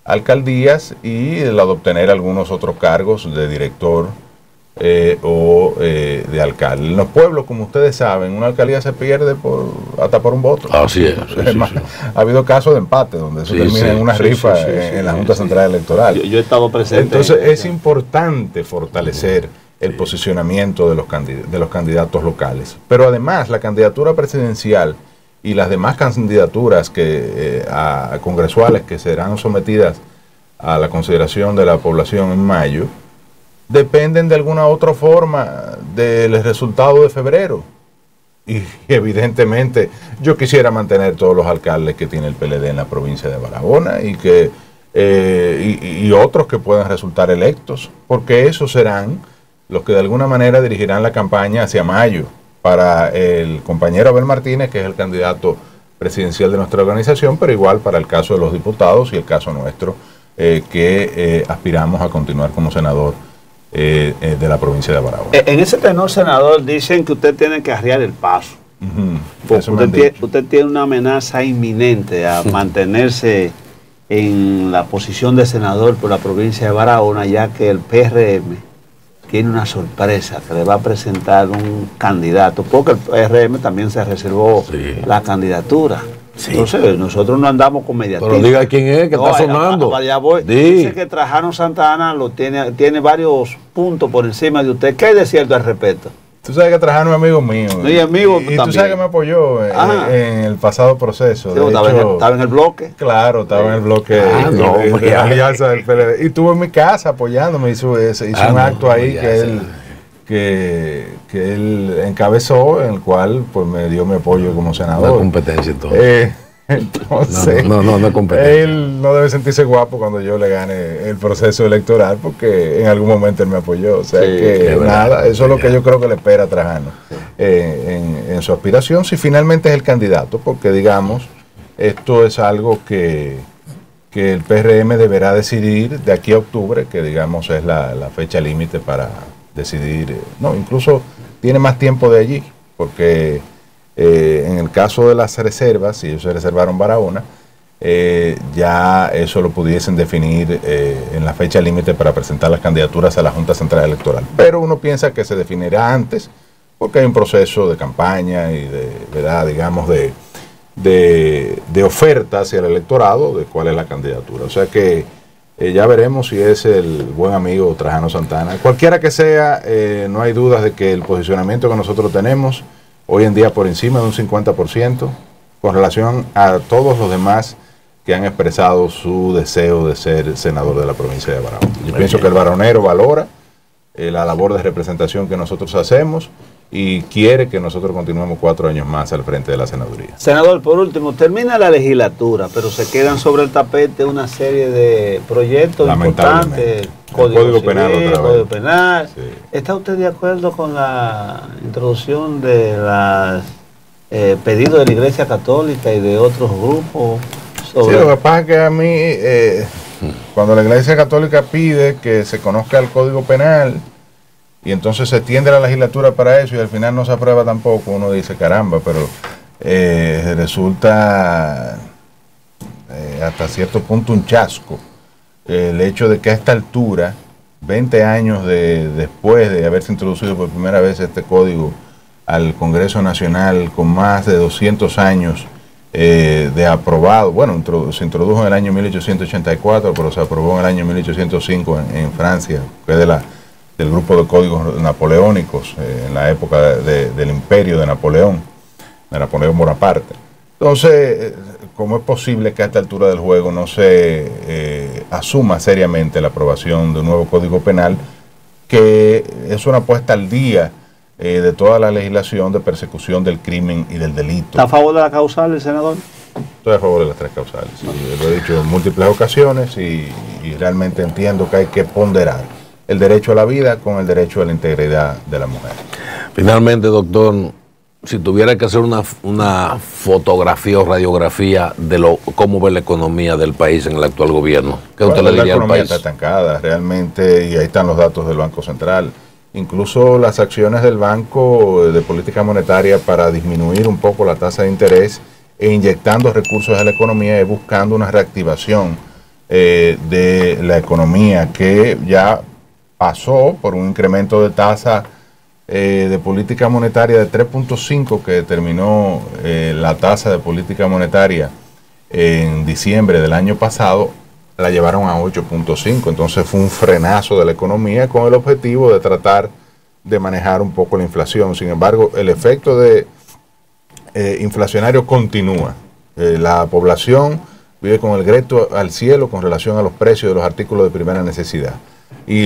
Speaker 16: alcaldías y la de obtener algunos otros cargos de director o de alcalde. En los pueblos, como ustedes saben, una alcaldía se pierde hasta por un voto.
Speaker 1: Así es.
Speaker 16: Ha habido casos de empate donde se termina en una rifa en la Junta Central Electoral.
Speaker 2: Yo he estado presente.
Speaker 16: Entonces es importante fortalecer el posicionamiento de los candidatos locales. Pero además la candidatura presidencial y las demás candidaturas congresuales que serán sometidas a la consideración de la población en mayo dependen de alguna otra forma del resultado de febrero. Y evidentemente yo quisiera mantener todos los alcaldes que tiene el PLD en la provincia de Barahona y otros que puedan resultar electos, porque esos serán los que de alguna manera dirigirán la campaña hacia mayo para el compañero Abel Martínez, que es el candidato presidencial de nuestra organización, pero igual para el caso de los diputados y el caso nuestro, que aspiramos a continuar como senador de la provincia de Barahona.
Speaker 2: En ese tenor, senador, dicen que usted tiene que arriar el paso. Usted tiene una amenaza inminente a mantenerse en la posición de senador por la provincia de Barahona, ya que el PRM tiene una sorpresa, que le va a presentar un candidato, porque el PRM también se reservó la candidatura. Entonces nosotros no andamos con mediatismo.
Speaker 1: Pero diga quién es, que está sonando.
Speaker 2: Allá voy. Dice que Trajano Santa Ana tiene varios puntos por encima de usted. ¿Qué hay de cierto al respecto?
Speaker 16: Tú sabes que Trajano es amigo mío.
Speaker 2: Sí, amigo
Speaker 16: y tú sabes que me apoyó en el pasado proceso.
Speaker 2: Sí, estaba en el bloque.
Speaker 16: Claro, estaba en el bloque de la alianza del PLD. Y estuvo en mi casa apoyándome. Hizo un acto ahí que él encabezó, en el cual pues me dio mi apoyo como senador.
Speaker 1: La competencia y todo.
Speaker 16: Entonces,
Speaker 1: no competencia.
Speaker 16: Él no debe sentirse guapo cuando yo le gane el proceso electoral, porque en algún momento él me apoyó. O sea que nada, eso es lo que yo creo que le espera a Trajano en su aspiración, si finalmente es el candidato, porque digamos, esto es algo que el PRM deberá decidir de aquí a octubre, que digamos es la fecha límite para decidir. No, incluso tiene más tiempo de allí, porque en el caso de las reservas, si ellos se reservaron Barahona, ya eso lo pudiesen definir en la fecha límite para presentar las candidaturas a la Junta Central Electoral. Pero uno piensa que se definirá antes, porque hay un proceso de campaña y de, ¿verdad?, digamos, de oferta hacia el electorado de cuál es la candidatura. O sea que ya veremos si es el buen amigo Trajano Santana. Cualquiera que sea, no hay dudas de que el posicionamiento que nosotros tenemos hoy en día por encima de un 50% con relación a todos los demás que han expresado su deseo de ser senador de la provincia de Barahona. Yo pienso que el baronero valora la labor de representación que nosotros hacemos y quiere que nosotros continuemos 4 años más al frente de la senaduría.
Speaker 2: Senador, por último, termina la legislatura, pero se quedan sobre el tapete una serie de proyectos importantes, Código Penal otra vez. Código Penal. Sí. ¿Está usted de acuerdo con la introducción de los pedidos de la Iglesia Católica y de otros grupos?
Speaker 16: Sí, lo que pasa es que a mí, cuando la Iglesia Católica pide que se conozca el Código Penal, y entonces se extiende la legislatura para eso y al final no se aprueba tampoco, uno dice caramba, pero resulta hasta cierto punto un chasco el hecho de que a esta altura, 20 años después de haberse introducido por primera vez este código al Congreso Nacional, con más de 200 años de aprobado, bueno, se introdujo en el año 1884, pero se aprobó en el año 1805 en Francia, que es del grupo de códigos napoleónicos en la época del imperio de Napoleón Bonaparte. Entonces, ¿cómo es posible que a esta altura del juego no se asuma seriamente la aprobación de un nuevo Código Penal, que es una puesta al día de toda la legislación de persecución del crimen y del delito?
Speaker 2: ¿Está a favor de la causal el senador?
Speaker 16: Estoy a favor de las 3 causales. Sí, lo he dicho en múltiples ocasiones y realmente entiendo que hay que ponderar el derecho a la vida con el derecho a la integridad de la mujer.
Speaker 1: Finalmente, doctor, si tuviera que hacer una fotografía o radiografía de cómo ve la economía del país en el actual gobierno, ¿qué usted le diría al país?
Speaker 16: La economía está estancada realmente, y ahí están los datos del Banco Central. Incluso las acciones del Banco de Política Monetaria para disminuir un poco la tasa de interés e inyectando recursos a la economía y buscando una reactivación de la economía, que ya pasó por un incremento de tasa de política monetaria de 3.5 que determinó la tasa de política monetaria en diciembre del año pasado, la llevaron a 8.5. Entonces fue un frenazo de la economía con el objetivo de tratar de manejar un poco la inflación. Sin embargo, el efecto inflacionario continúa. La población vive con el grito al cielo con relación a los precios de los artículos de primera necesidad.